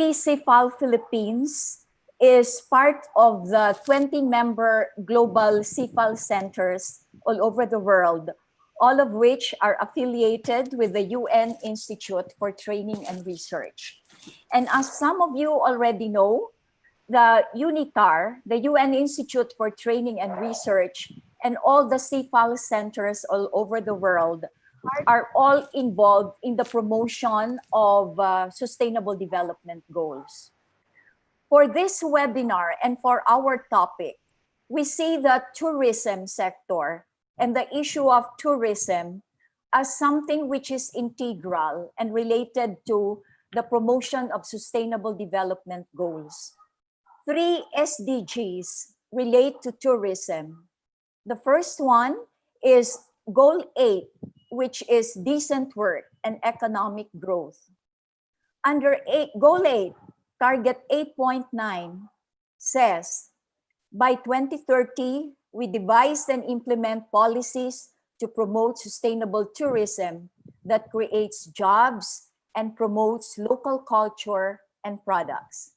UP-CIFAL Philippines is part of the 20-member global CIFAL centers all over the world, all of which are affiliated with the UN Institute for Training and Research. And as some of you already know, the UNITAR, the UN Institute for Training and Research, and all the CIFAL centers all over the world are all involved in the promotion of sustainable development goals. For this webinar and for our topic, we see the tourism sector and the issue of tourism as something which is integral and related to the promotion of sustainable development goals. 3 SDGs relate to tourism. The first one is Goal 8, which is decent work and economic growth. Under Goal 8, Target 8.9 says, by 2030, we devise and implement policies to promote sustainable tourism that creates jobs and promotes local culture and products.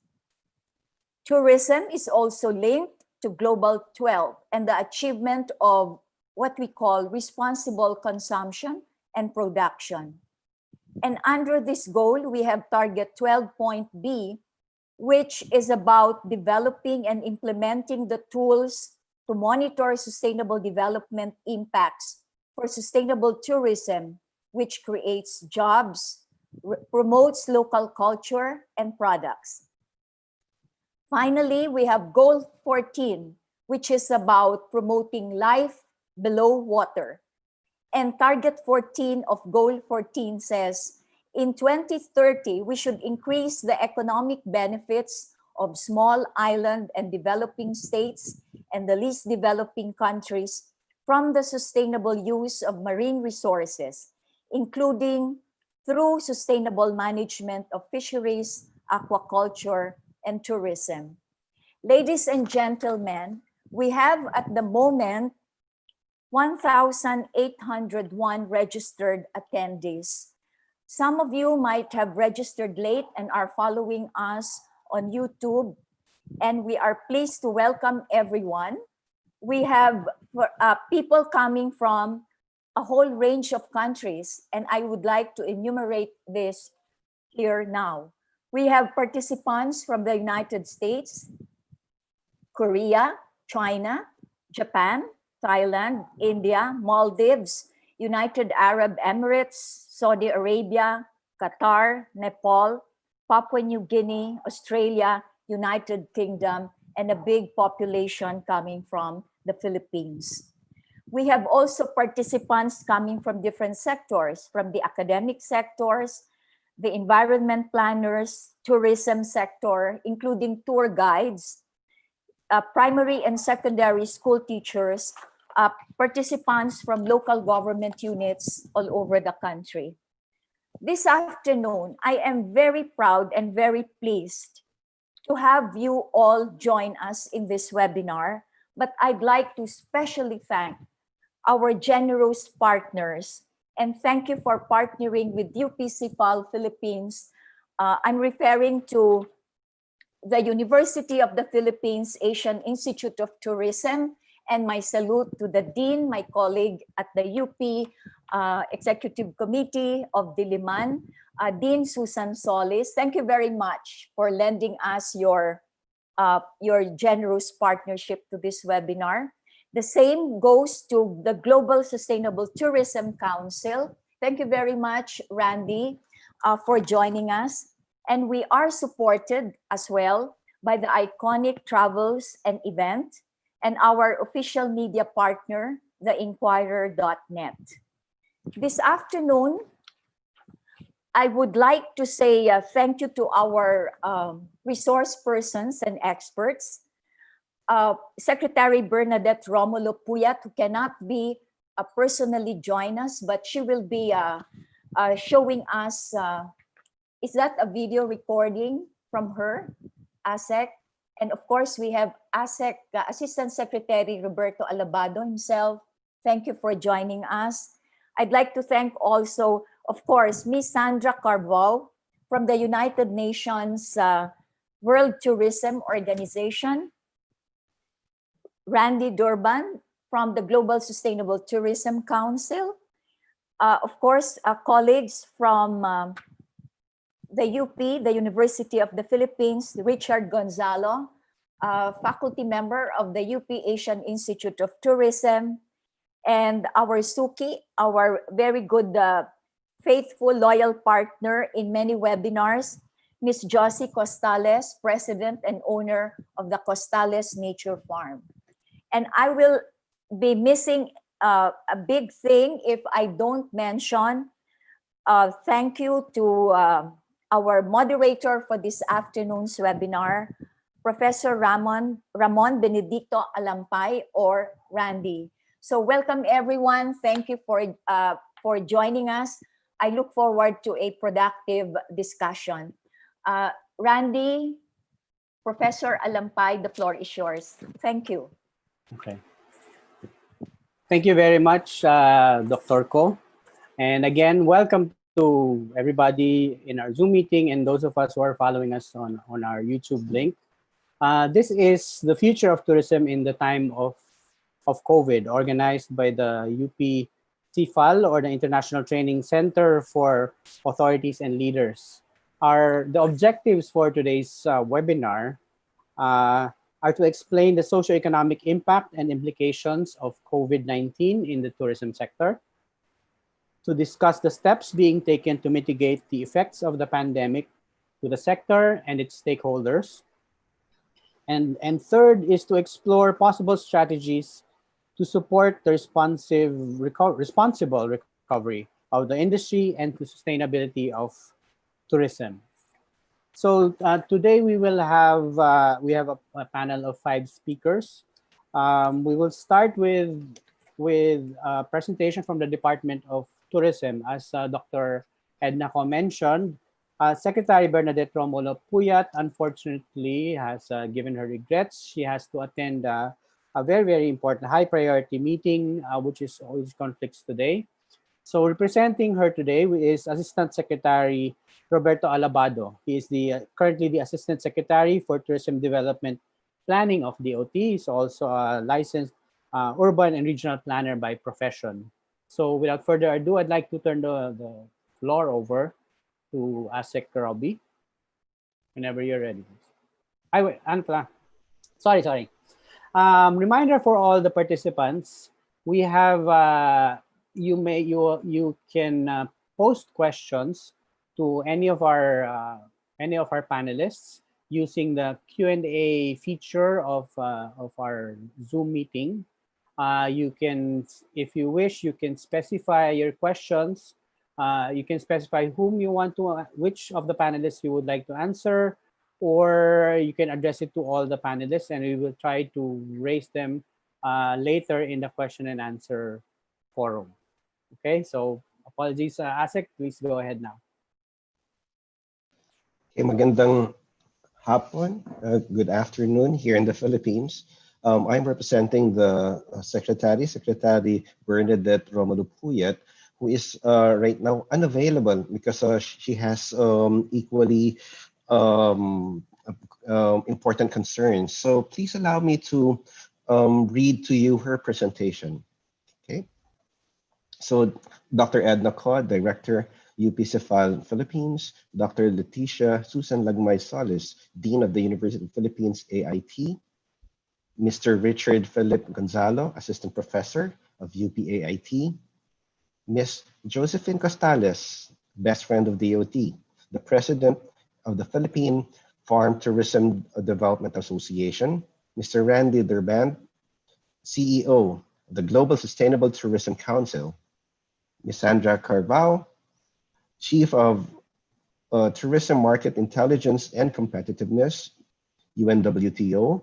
Tourism is also linked to Global 12 and the achievement of what we call responsible consumption and production. And under this goal, we have Target 12.B, which is about developing and implementing the tools to monitor sustainable development impacts for sustainable tourism, which creates jobs, promotes local culture and products. Finally, we have Goal 14, which is about promoting life below water. And Target 14 of Goal 14 says, in 2030, we should increase the economic benefits of small island and developing states and the least developing countries from the sustainable use of marine resources, including through sustainable management of fisheries, aquaculture, and tourism. Ladies and gentlemen, we have at the moment 1,801 registered attendees. Some of you might have registered late and are following us on YouTube, and we are pleased to welcome everyone. We have people coming from a whole range of countries, and I would like to enumerate this here now. We have participants from the United States, Korea, China, Japan, Thailand, India, Maldives, United Arab Emirates, Saudi Arabia, Qatar, Nepal, Papua New Guinea, Australia, United Kingdom, and a big population coming from the Philippines. We have also participants coming from different sectors, from the academic sectors, the environment planners, tourism sector, including tour guides, primary and secondary school teachers, participants from local government units all over the country. This afternoon, I am very proud and very pleased to have you all join us in this webinar, but I'd like to especially thank our generous partners and thank you for partnering with UP-CIFAL Philippines. I'm referring to the University of the Philippines Asian Institute of Tourism, and my salute to the Dean, my colleague at the UP Executive Committee of Diliman, Dean Susan Solis. Thank you very much for lending us your generous partnership to this webinar. The same goes to the Global Sustainable Tourism Council. Thank you very much, Randy, for joining us. And we are supported as well by the Iconic Travels and Event and our official media partner, theinquirer.net. This afternoon, I would like to say thank you to our resource persons and experts. Secretary Bernadette Romulo Puyat, who cannot be personally join us, but she will be showing us, is that a video recording from her, ASEC? And of course, we have ASEC Assistant Secretary Roberto Alabado himself. Thank you for joining us. I'd like to thank also, of course, Ms. Sandra Carvao from the United Nations World Tourism Organization, Randy Durban from the Global Sustainable Tourism Council, of course, colleagues from the UP, the University of the Philippines, Richard Gonzalo, faculty member of the UP Asian Institute of Tourism, and our Suki, our very good, faithful, loyal partner in many webinars, Ms. Josie Costales, president and owner of the Costales Nature Farm. And I will be missing a big thing if I don't mention thank you to our moderator for this afternoon's webinar, Professor Ramon Benedicto Alampay, or Randy. So welcome everyone. Thank you for joining us. I look forward to a productive discussion. Randy, Professor Alampay, the floor is yours. Thank you. Okay. Thank you very much, Dr. Ko. And again, welcome to everybody in our Zoom meeting and those of us who are following us on our YouTube link. This is the future of tourism in the time of COVID, organized by the UP-CIFAL, or the International Training Center for Authorities and Leaders. The objectives for today's webinar are to explain the socioeconomic impact and implications of COVID-19 in the tourism sector, to discuss the steps being taken to mitigate the effects of the pandemic to the sector and its stakeholders, and third is to explore possible strategies to support the responsible recovery of the industry and to sustainability of tourism. So today we will have a panel of 5 speakers. We will start with a presentation from the Department of Tourism. As Dr. Edna Ko mentioned, Secretary Bernadette Romulo Puyat unfortunately has given her regrets. She has to attend a very, very important high priority meeting, which conflicts today. So representing her today is Assistant Secretary Roberto Alabado. He is currently the Assistant Secretary for Tourism Development Planning of DOT. He's also a licensed urban and regional planner by profession. So without further ado, I'd like to turn the floor over to ASEC Robbie, whenever you're ready. Sorry. Reminder for all the participants, we have you can post questions to any of our panelists using the Q&A feature of our Zoom meeting. You can, if you wish, you can specify your questions. You can specify which of the panelists you would like to answer, or you can address it to all the panelists, and we will try to raise them later in the question and answer forum. Okay, so apologies, ASEC, please go ahead now. Okay, magandang hapon, good afternoon here in the Philippines. I'm representing the Secretary Bernadette Romulo Puyat, who is right now unavailable because she has equally important concerns. So please allow me to read to you her presentation. Okay. So Dr. Edna Ko, Director, UP-CIFAL Philippines, Dr. Leticia Susan Lagmay Solis, Dean of the University of the Philippines, AIT, Mr. Richard Philip Gonzalo, Assistant Professor of UP-AIT, Ms. Josephine Costales, Best Friend of DOT, the President of the Philippine Farm Tourism Development Association, Mr. Randy Durban, CEO of the Global Sustainable Tourism Council, Ms. Sandra Carvao, Chief of Tourism Market Intelligence and Competitiveness, UNWTO,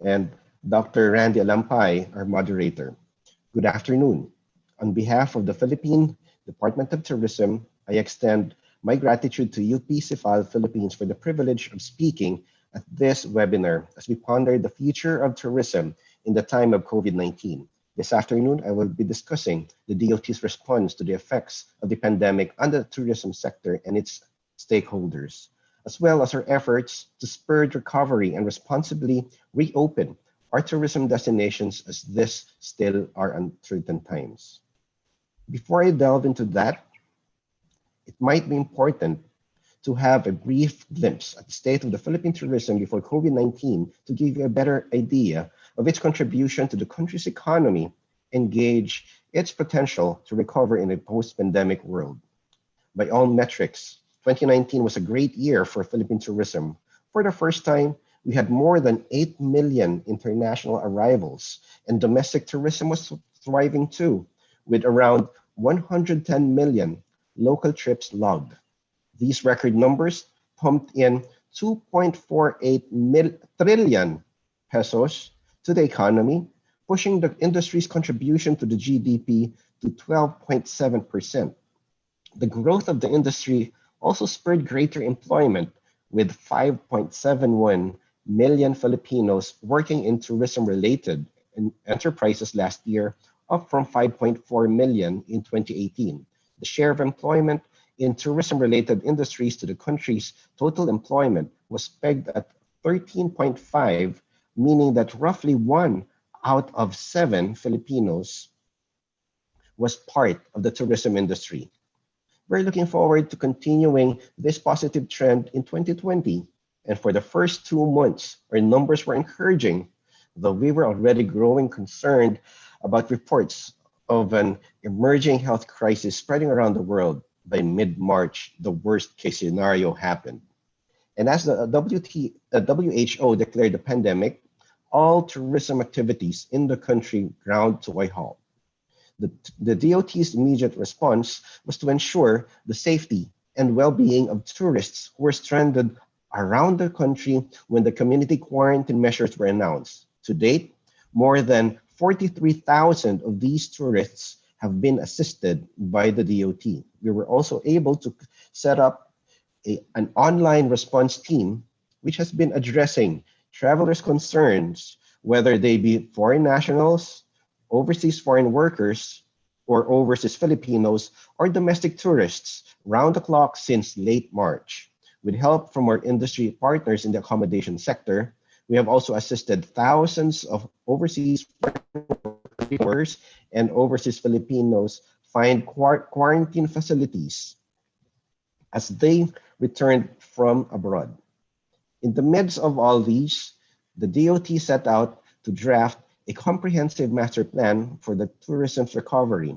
and Dr. Randy Alampay, our moderator. Good afternoon. On behalf of the Philippine Department of Tourism, I extend my gratitude to UP-CIFAL Philippines for the privilege of speaking at this webinar as we ponder the future of tourism in the time of COVID-19. This afternoon, I will be discussing the DOT's response to the effects of the pandemic on the tourism sector and its stakeholders, as well as our efforts to spur recovery and responsibly reopen our tourism destinations as this still are uncertain times. Before I delve into that, it might be important to have a brief glimpse at the state of the Philippine tourism before COVID-19 to give you a better idea of its contribution to the country's economy and gauge its potential to recover in a post-pandemic world. By all metrics, 2019 was a great year for Philippine tourism. For the first time, we had more than 8 million international arrivals, and domestic tourism was thriving too, with around 110 million local trips logged. These record numbers pumped in 2.48 trillion pesos to the economy, pushing the industry's contribution to the GDP to 12.7%. The growth of the industry also spurred greater employment, with 5.71 million Filipinos working in tourism-related enterprises last year, up from 5.4 million in 2018. The share of employment in tourism-related industries to the country's total employment was pegged at 13.5, meaning that roughly 1 out of 7 Filipinos was part of the tourism industry. We're looking forward to continuing this positive trend in 2020. And for the first 2 months, our numbers were encouraging, though we were already growing concerned about reports of an emerging health crisis spreading around the world. By mid-March, the worst case scenario happened. And as the WHO declared the pandemic, all tourism activities in the country ground to a halt. The DOT's immediate response was to ensure the safety and well-being of tourists who were stranded around the country when the community quarantine measures were announced. To date, more than 43,000 of these tourists have been assisted by the DOT. We were also able to set up an online response team which has been addressing travelers' concerns, whether they be foreign nationals, overseas foreign workers, or overseas Filipinos, or domestic tourists round the clock since late March. With help from our industry partners in the accommodation sector, we have also assisted thousands of overseas workers and overseas Filipinos find quarantine facilities as they returned from abroad. In the midst of all these, the DOT set out to draft a comprehensive master plan for the tourism's recovery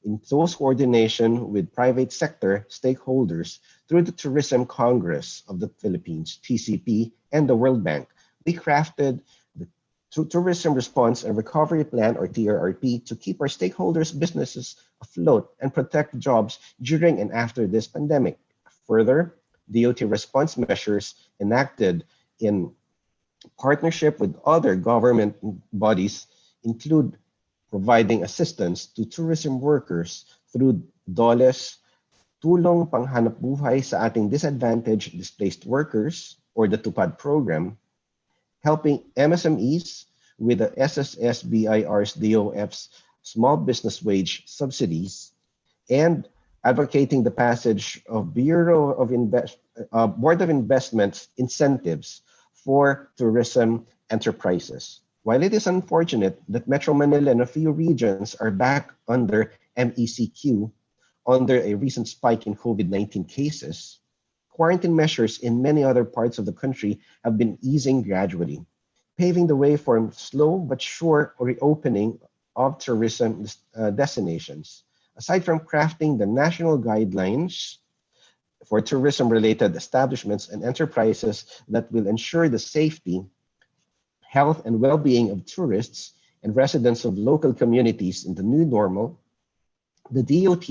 in close coordination with private sector stakeholders through the Tourism Congress of the Philippines, TCP, and the World Bank. We crafted the Tourism Response and Recovery Plan, or TRRP, to keep our stakeholders' businesses afloat and protect jobs during and after this pandemic. Further, DOT response measures enacted in partnership with other government bodies include providing assistance to tourism workers through DOLE's Tulong Panghanapbuhay sa Ating Disadvantaged Displaced Workers, or the TUPAD program, helping MSMEs with the SSSBIR's DOF's small business wage subsidies, and advocating the passage of Board of Investments incentives for tourism enterprises. While it is unfortunate that Metro Manila and a few regions are back under MECQ under a recent spike in COVID-19 cases, quarantine measures in many other parts of the country have been easing gradually, paving the way for slow but sure reopening of tourism destinations. Aside from crafting the national guidelines for tourism-related establishments and enterprises that will ensure the safety, health, and well-being of tourists and residents of local communities in the new normal, the DOT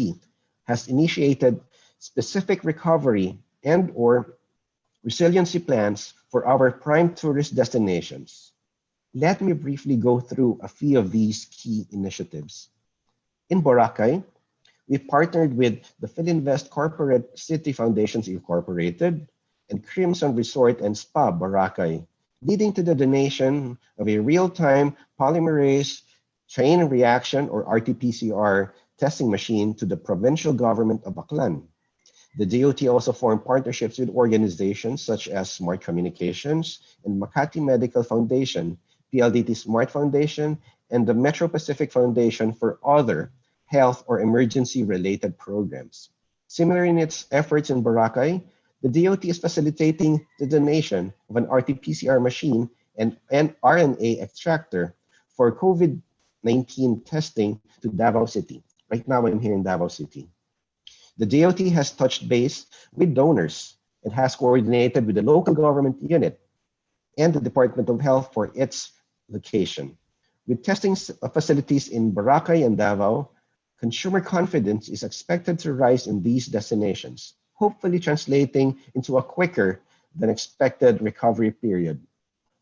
has initiated specific recovery and/or resiliency plans for our prime tourist destinations. Let me briefly go through a few of these key initiatives. In Boracay, we partnered with the Philinvest Corporate City Foundations Incorporated and Crimson Resort and Spa Boracay, leading to the donation of a real-time polymerase chain reaction, or RT-PCR, testing machine to the provincial government of Aklan. The DOT also formed partnerships with organizations such as Smart Communications and Makati Medical Foundation, PLDT Smart Foundation, and the Metro Pacific Foundation for other health or emergency-related programs. Similar in its efforts in Boracay, the DOT is facilitating the donation of an RT-PCR machine and an RNA extractor for COVID-19 testing to Davao City. Right now, I'm here in Davao City. The DOT has touched base with donors and has coordinated with the local government unit and the Department of Health for its location. With testing facilities in Boracay and Davao, consumer confidence is expected to rise in these destinations, hopefully translating into a quicker than expected recovery period.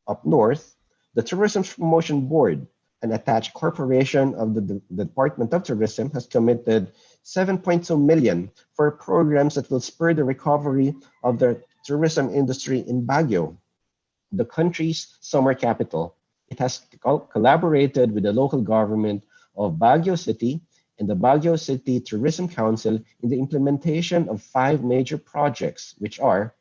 Up north, the Tourism Promotion Board, an attached corporation of the Department of Tourism, has committed 7.2 million for programs that will spur the recovery of the tourism industry in Baguio, the country's summer capital. It has collaborated with the local government of Baguio City and the Baguio City Tourism Council in the implementation of 5 major projects, which are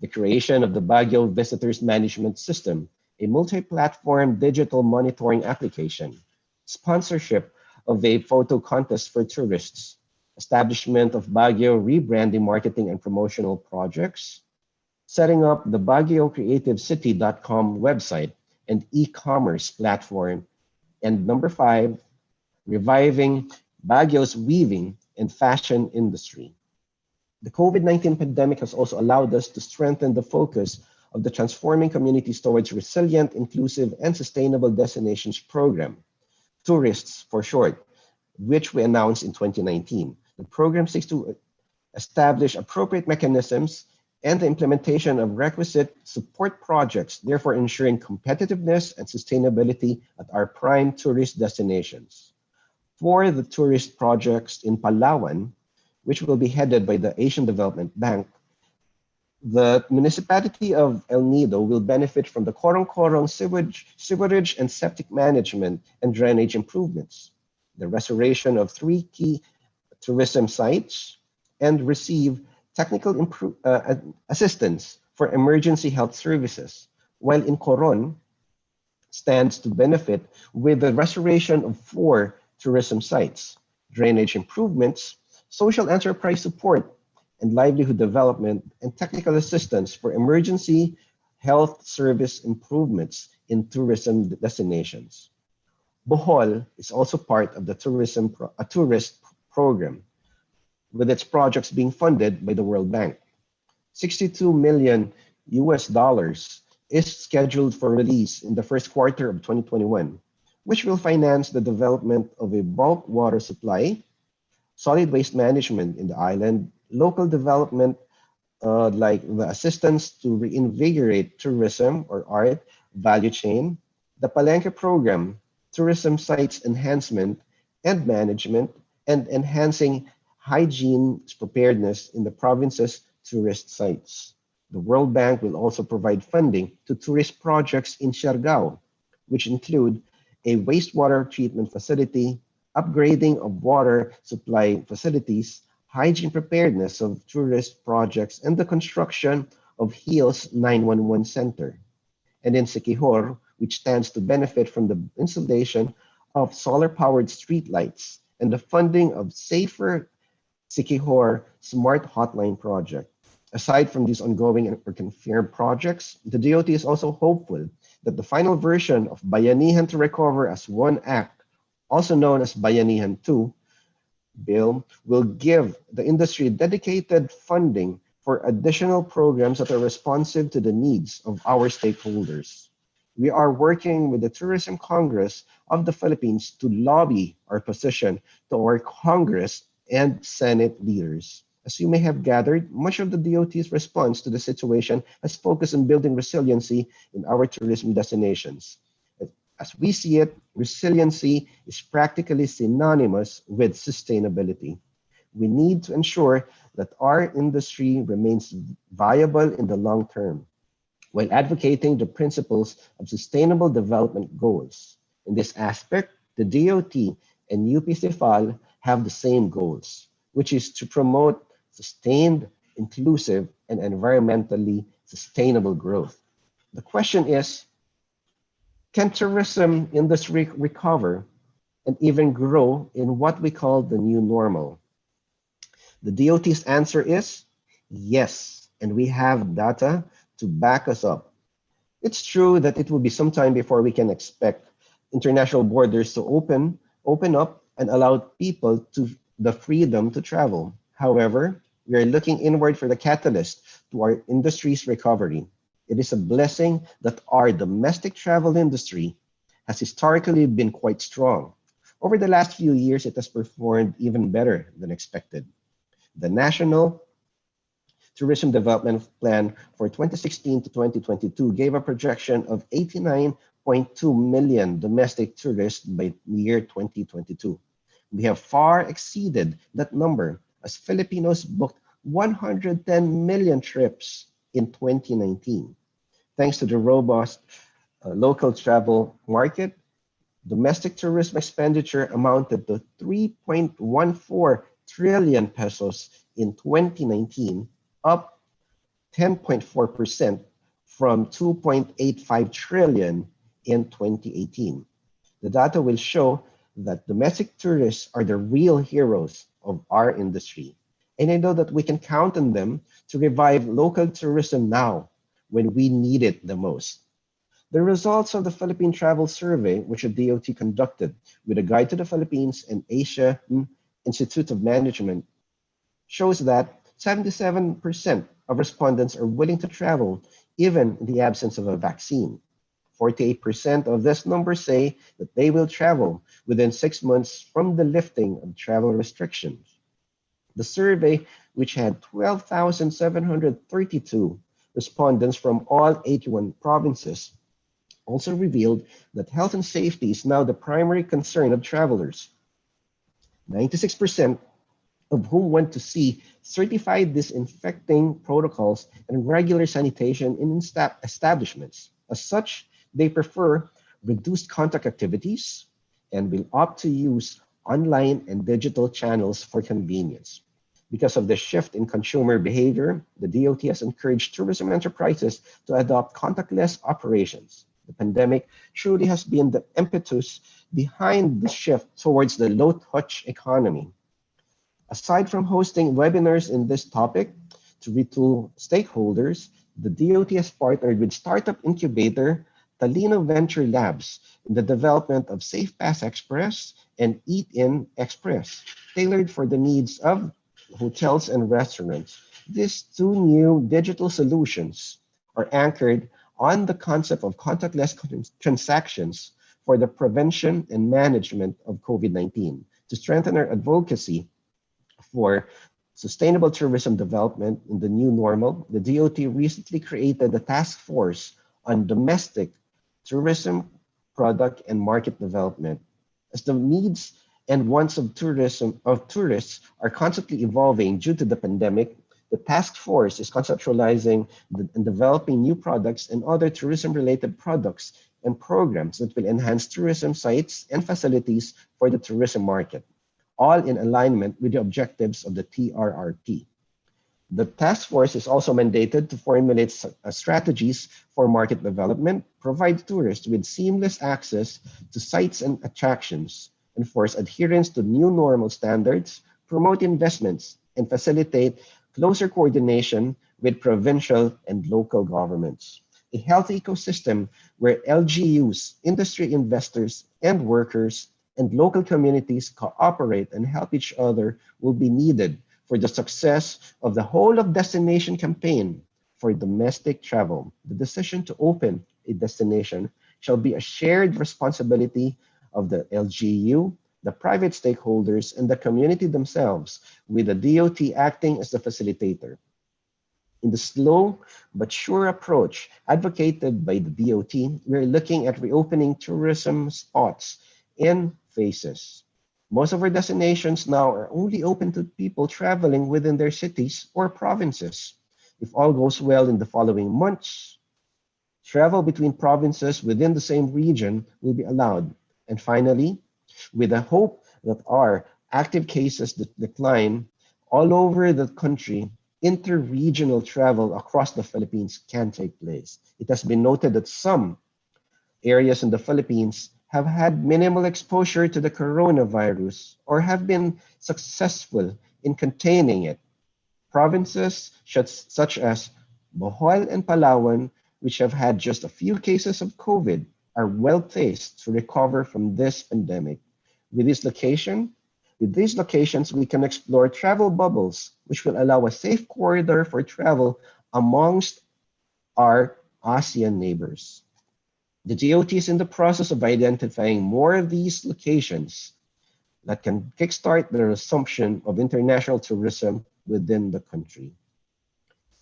the creation of the Baguio Visitors Management System, a multi-platform digital monitoring application, sponsorship of a photo contest for tourists, establishment of Baguio rebranding marketing and promotional projects, setting up the BaguioCreativeCity.com website and e-commerce platform, and number 5, reviving Baguio's weaving and fashion industry. The COVID-19 pandemic has also allowed us to strengthen the focus of the Transforming Communities Towards Resilient, Inclusive, and Sustainable Destinations program, Tourists for short, which we announced in 2019. The program seeks to establish appropriate mechanisms and the implementation of requisite support projects, therefore ensuring competitiveness and sustainability at our prime tourist destinations. For the tourist projects in Palawan, which will be headed by the Asian Development Bank, the municipality of El Nido will benefit from the Korong-Korong sewerage and septic management and drainage improvements, the restoration of 3 key tourism sites, and receive technical assistance for emergency health services, while in Coron stands to benefit with the restoration of 4 tourism sites, drainage improvements, social enterprise support, and livelihood development and technical assistance for emergency health service improvements in tourism destinations. Bohol is also part of the tourist program, with its projects being funded by the World Bank. 62 million US dollars is scheduled for release in the first quarter of 2021, which will finance the development of a bulk water supply, solid waste management in the island, local development like the assistance to reinvigorate tourism or art value chain, the Palenque program, tourism sites enhancement and management, and enhancing hygiene preparedness in the province's tourist sites. The World Bank will also provide funding to tourist projects in Siargao, which include a wastewater treatment facility, upgrading of water supply facilities, hygiene preparedness of tourist projects, and the construction of HEAL's 911 Center. And in Siquijor, which stands to benefit from the installation of solar-powered streetlights and the funding of Safer Siquijor Smart Hotline Project. Aside from these ongoing or confirmed projects, the DOT is also hopeful that the final version of Bayanihan to Recover as One Act, also known as Bayanihan 2, bill will give the industry dedicated funding for additional programs that are responsive to the needs of our stakeholders. We are working with the Tourism Congress of the Philippines to lobby our position to our Congress and Senate leaders. As you may have gathered, much of the DOT's response to the situation has focused on building resiliency in our tourism destinations. As we see it, resiliency is practically synonymous with sustainability. We need to ensure that our industry remains viable in the long term, while advocating the principles of sustainable development goals. In this aspect, the DOT and UP-CIFAL have the same goals, which is to promote sustained inclusive, and environmentally sustainable growth. The question is, can tourism industry recover and even grow in what we call the new normal? The DOT's answer is yes, and we have data to back us up. It's true that it will be some time before we can expect international borders to open up and allow people to the freedom to travel. However, we are looking inward for the catalyst to our industry's recovery. It is a blessing that our domestic travel industry has historically been quite strong. Over the last few years, it has performed even better than expected. The National Tourism Development Plan for 2016 to 2022 gave a projection of 89.2 million domestic tourists by the year 2022. We have far exceeded that number as Filipinos booked 110 million trips in 2019. Thanks to the robust local travel market, domestic tourism expenditure amounted to 3.14 trillion pesos in 2019, up 10.4% from 2.85 trillion in 2018. The data will show that domestic tourists are the real heroes of our industry. And I know that we can count on them to revive local tourism now when we need it the most. The results of the Philippine Travel Survey, which the DOT conducted with a guide to the Philippines and Asia Institute of Management, shows that 77% of respondents are willing to travel even in the absence of a vaccine. 48% of this number say that they will travel within 6 months from the lifting of travel restrictions. The survey, which had 12,732 respondents from all 81 provinces, also revealed that health and safety is now the primary concern of travelers. 96% of whom want to see certified disinfecting protocols and regular sanitation in establishments. As such, they prefer reduced contact activities and will opt to use online and digital channels for convenience. Because of the shift in consumer behavior, the DOT has encouraged tourism enterprises to adopt contactless operations. The pandemic truly has been the impetus behind the shift towards the low-touch economy. Aside from hosting webinars in this topic to retool stakeholders, the DOT has partnered with startup incubator Talino Venture Labs in the development of SafePass Express and Eat In Express, tailored for the needs of hotels and restaurants. These two new digital solutions are anchored on the concept of contactless transactions for the prevention and management of COVID-19. To strengthen our advocacy for sustainable tourism development in the new normal, the DOT recently created a task force on domestic tourism product and market development. As the needs and wants of tourists are constantly evolving due to the pandemic, the task force is conceptualizing and developing new products and other tourism-related products and programs that will enhance tourism sites and facilities for the tourism market, all in alignment with the objectives of the TRRP. The task force is also mandated to formulate strategies for market development, provide tourists with seamless access to sites and attractions, enforce adherence to new normal standards, promote investments, and facilitate closer coordination with provincial and local governments. A healthy ecosystem where LGUs, industry investors and workers, and local communities cooperate and help each other will be needed for the success of the whole of destination campaign for domestic travel. The decision to open a destination shall be a shared responsibility of the LGU, the private stakeholders, and the community themselves, with the DOT acting as the facilitator. In the slow but sure approach advocated by the DOT, we're looking at reopening tourism spots in phases. Most of our destinations now are only open to people traveling within their cities or provinces. If all goes well in the following months, travel between provinces within the same region will be allowed. And finally, with the hope that our active cases decline all over the country, interregional travel across the Philippines can take place. It has been noted that some areas in the Philippines have had minimal exposure to the coronavirus or have been successful in containing it. Provinces such as Bohol and Palawan, which have had just a few cases of COVID, are well placed to recover from this pandemic. With this location, with these locations, we can explore travel bubbles, which will allow a safe corridor for travel amongst our ASEAN neighbors. The DOT is in the process of identifying more of these locations that can kickstart the resumption of international tourism within the country.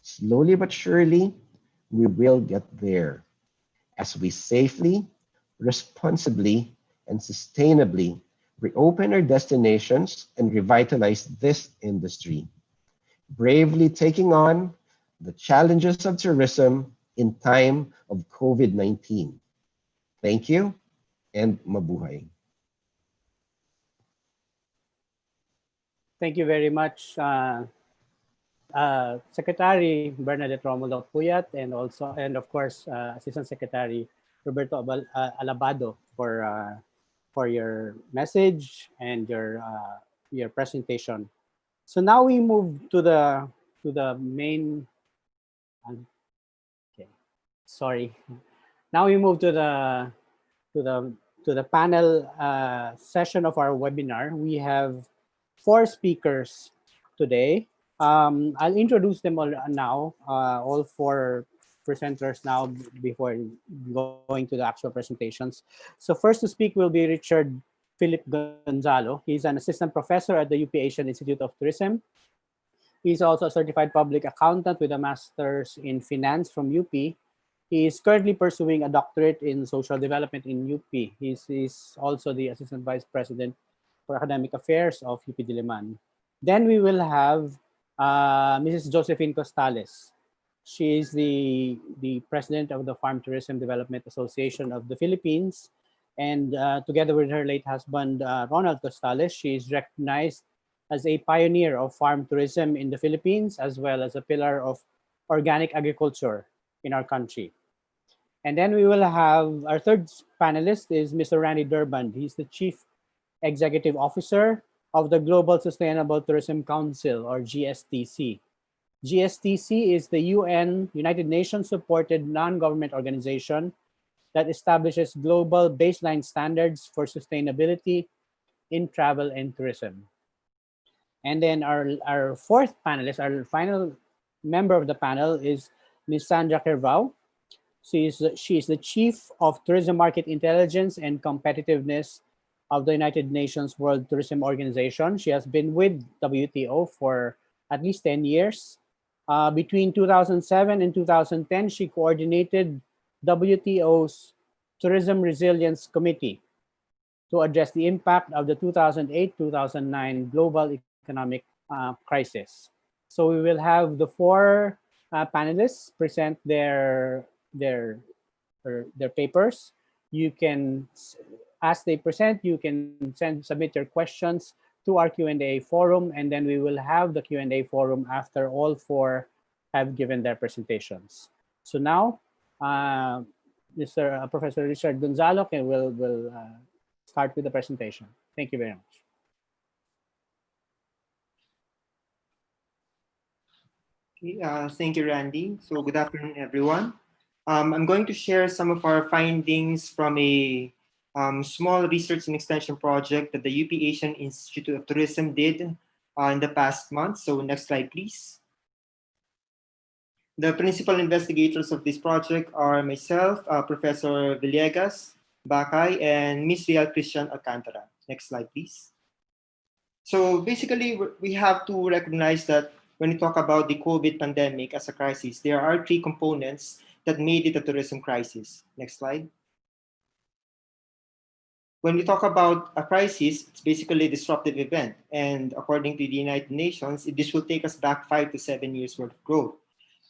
Slowly but surely, we will get there as we safely, responsibly, and sustainably reopen our destinations and revitalize this industry, bravely taking on the challenges of tourism in time of COVID-19. Thank you and mabuhay. Thank you very much, Secretary Bernadette Romulo Puyat, and of course Assistant Secretary Roberto Alabado for your message and your presentation. So now we move to the main. Okay, sorry. Now we move to the to the panel session of our webinar. We have 4 speakers today. I'll introduce them all now, all 4 presenters now before going to the actual presentations. So first to speak will be Richard Philip Gonzalo. He's an assistant professor at the UP Asian Institute of Tourism. He's also a certified public accountant with a master's in finance from UP. He is currently pursuing a doctorate in social development in UP. He's also the assistant vice president for academic affairs of UP Diliman. Then we will have Mrs. Josephine Costales. She is the president of the Farm Tourism Development Association of the Philippines. And together with her late husband, Ronald Costales, she is recognized as a pioneer of farm tourism in the Philippines, as well as a pillar of organic agriculture in our country. And then we will have our third panelist is Mr. Randy Durband. He's the Chief Executive Officer of the Global Sustainable Tourism Council, or GSTC. GSTC is the United Nations supported non-government organization that establishes global baseline standards for sustainability in travel and tourism. And then our fourth panelist, our final member of the panel is Ms. Sandra Kervao. She is the Chief of Tourism Market Intelligence and Competitiveness of the United Nations World Tourism Organization. She has been with WTO for at least 10 years. Between 2007 and 2010, she coordinated WTO's Tourism Resilience Committee to address the impact of the 2008-2009 global economic crisis. So we will have the 4 panelists present their papers. You can, as they present, you can submit your questions to our Q&A forum, and then we will have the Q&A forum after all 4 have given their presentations. So now, Professor Richard Gonzalo will start with the presentation. Thank you very much. Okay, thank you, Randy. So good afternoon, everyone. I'm going to share some of our findings from a small research and extension project that the UP Asian Institute of Tourism did in the past month. So next slide, please. The principal investigators of this project are myself, Professor Villegas, Bakay, and Ms. Real Christian Alcantara. Next slide, please. So basically, we have to recognize that when we talk about the COVID pandemic as a crisis, there are 3 components that made it a tourism crisis. Next slide. When we talk about a crisis, it's basically a disruptive event. And according to the United Nations, this will take us back 5 to 7 years worth of growth.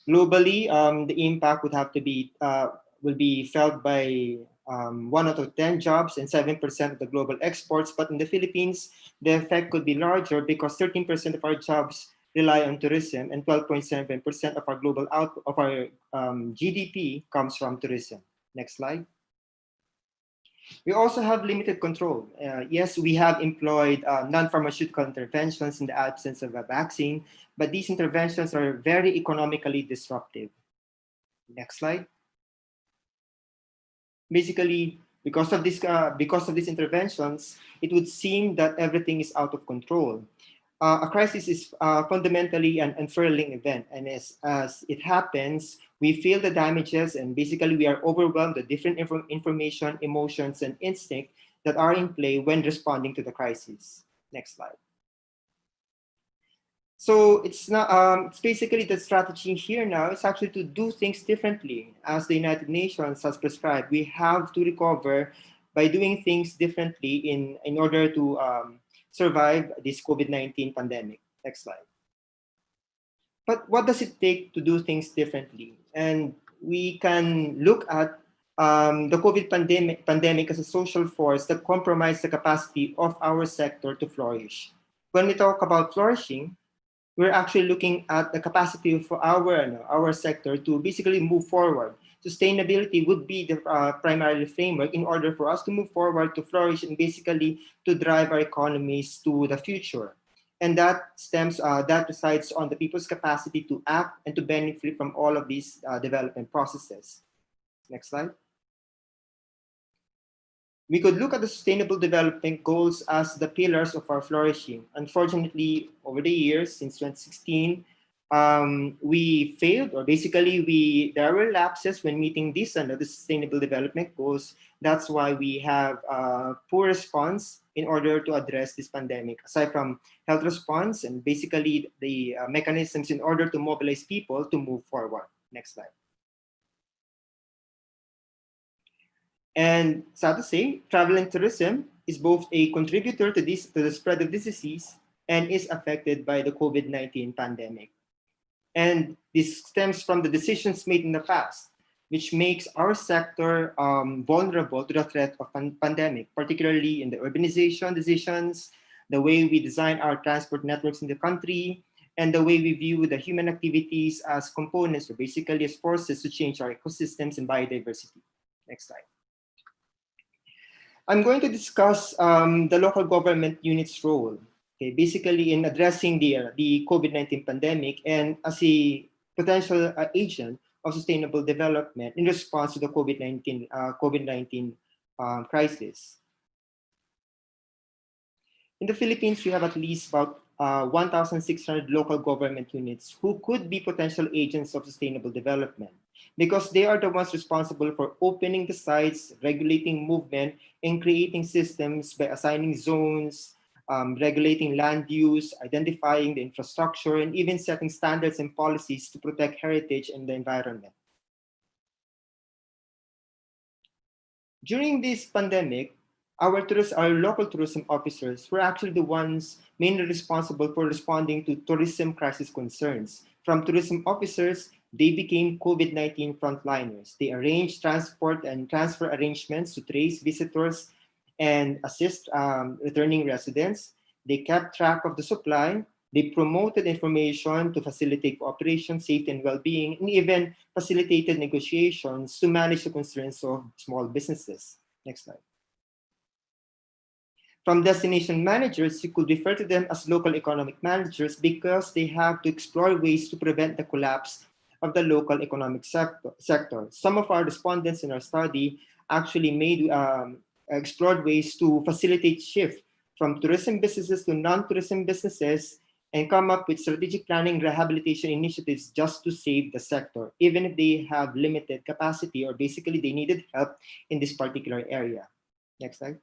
Globally, the impact would have to be will be felt by 1 out of 10 jobs and 7% of the global exports. But in the Philippines, the effect could be larger because 13% of our jobs rely on tourism, and 12.7% of our global GDP comes from tourism. Next slide. We also have limited control. Yes, we have employed non-pharmaceutical interventions in the absence of a vaccine, but these interventions are very economically disruptive. Next slide. Basically, because of these interventions, it would seem that everything is out of control. A crisis is fundamentally an unfurling event, and as it happens, we feel the damages, and basically we are overwhelmed with different information, emotions, and instinct that are in play when responding to the crisis. Next slide. So it's not. It's basically the strategy here now is actually to do things differently, as the United Nations has prescribed. We have to recover by doing things differently in order to survive this COVID-19 pandemic. Next slide. But what does it take to do things differently? And we can look at the COVID pandemic as a social force that compromised the capacity of our sector to flourish. When we talk about flourishing, we're actually looking at the capacity for our sector to basically move forward. Sustainability would be the primary framework in order for us to move forward, to flourish, and basically to drive our economies to the future. And that resides on the people's capacity to act and to benefit from all of these development processes. Next slide. We could look at the Sustainable Development Goals as the pillars of our flourishing. Unfortunately, over the years, since 2016, we failed, or basically there were lapses when meeting these under the Sustainable Development Goals. That's why we have poor response in order to address this pandemic. Aside from health response and basically the mechanisms in order to mobilize people to move forward. Next slide. And sad to say, travel and tourism is both a contributor to the spread of this disease and is affected by the COVID-19 pandemic. And this stems from the decisions made in the past, which makes our sector vulnerable to the threat of pandemic, particularly in the urbanization decisions, the way we design our transport networks in the country, and the way we view the human activities as components, or basically as forces to change our ecosystems and biodiversity. Next slide. I'm going to discuss the local government unit's role, okay, basically in addressing the COVID-19 pandemic and as a potential agent of sustainable development in response to the COVID-19 crisis. In the Philippines, we have at least about 1,600 local government units who could be potential agents of sustainable development, because they are the ones responsible for opening the sites, regulating movement, and creating systems by assigning zones, regulating land use, identifying the infrastructure, and even setting standards and policies to protect heritage and the environment. During this pandemic, our local tourism officers were actually the ones mainly responsible for responding to tourism crisis concerns. From tourism officers, they became COVID-19 frontliners. They arranged transport and transfer arrangements to trace visitors and assist returning residents. They kept track of the supply. They promoted information to facilitate cooperation, safety, and well-being, and even facilitated negotiations to manage the concerns of small businesses. Next slide. From destination managers, you could refer to them as local economic managers because they have to explore ways to prevent the collapse of the local economic sector. Some of our respondents in our study actually explored ways to facilitate shift from tourism businesses to non-tourism businesses and come up with strategic planning rehabilitation initiatives just to save the sector, even if they have limited capacity or basically they needed help in this particular area. Next slide.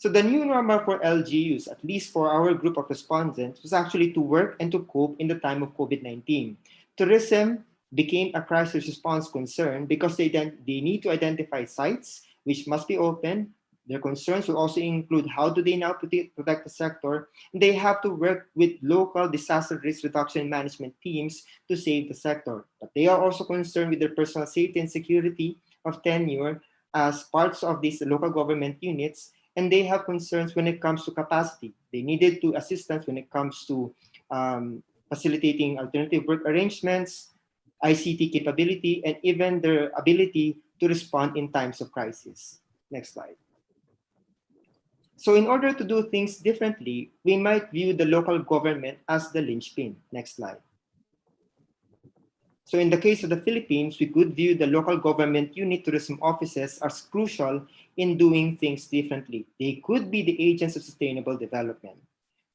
So the new normal for LGUs, at least for our group of respondents, was actually to work and to cope in the time of COVID-19. Tourism became a crisis response concern because they need to identify sites which must be open. Their concerns will also include how do they now protect the sector. And they have to work with local disaster risk reduction management teams to save the sector. But they are also concerned with their personal safety and security of tenure as parts of these local government units. And they have concerns when it comes to capacity. They needed assistance when it comes to facilitating alternative work arrangements, ICT capability, and even their ability to respond in times of crisis. Next slide. So in order to do things differently, we might view the local government as the linchpin. Next slide. So in the case of the Philippines, we could view the local government unit tourism offices as crucial in doing things differently. They could be the agents of sustainable development.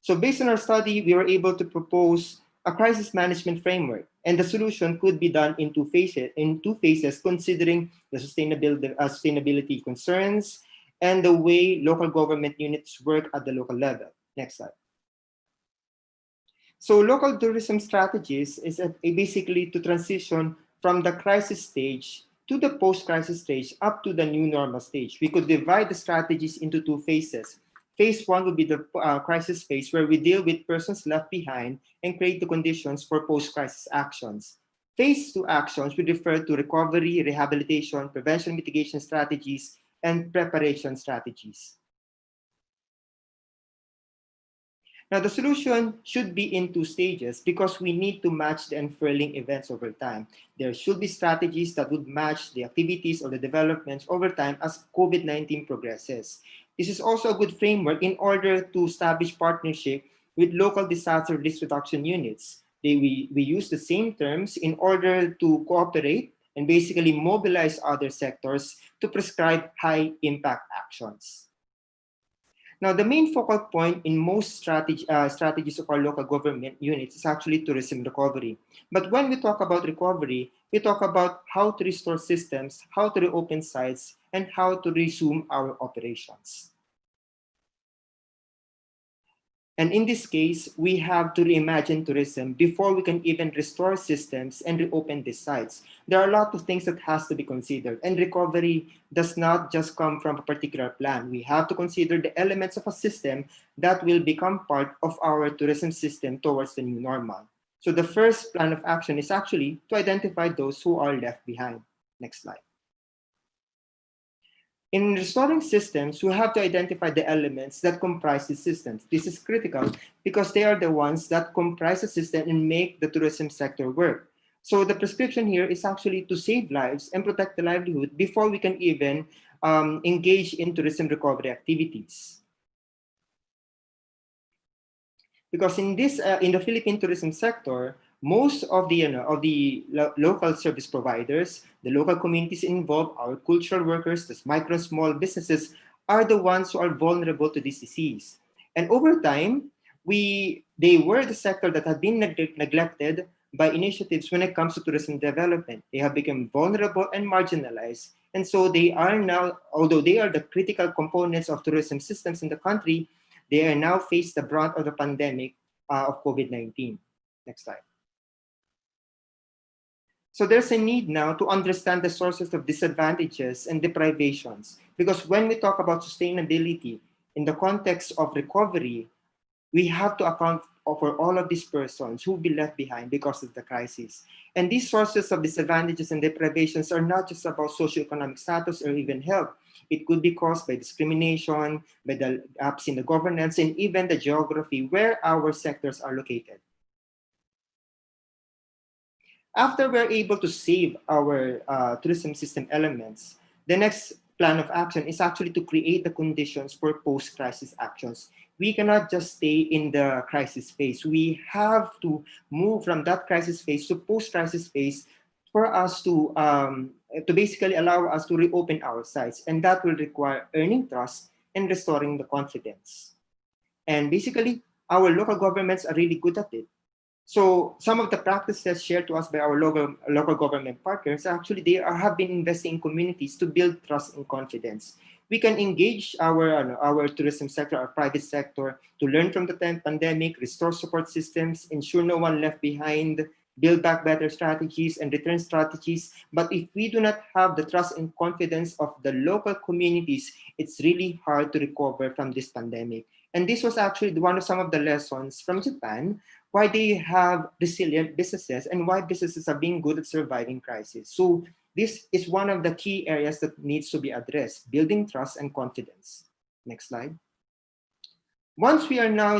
So based on our study, we were able to propose a crisis management framework, and the solution could be done in two phases, considering the sustainability concerns and the way local government units work at the local level. Next slide. So local tourism strategies is basically to transition from the crisis stage to the post-crisis stage up to the new normal stage. We could divide the strategies into two phases. Phase one would be the crisis phase, where we deal with persons left behind and create the conditions for post-crisis actions. Phase two actions would refer to recovery, rehabilitation, prevention mitigation strategies, and preparation strategies. Now, the solution should be in two stages because we need to match the unfurling events over time. There should be strategies that would match the activities or the developments over time as COVID-19 progresses. This is also a good framework in order to establish partnership with local disaster risk reduction units. We use the same terms in order to cooperate and basically mobilize other sectors to prescribe high impact actions. Now, the main focal point in most strategies of our local government units is actually tourism recovery. But when we talk about recovery, we talk about how to restore systems, how to reopen sites, and how to resume our operations. And in this case, we have to reimagine tourism before we can even restore systems and reopen these sites. There are a lot of things that has to be considered, and recovery does not just come from a particular plan. We have to consider the elements of a system that will become part of our tourism system towards the new normal. So the first plan of action is actually to identify those who are left behind. Next slide. In restoring systems, we have to identify the elements that comprise the systems. This is critical because they are the ones that comprise the system and make the tourism sector work. So the prescription here is actually to save lives and protect the livelihood before we can even engage in tourism recovery activities. Because in the Philippine tourism sector, most of the local service providers, the local communities involved, our cultural workers, the micro small businesses are the ones who are vulnerable to this disease. And over time, they were the sector that had been neglected by initiatives when it comes to tourism development. They have become vulnerable and marginalized. And so they are now, although they are the critical components of tourism systems in the country, they are now faced the brunt of the pandemic of COVID-19. Next slide. So there's a need now to understand the sources of disadvantages and deprivations, because when we talk about sustainability in the context of recovery, we have to account for all of these persons who will be left behind because of the crisis. And these sources of disadvantages and deprivations are not just about socioeconomic status or even health. It could be caused by discrimination, by the gaps in the governance, and even the geography where our sectors are located. After we're able to save our tourism system elements, the next plan of action is actually to create the conditions for post-crisis actions. We cannot just stay in the crisis phase. We have to move from that crisis phase to post-crisis phase for us to basically allow us to reopen our sites. And that will require earning trust and restoring the confidence. And basically, our local governments are really good at it. So some of the practices shared to us by our local government partners, actually they have been investing in communities to build trust and confidence. We can engage our tourism sector, our private sector, to learn from the pandemic, restore support systems, ensure no one left behind, build back better strategies and return strategies. But if we do not have the trust and confidence of the local communities, it's really hard to recover from this pandemic. And this was actually one of some of the lessons from Japan, why they have resilient businesses and why businesses are being good at surviving crisis. So this is one of the key areas that needs to be addressed, building trust and confidence. Next slide. Once we are now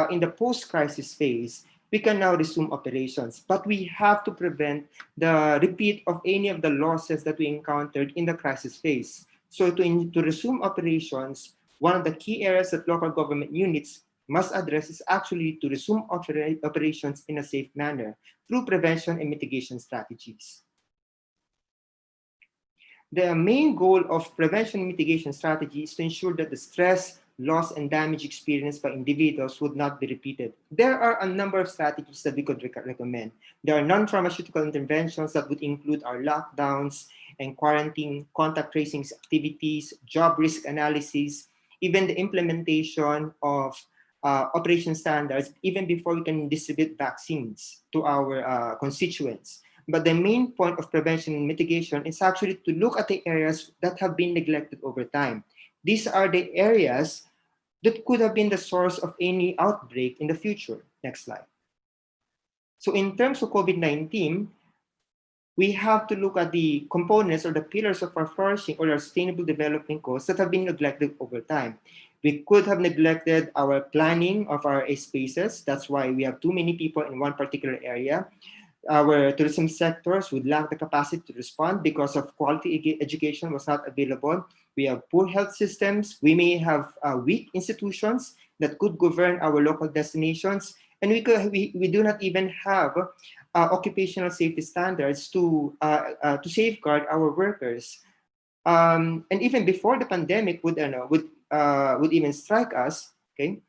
in the post-crisis phase, we can now resume operations. But we have to prevent the repeat of any of the losses that we encountered in the crisis phase. So to resume operations, one of the key areas that local government units must address is actually to resume operations in a safe manner through prevention and mitigation strategies. The main goal of prevention and mitigation strategy is to ensure that the stress, loss, and damage experienced by individuals would not be repeated. There are a number of strategies that we could recommend. There are non-pharmaceutical interventions that would include our lockdowns and quarantine, contact tracing activities, job risk analysis, even the implementation of operation standards, even before we can distribute vaccines to our constituents. But the main point of prevention and mitigation is actually to look at the areas that have been neglected over time. These are the areas that could have been the source of any outbreak in the future. Next slide. So in terms of COVID-19, we have to look at the components or the pillars of our flourishing or our sustainable development goals that have been neglected over time. We could have neglected our planning of our spaces. That's why we have too many people in one particular area. Our tourism sectors would lack the capacity to respond because of quality education was not available. We have poor health systems. We may have weak institutions that could govern our local destinations. And we do not even have occupational safety standards to safeguard our workers. And even before the pandemic would even strike us, okay,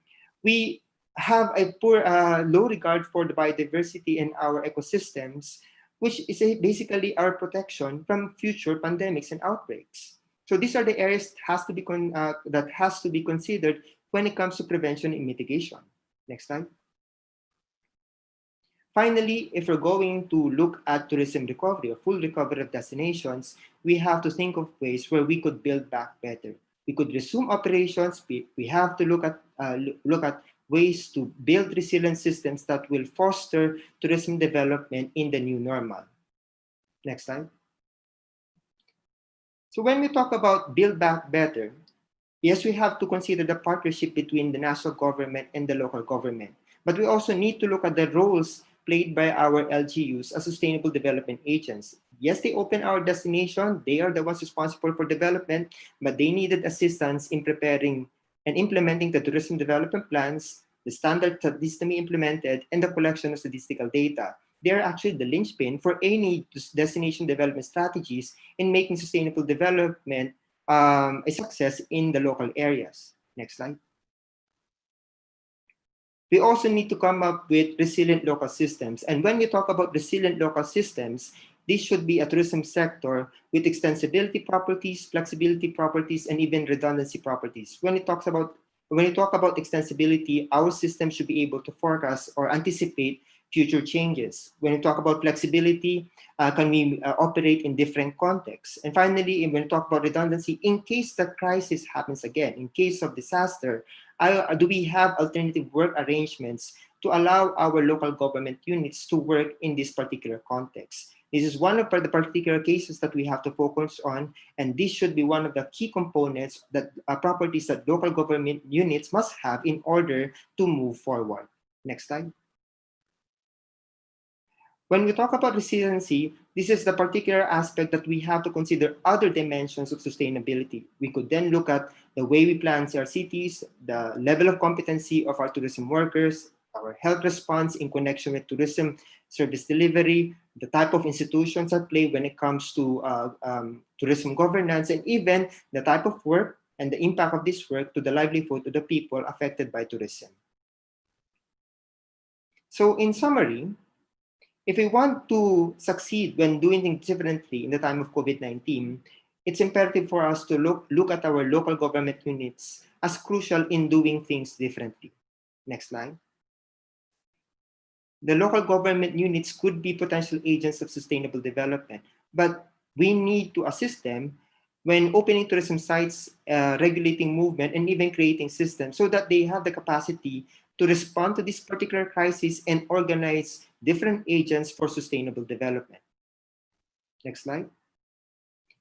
we have a poor, low regard for the biodiversity in our ecosystems, which is basically our protection from future pandemics and outbreaks. So these are the areas that has to be considered when it comes to prevention and mitigation. Next slide. Finally, if we're going to look at tourism recovery, a full recovery of destinations, we have to think of ways where we could build back better. We could resume operations. We have to look at ways to build resilient systems that will foster tourism development in the new normal. Next slide. So when we talk about build back better, yes, we have to consider the partnership between the national government and the local government. But we also need to look at the roles played by our LGUs as sustainable development agents. Yes, they open our destination. They are the ones responsible for development, but they needed assistance in preparing and implementing the tourism development plans, the standards that needs to be implemented, and the collection of statistical data. They are actually the linchpin for any destination development strategies in making sustainable development a success in the local areas. Next slide. We also need to come up with resilient local systems. And when we talk about resilient local systems, this should be a tourism sector with extensibility properties, flexibility properties, and even redundancy properties. When we talk about extensibility, our system should be able to forecast or anticipate future changes. When we talk about flexibility, can we operate in different contexts? And finally, when we talk about redundancy, in case the crisis happens again, in case of disaster, do we have alternative work arrangements to allow our local government units to work in this particular context? This is one of the particular cases that we have to focus on, and this should be one of the key components that properties that local government units must have in order to move forward. Next slide. When we talk about resiliency, this is the particular aspect that we have to consider other dimensions of sustainability. We could then look at the way we plan our cities, the level of competency of our tourism workers, our health response in connection with tourism service delivery, the type of institutions at play when it comes to tourism governance, and even the type of work and the impact of this work to the livelihood of the people affected by tourism. So in summary, if we want to succeed when doing things differently in the time of COVID-19, it's imperative for us to look at our local government units as crucial in doing things differently. Next slide. The local government units could be potential agents of sustainable development, but we need to assist them when opening tourism sites, regulating movement, and even creating systems so that they have the capacity to respond to this particular crisis and organize different agents for sustainable development. Next slide.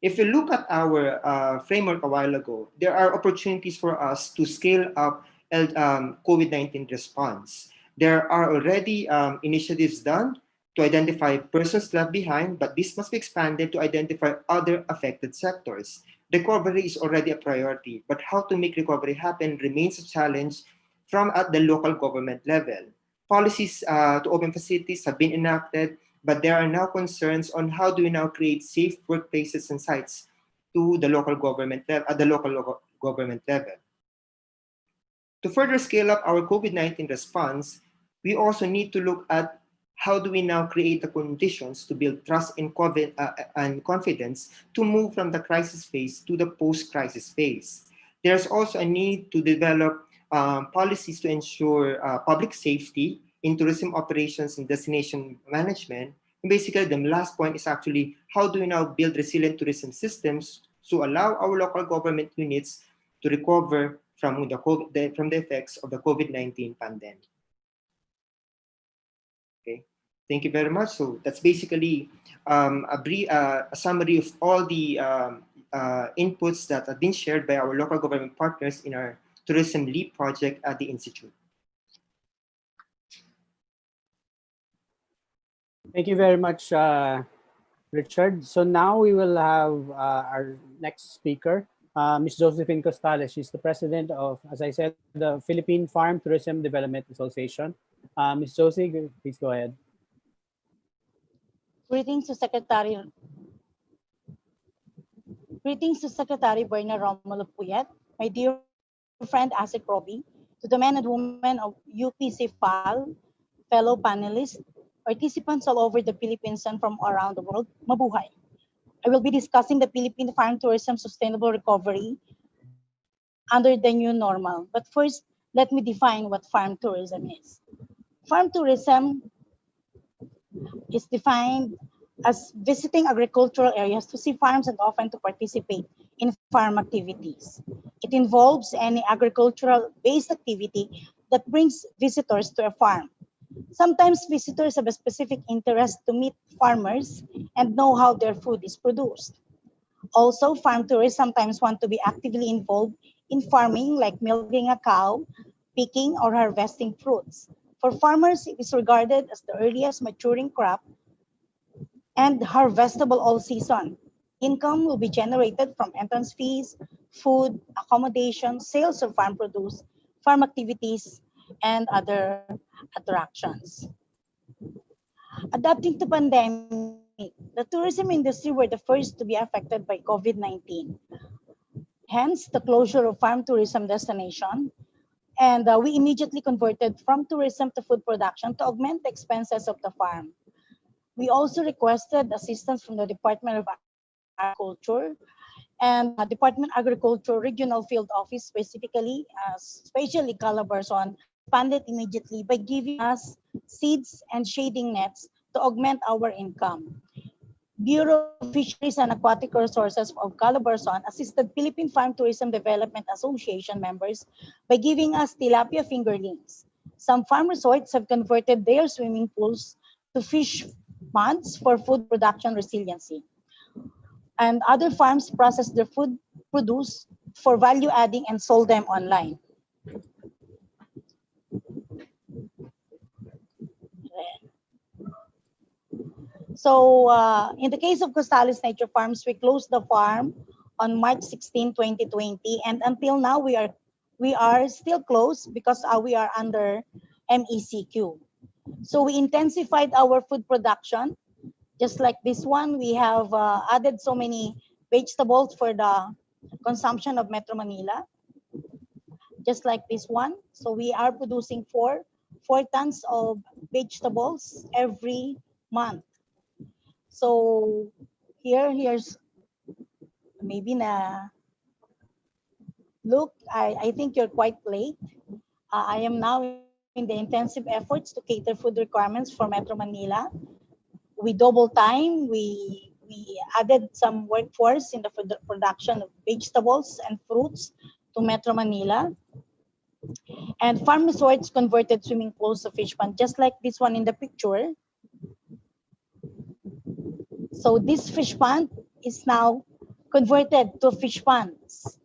If we look at our framework a while ago, there are opportunities for us to scale up COVID-19 response. There are already initiatives done to identify persons left behind, but this must be expanded to identify other affected sectors. Recovery is already a priority, but how to make recovery happen remains a challenge from at the local government level. Policies to open facilities have been enacted, but there are now concerns on how do we now create safe workplaces and sites to the local government level, at the local government level. To further scale up our COVID-19 response, we also need to look at how do we now create the conditions to build trust and confidence to move from the crisis phase to the post-crisis phase. There's also a need to develop policies to ensure public safety in tourism operations and destination management. And basically, the last point is actually how do we now build resilient tourism systems to allow our local government units to recover from the effects of the COVID-19 pandemic. Okay, thank you very much. So that's basically a summary of all the inputs that have been shared by our local government partners in our Tourism Leap project at the Institute. Thank you very much, Richard. So now we will have our next speaker, Ms. Josephine Costales. She's the president of, as I said, the Philippine Farm Tourism Development Association. Ms. Josie, please go ahead. Greetings to Secretary Berna Romulo Puyat, my dear friend Asik Roby, to the men and women of UP-CIFAL, fellow panelists, participants all over the Philippines and from around the world, mabuhay. I will be discussing the Philippine farm tourism sustainable recovery under the new normal. But first, let me define what farm tourism is. Farm tourism is defined as visiting agricultural areas to see farms and often to participate in farm activities. It involves any agricultural-based activity that brings visitors to a farm. Sometimes visitors have a specific interest to meet farmers and know how their food is produced. Also, farm tourists sometimes want to be actively involved in farming, like milking a cow, picking or harvesting fruits. For farmers, it is regarded as the earliest maturing crop and harvestable all season. Income will be generated from entrance fees, food, accommodation, sales of farm produce, farm activities, and other attractions. Adapting to pandemic, the tourism industry were the first to be affected by COVID-19. Hence, the closure of farm tourism destination, and we immediately converted from tourism to food production to augment the expenses of the farm. We also requested assistance from the Department of Agriculture and Department of Agriculture Regional Field Office, specifically, especially Calabarzon, responded immediately by giving us seeds and shading nets to augment our income. Bureau of Fisheries and Aquatic Resources of Calabarzon assisted Philippine Farm Tourism Development Association members by giving us tilapia fingerlings. Some farm resorts have converted their swimming pools to fish ponds for food production resiliency. And other farms process their food produce for value adding and sold them online. So in the case of Costales Nature Farms, we closed the farm on March 16, 2020, and until now we are still closed because we are under MECQ. So we intensified our food production. Just like this one, we have added so many vegetables for the consumption of Metro Manila. Just like this one. So we are producing 4 tons of vegetables every month. So here's maybe na look, I think you're quite late. I am now in the intensive efforts to cater food requirements for Metro Manila. We double time, we added some workforce in the production of vegetables and fruits to Metro Manila. And farm resorts converted swimming pools to fish pond, just like this one in the picture. So this fish pond is now converted to fish ponds.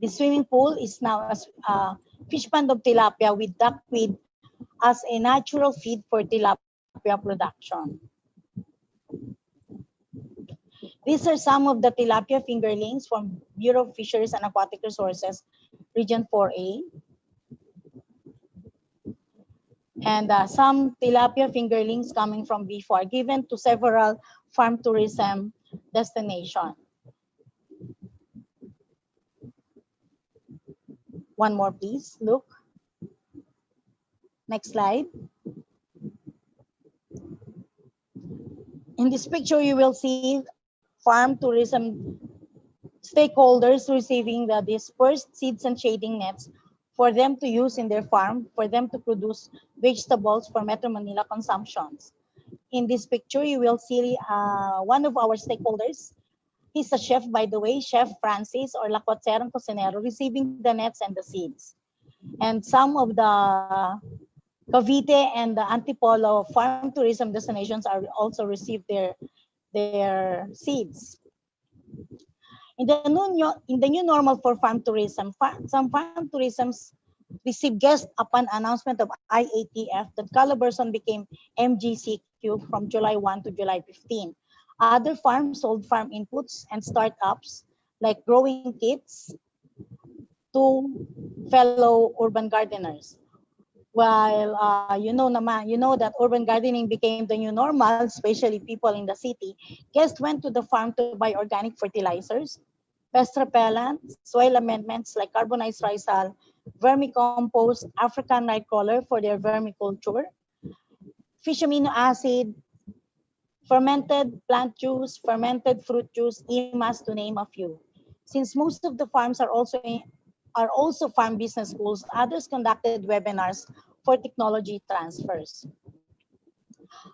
The swimming pool is now a fish pond of tilapia with duckweed as a natural feed for tilapia production. These are some of the tilapia fingerlings from Bureau of Fisheries and Aquatic Resources, Region 4A. And some tilapia fingerlings coming from B4 given to several farm tourism destinations. One more, please. Look. Next slide. In this picture, you will see farm tourism stakeholders receiving the dispersed seeds and shading nets for them to use in their farm, for them to produce vegetables for Metro Manila consumptions. In this picture, you will see one of our stakeholders. He's a chef, by the way, Chef Francis or Lakotserong Cocinero, receiving the nets and the seeds. And some of the Cavite and the Antipolo farm tourism destinations are also received their seeds. In the new normal for farm tourism, some farm tourisms received guests upon announcement of IATF that Calabarzon became MGCQ from July 1 to July 15. Other farms sold farm inputs and startups like growing kits to fellow urban gardeners. While you know that urban gardening became the new normal, especially people in the city, guests went to the farm to buy organic fertilizers, pest repellent, soil amendments like carbonized risal, vermicompost, African nightcrawler for their vermiculture, fish amino acid, fermented plant juice, fermented fruit juice, EMAS, to name a few. Since most of the farms are also farm business schools, others conducted webinars for technology transfers.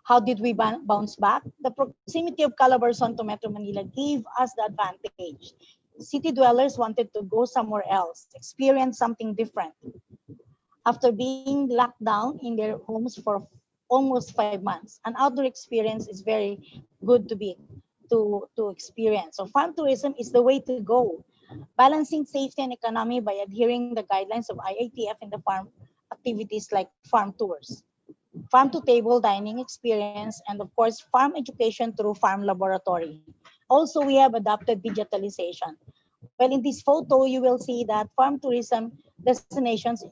How did we bounce back? The proximity of Calabarzon to Metro Manila gave us the advantage. City dwellers wanted to go somewhere else, experience something different. After being locked down in their homes for almost 5 months, an outdoor experience is very good to experience. So farm tourism is the way to go, balancing safety and economy by adhering the guidelines of IATF in the farm activities like farm tours, farm to table dining experience, and of course, farm education through farm laboratory. Also, we have adopted digitalization. Well, in this photo, you will see that farm tourism destinations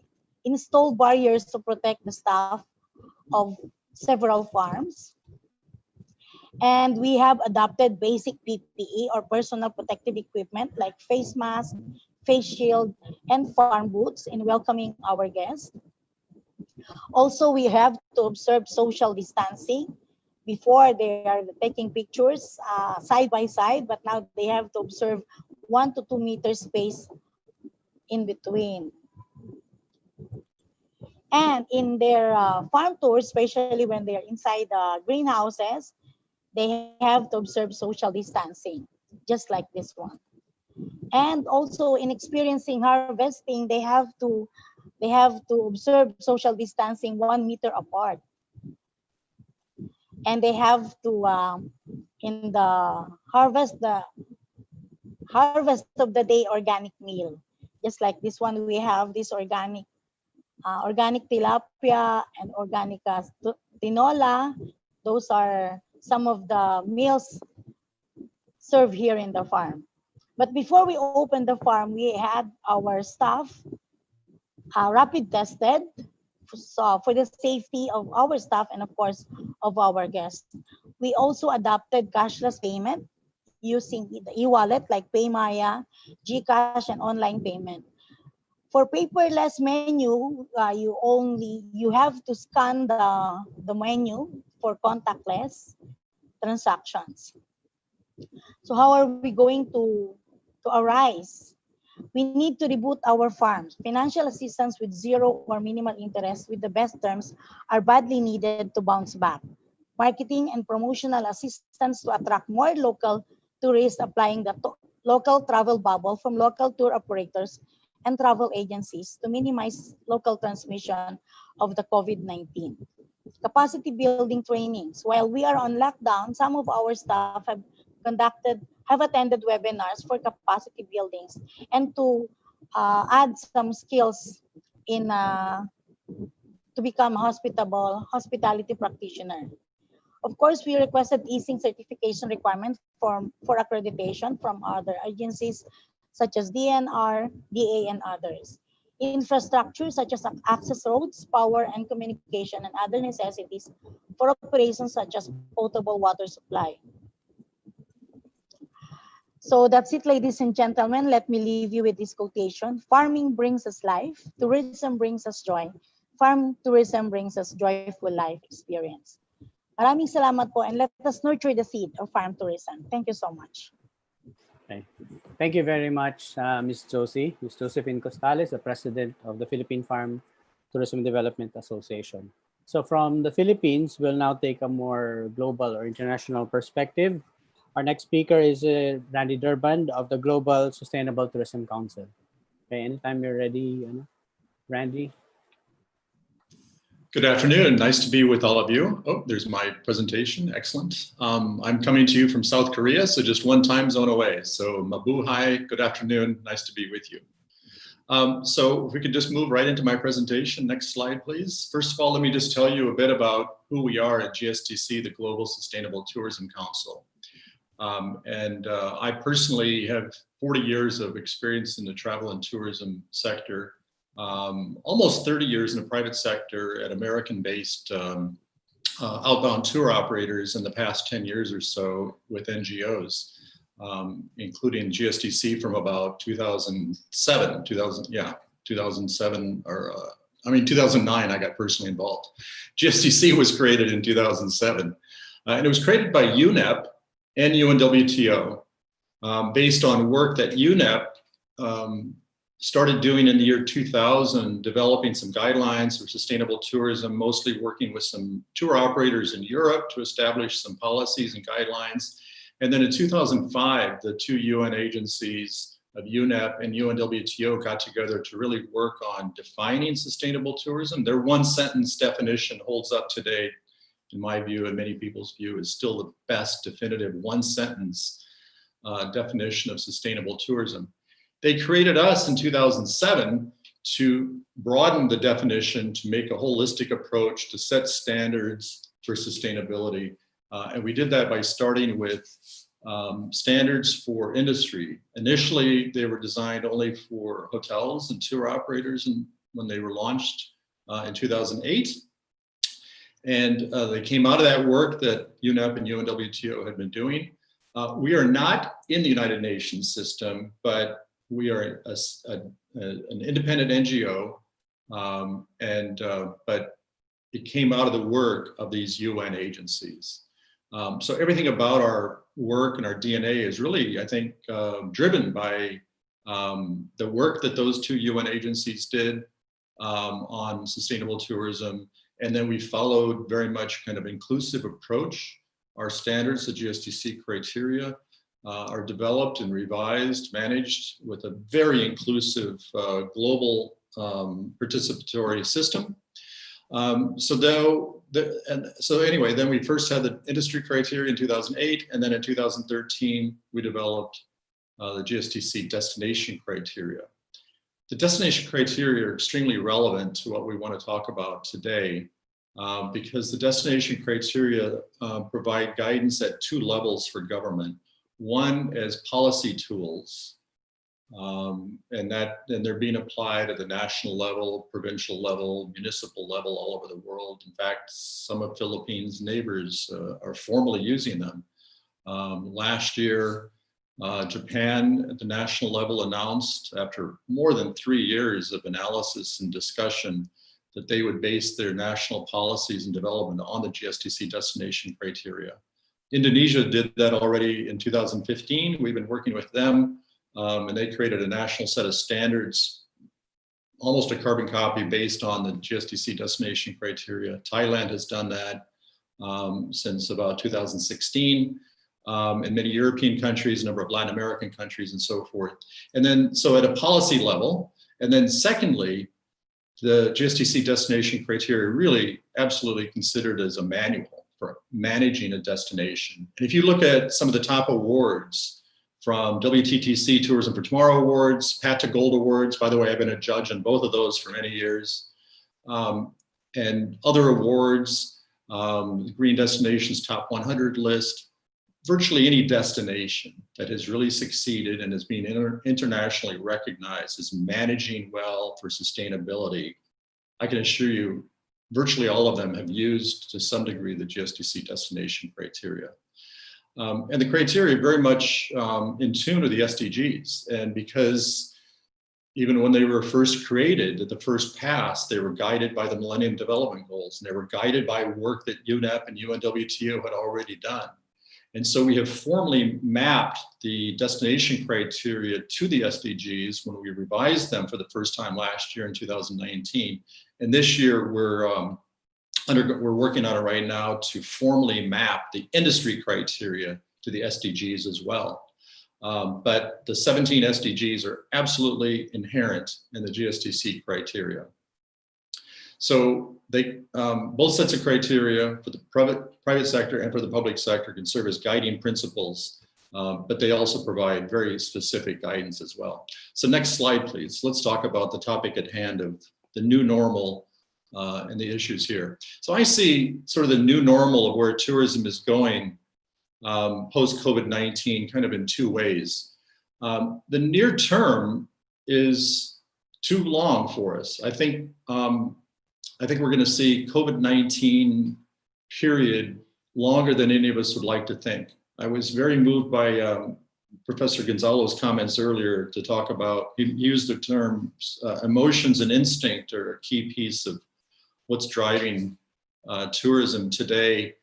install barriers to protect the staff of several farms. And we have adopted basic PPE or personal protective equipment like face mask, face shield, and farm boots in welcoming our guests. Also, we have to observe social distancing. Before, they are taking pictures side by side, but now they have to observe 1 to 2 meters space in between. And in their farm tours, especially when they're inside the greenhouses, they have to observe social distancing, just like this one. And also in experiencing harvesting, they have to observe social distancing 1 meter apart. And they have to in the harvest of the day organic meal. Just like this one, we have this organic tilapia and organic tinola. Those are some of the meals served here in the farm. But before we opened the farm, we had our staff rapid tested for the safety of our staff and of course of our guests. We also adopted cashless payment using the e-wallet like PayMaya, GCash, and online payment. For paperless menu, you have to scan the menu for contactless transactions. So how are we going to arise? We need to reboot our farms. Financial assistance with zero or minimal interest with the best terms are badly needed to bounce back. Marketing and promotional assistance to attract more local tourists, applying the local travel bubble from local tour operators and travel agencies to minimize local transmission of the COVID-19. Capacity building trainings. While we are on lockdown, some of our staff have attended webinars for capacity buildings and to add some skills in to become a hospitality practitioner. Of course, we requested easing certification requirement for accreditation from other agencies such as DNR, DA, and others. Infrastructure such as access roads, power and communication, and other necessities for operations such as potable water supply. So that's it, ladies and gentlemen. Let me leave you with this quotation. Farming brings us life. Tourism brings us joy. Farm tourism brings us joyful life experience. Maraming salamat po, and let us nurture the seed of farm tourism. Thank you so much. Okay. Thank you very much, Ms. Josie. Ms. Josephine Costales, the President of the Philippine Farm Tourism Development Association. So from the Philippines, we'll now take a more global or international perspective. Our next speaker is Randy Durband of the Global Sustainable Tourism Council. Okay, anytime you're ready, Randy. Good afternoon. Nice to be with all of you. Oh, there's my presentation. Excellent. I'm coming to you from South Korea, so just one time zone away. So mabuhay, good afternoon. Nice to be with you. So if we could just move right into my presentation. Next slide, please. First of all, let me just tell you a bit about who we are at GSTC, the Global Sustainable Tourism Council. I personally have 40 years of experience in the travel and tourism sector. Almost 30 years in the private sector at American-based outbound tour operators in the past 10 years or so with NGOs, including GSTC from about 2007, 2009, I got personally involved. GSTC was created in 2007, and it was created by UNEP and UNWTO based on work that UNEP started doing in the year 2000, developing some guidelines for sustainable tourism, mostly working with some tour operators in Europe to establish some policies and guidelines. And then in 2005, the two UN agencies of UNEP and UNWTO got together to really work on defining sustainable tourism. Their one sentence definition holds up today, in my view and many people's view, is still the best definitive one sentence definition of sustainable tourism. They created us in 2007 to broaden the definition, to make a holistic approach, to set standards for sustainability. And we did that by starting with standards for industry. Initially, they were designed only for hotels and tour operators when they were launched in 2008. And they came out of that work that UNEP and UNWTO had been doing. We are not in the United Nations system, but we are an independent NGO, but it came out of the work of these UN agencies. So everything about our work and our DNA is really, I think, driven by the work that those two UN agencies did on sustainable tourism. And then we followed very much kind of inclusive approach. Our standards, the GSTC criteria, are developed and revised, managed with a very inclusive global participatory system. So anyway, then we first had the industry criteria in 2008, and then in 2013, we developed the GSTC destination criteria. The destination criteria are extremely relevant to what we want to talk about today, because the destination criteria provide guidance at two levels for government. One as policy tools, and they're being applied at the national level, provincial level, municipal level, all over the world. In fact, some of Philippines' neighbors are formally using them. Last year, Japan at the national level announced, after more than 3 years of analysis and discussion, that they would base their national policies and development on the GSTC destination criteria. Indonesia did that already in 2015. We've been working with them, and they created a national set of standards, almost a carbon copy based on the GSTC destination criteria. Thailand has done that since about 2016, and many European countries, a number of Latin American countries, and so forth. And then, so at a policy level, and then secondly, the GSTC destination criteria really absolutely considered as a manual for managing a destination. And if you look at some of the top awards from WTTC Tourism for Tomorrow Awards, Pat to Gold Awards, by the way, I've been a judge on both of those for many years. and other awards, Green Destinations Top 100 list, virtually any destination that has really succeeded and is being internationally recognized as managing well for sustainability, I can assure you, virtually all of them have used to some degree the GSDC destination criteria. And the criteria are very much in tune with the SDGs. And because even when they were first created, at the first pass, they were guided by the Millennium Development Goals, and they were guided by work that UNEP and UNWTO had already done. And so we have formally mapped the destination criteria to the SDGs when we revised them for the first time last year in 2019. And this year we're working on it right now to formally map the industry criteria to the SDGs as well. But the 17 SDGs are absolutely inherent in the GSDC criteria. So they, both sets of criteria for the private sector and for the public sector can serve as guiding principles, but they also provide very specific guidance as well. So next slide, please. Let's talk about the topic at hand of the new normal and the issues here. So I see sort of the new normal of where tourism is going post-COVID-19 kind of in two ways. The near term is too long for us. I think we're going to see COVID-19 period longer than any of us would like to think. I was very moved by Professor Gonzalo's comments earlier to talk about, he used the term emotions and instinct are a key piece of what's driving tourism today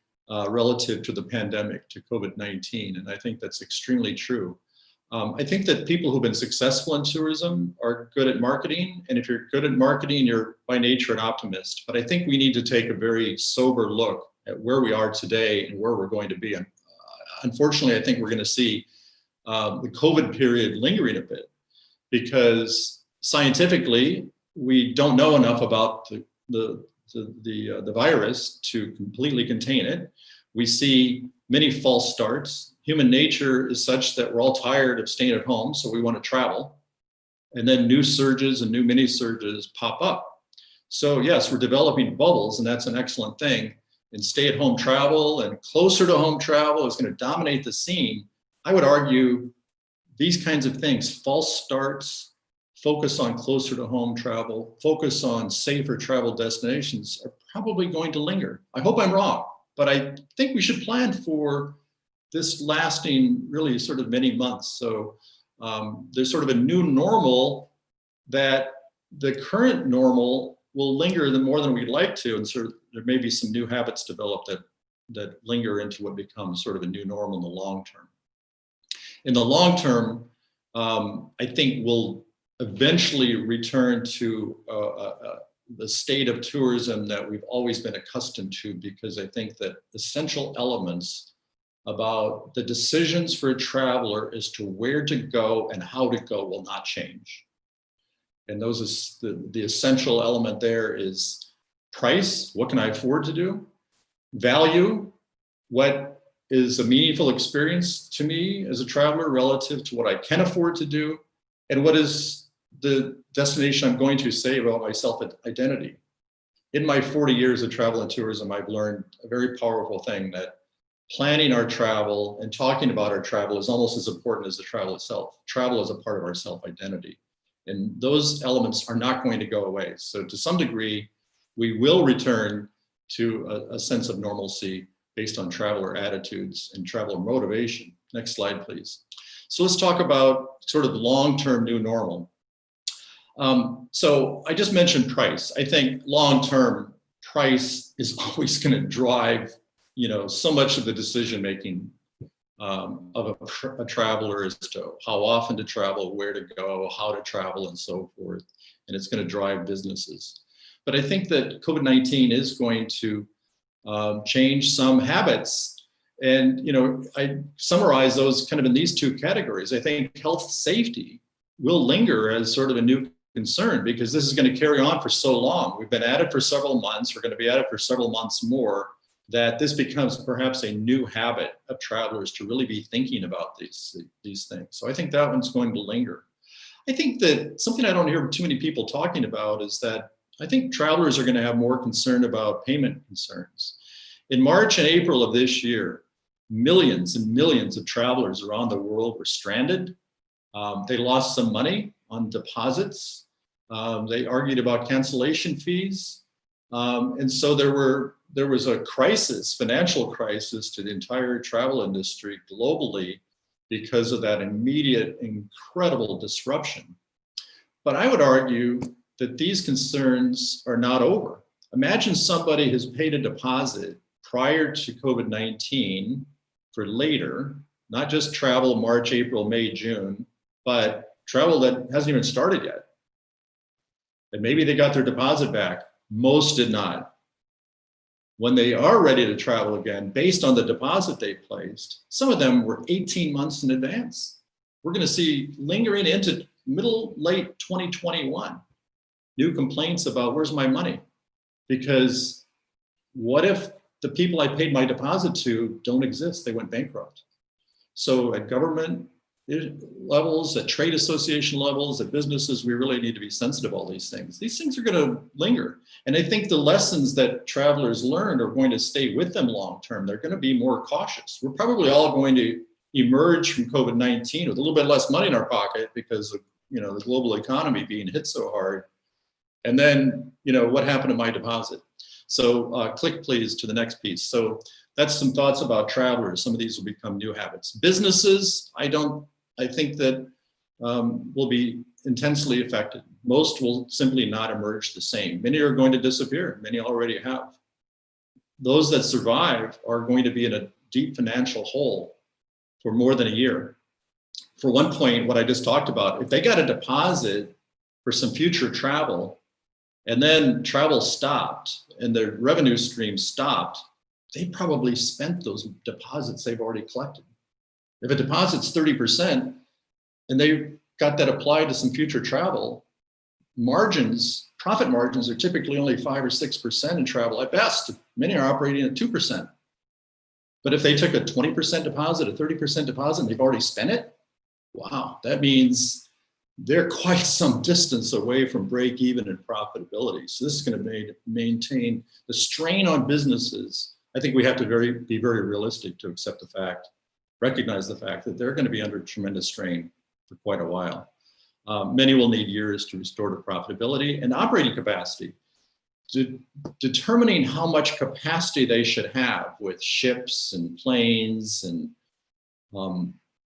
relative to the pandemic, to COVID-19. And I think that's extremely true. I think that people who've been successful in tourism are good at marketing. And if you're good at marketing, you're by nature an optimist. But I think we need to take a very sober look at where we are today and where we're going to be. And unfortunately, I think we're going to see the COVID period lingering a bit because scientifically, we don't know enough about the virus to completely contain it. We see many false starts. Human nature is such that we're all tired of staying at home, so we want to travel. And then new surges and new mini surges pop up. So yes, we're developing bubbles, and that's an excellent thing. And stay-at-home travel and closer to home travel is going to dominate the scene. I would argue these kinds of things, false starts, focus on closer to home travel, focus on safer travel destinations are probably going to linger. I hope I'm wrong, but I think we should plan for this lasting really sort of many months. So there's sort of a new normal that the current normal will linger more than we'd like to. And sort of there may be some new habits developed that linger into what becomes sort of a new normal in the long term. In the long term, I think we'll eventually return to the state of tourism that we've always been accustomed to, because I think that essential elements about the decisions for a traveler as to where to go and how to go will not change. And those is the essential element there is price, what can I afford to do? Value, what is a meaningful experience to me as a traveler relative to what I can afford to do? And what is the destination I'm going to say about my self-identity? In my 40 years of travel and tourism, I've learned a very powerful thing, that planning our travel and talking about our travel is almost as important as the travel itself. Travel is a part of our self-identity. And those elements are not going to go away. So to some degree, we will return to a sense of normalcy based on traveler attitudes and traveler motivation. Next slide, please. So let's talk about sort of long-term new normal. So I just mentioned price. I think long-term price is always going to drive so much of the decision-making of a traveler as to how often to travel, where to go, how to travel, and so forth. And it's going to drive businesses. But I think that COVID-19 is going to change some habits. And, I summarize those kind of in these two categories. I think health safety will linger as sort of a new concern, because this is going to carry on for so long. We've been at it for several months. We're going to be at it for several months more, that this becomes perhaps a new habit of travelers to really be thinking about these things. So I think that one's going to linger. I think that something I don't hear too many people talking about is that I think travelers are going to have more concern about payment concerns. In March and April of this year, millions and millions of travelers around the world were stranded. They lost some money on deposits. They argued about cancellation fees. And so there was a crisis, financial crisis to the entire travel industry globally because of that immediate, incredible disruption. But I would argue that these concerns are not over. Imagine somebody has paid a deposit prior to COVID-19 for later, not just travel March, April, May, June, but travel that hasn't even started yet. And maybe they got their deposit back. Most did not. When they are ready to travel again, based on the deposit they placed, some of them were 18 months in advance. We're going to see lingering into late 2021, new complaints about where's my money? Because what if the people I paid my deposit to don't exist? They went bankrupt. So at government levels, at trade association levels, at businesses, we really need to be sensitive to all these things. These things are going to linger. And I think the lessons that travelers learned are going to stay with them long term. They're going to be more cautious. We're probably all going to emerge from COVID-19 with a little bit less money in our pocket because of the global economy being hit so hard. And then, what happened to my deposit? So click please to the next piece. So that's some thoughts about travelers. Some of these will become new habits. Businesses, I think that will be intensely affected. Most will simply not emerge the same. Many are going to disappear. Many already have. Those that survive are going to be in a deep financial hole for more than a year. For one point, what I just talked about, if they got a deposit for some future travel and then travel stopped and their revenue stream stopped, they probably spent those deposits they've already collected. If a deposit's 30% and they got that applied to some future travel, profit margins are typically only 5 or 6% in travel at best. Many are operating at 2%. But if they took a 20% deposit, a 30% deposit, and they've already spent it, wow, that means they're quite some distance away from break even and profitability. So this is going to maintain the strain on businesses. I think we have to be very realistic to recognize the fact that they're going to be under tremendous strain for quite a while. Many will need years to restore to profitability and operating capacity. Determining how much capacity they should have with ships and planes and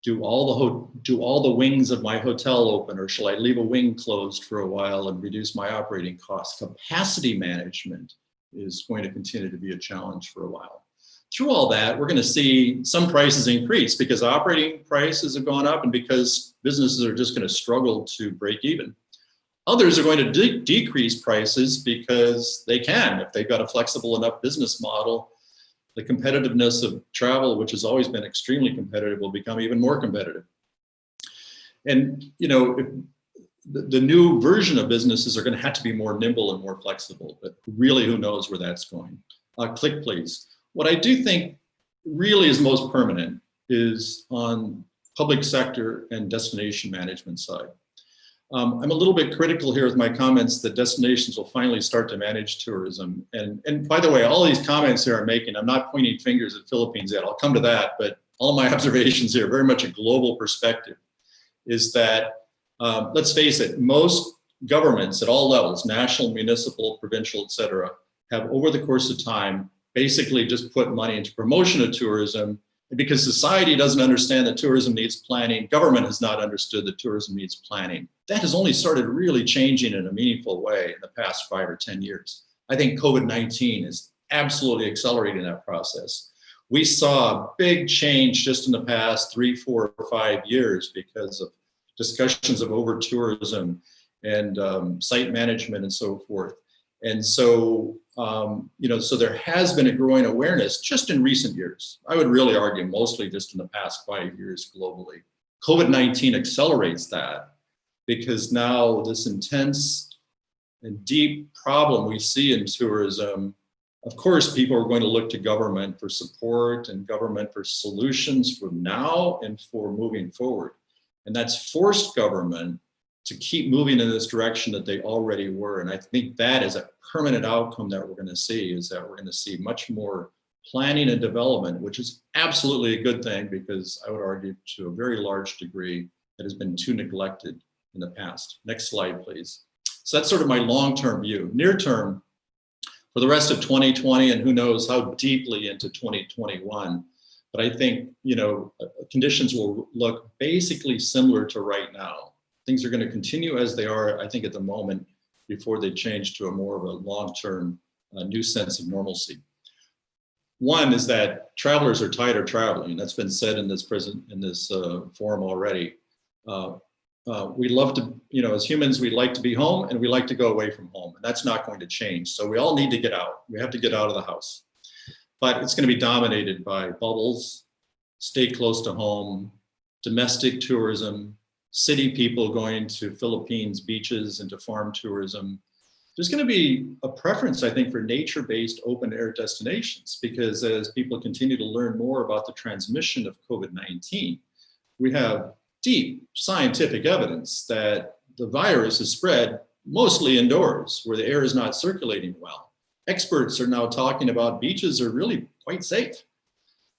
do all the wings of my hotel open, or shall I leave a wing closed for a while and reduce my operating costs? Capacity management is going to continue to be a challenge for a while. Through all that, we're going to see some prices increase because operating prices have gone up and because businesses are just going to struggle to break even. Others are going to decrease prices because they can. If they've got a flexible enough business model, the competitiveness of travel, which has always been extremely competitive, will become even more competitive. And the new version of businesses are going to have to be more nimble and more flexible, but really who knows where that's going. Click please. What I do think really is most permanent is on public sector and destination management side. I'm a little bit critical here with my comments that destinations will finally start to manage tourism. And by the way, all these comments here I'm making, I'm not pointing fingers at Philippines yet. I'll come to that, but all my observations here, very much a global perspective, is that, let's face it, most governments at all levels, national, municipal, provincial, et cetera, have over the course of time basically just put money into promotion of tourism. And because society doesn't understand that tourism needs planning, government has not understood that tourism needs planning. That has only started really changing in a meaningful way in the past 5 or 10 years. I think COVID-19 is absolutely accelerating that process. We saw a big change just in the past 3, 4, or 5 years because of discussions of over-tourism and site management and so forth. And so, so there has been a growing awareness just in recent years. I would really argue mostly just in the past 5 years globally. COVID-19 accelerates that because now this intense and deep problem we see in tourism, of course, people are going to look to government for support and government for solutions for now and for moving forward. And that's forced government to keep moving in this direction that they already were. And I think that is a permanent outcome that we're going to see, is that we're going to see much more planning and development, which is absolutely a good thing, because I would argue to a very large degree that has been too neglected in the past. Next slide, please. So that's sort of my long-term view. Near term, for the rest of 2020, and who knows how deeply into 2021, but I think, you know, conditions will look basically similar to right now. Things are going to continue as they are, I think, at the moment, before they change to a more of a long-term new sense of normalcy. One is that travelers are tired of traveling. That's been said in this forum already. We love to, you know, as humans, we like to be home and we like to go away from home, and that's not going to change. So we all need to get out. We have to get out of the house, but it's going to be dominated by bubbles, stay close to home, domestic tourism, city people going to Philippines beaches and to farm tourism. There's going to be a preference, I think, for nature-based open air destinations, because as people continue to learn more about the transmission of COVID-19, we have deep scientific evidence that the virus is spread mostly indoors, where the air is not circulating well. Experts are now talking about beaches are really quite safe.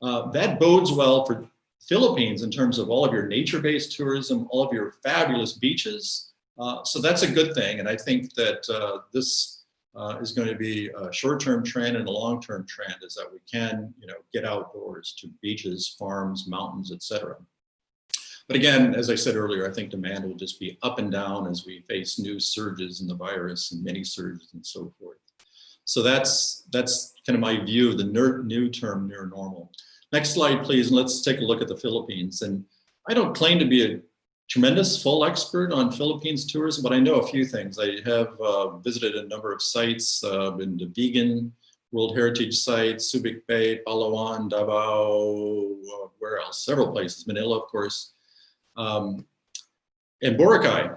That bodes well for Philippines in terms of all of your nature-based tourism, all of your fabulous beaches. So that's a good thing. And I think that this is going to be a short-term trend and a long-term trend, is that we can, you know, get outdoors to beaches, farms, mountains, etc. But again, as I said earlier, I think demand will just be up and down as we face new surges in the virus and mini surges and so forth. So that's kind of my view of the new term, near normal. Next slide, please, and let's take a look at the Philippines. And I don't claim to be a tremendous full expert on Philippines tourism, but I know a few things. I have visited a number of sites, been to vegan World Heritage sites, Subic Bay, Palawan, Davao, where else? Several places, Manila, of course. And Boracay.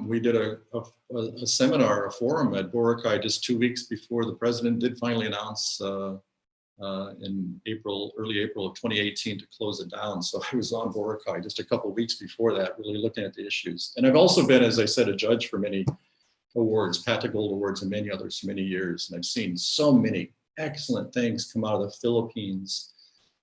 We did a seminar, a forum at Boracay just 2 weeks before the president did finally announce in early April of 2018 to close it down. So I was on Boracay just a couple of weeks before that, really looking at the issues. And I've also been, as I said, a judge for many awards, Pata Gold Awards and many others for many years. And I've seen so many excellent things come out of the Philippines,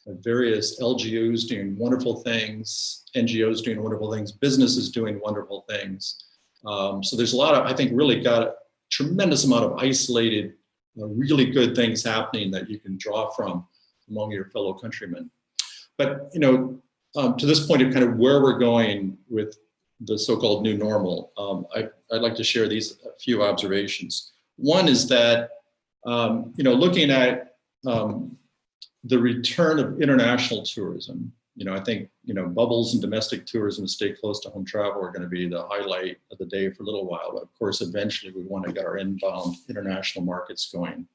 various LGUs doing wonderful things, NGOs doing wonderful things, businesses doing wonderful things. So there's a lot of, I think, really got a tremendous amount of isolated, really good things happening that you can draw from among your fellow countrymen. But, you know, to this point of kind of where we're going with the so-called new normal, I'd like to share these few observations. One is that, you know, looking at the return of international tourism, you know, I think, you know, bubbles and domestic tourism, stay close to home travel are going to be the highlight of the day for a little while. But of course, eventually we want to get our inbound international markets going.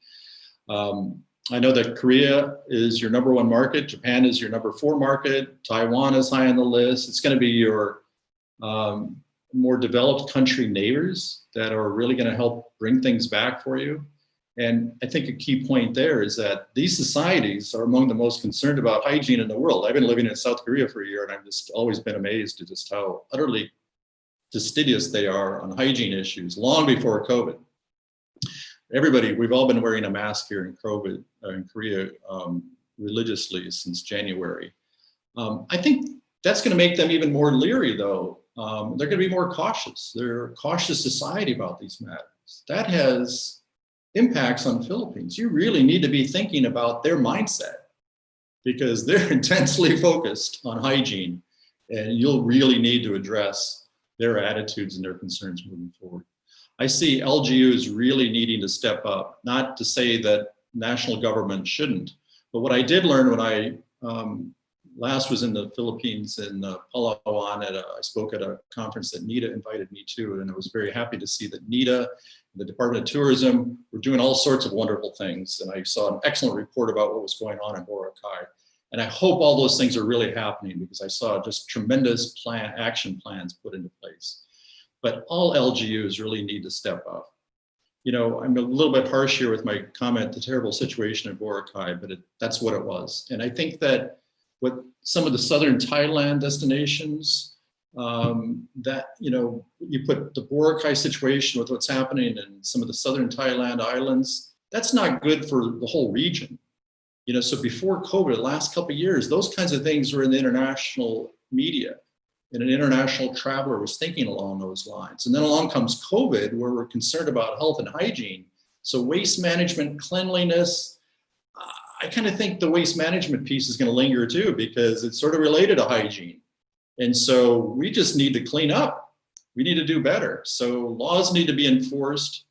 I know that Korea is your #1 market. Japan is your #4 market. Taiwan is high on the list. It's going to be your more developed country neighbors that are really going to help bring things back for you. And I think a key point there is that these societies are among the most concerned about hygiene in the world. I've been living in South Korea for a year, and I've just always been amazed at just how utterly fastidious they are on hygiene issues, long before COVID. Everybody, we've all been wearing a mask here in Korea religiously since January. I think that's going to make them even more leery, though. They're going to be more cautious. They're a cautious society about these matters. That has impacts on the Philippines. You really need to be thinking about their mindset, because they're intensely focused on hygiene, and you'll really need to address their attitudes and their concerns moving forward. I see LGUs really needing to step up, not to say that national government shouldn't, but what I did learn when I last was in the Philippines in Palawan, I spoke at a conference that NITA invited me to, and I was very happy to see that NITA, the Department of Tourism, were doing all sorts of wonderful things. And I saw an excellent report about what was going on in Boracay. And I hope all those things are really happening, because I saw just tremendous action plans put into place. But all LGUs really need to step up. You know, I'm a little bit harsh here with my comment, the terrible situation in Boracay, but that's what it was. And I think that what some of the southern Thailand destinations that, you put the Boracay situation with what's happening in some of the southern Thailand islands, that's not good for the whole region. So before COVID, the last couple of years, those kinds of things were in the international media, and an international traveler was thinking along those lines. And then along comes COVID, where we're concerned about health and hygiene. So waste management, cleanliness, I kind of think the waste management piece is going to linger too, because it's sort of related to hygiene. And so we just need to clean up. We need to do better. So laws need to be enforced.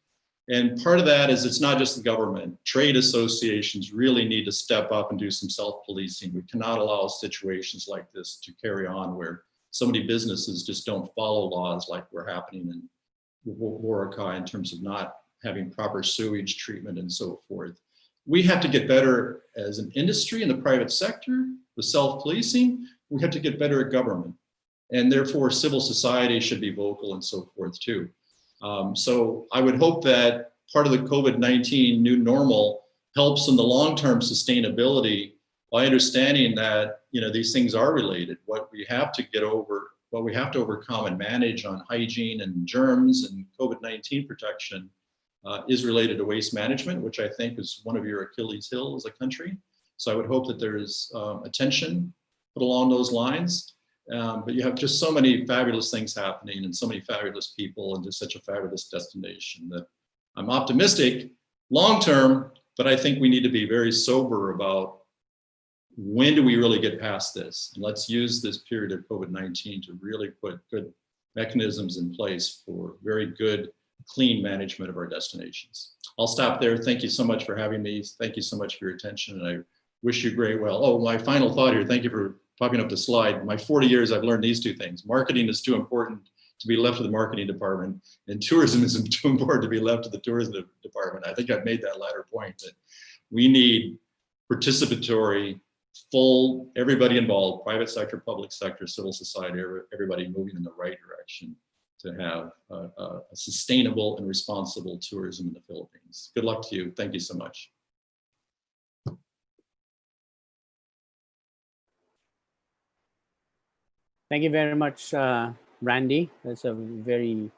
And part of that is it's not just the government. Trade associations really need to step up and do some self-policing. We cannot allow situations like this to carry on where so many businesses just don't follow laws like were happening in Boracay in terms of not having proper sewage treatment and so forth. We have to get better as an industry in the private sector with self-policing. We have to get better at government. And therefore, civil society should be vocal and so forth too. So I would hope that part of the COVID-19 new normal helps in the long-term sustainability by understanding that these things are related. What we have to get over, what we have to overcome and manage on hygiene and germs and COVID-19 protection is related to waste management, which I think is one of your Achilles' heel as a country. So I would hope that there is attention put along those lines. But you have just so many fabulous things happening and so many fabulous people and just such a fabulous destination that I'm optimistic long-term, but I think we need to be very sober about when do we really get past this? And let's use this period of COVID-19 to really put good mechanisms in place for very good, clean management of our destinations. I'll stop there. Thank you so much for having me. Thank you so much for your attention. And I wish you great well. Oh, my final thought here. Thank you for popping up the slide. My 40 years, I've learned these two things. Marketing is too important to be left to the marketing department, and tourism is too important to be left to the tourism department. I think I've made that latter point, that we need participatory, full, everybody involved, private sector, public sector, civil society, everybody moving in the right direction to have a sustainable and responsible tourism in the Philippines. Good luck to you. Thank you so much. Thank you very much, Randy. That's a very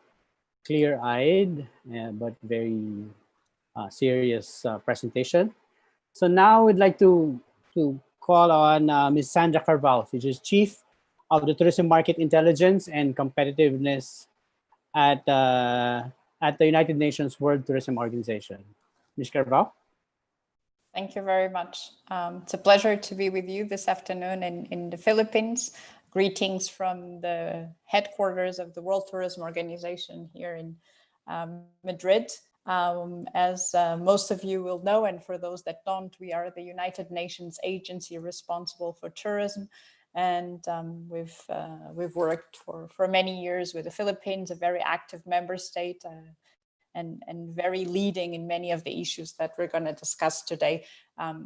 clear-eyed but very serious presentation. So now we'd like to call on Ms. Sandra Carval, which is Chief of the Tourism Market Intelligence and Competitiveness at the United Nations World Tourism Organization. Ms. Carval? Thank you very much. It's a pleasure to be with you this afternoon in the Philippines. Greetings from the headquarters of the World Tourism Organization here in Madrid. As most of you will know, and for those that don't, we are the United Nations agency responsible for tourism. And we've worked for many years with the Philippines, a very active member state, and very leading in many of the issues that we're going to discuss today.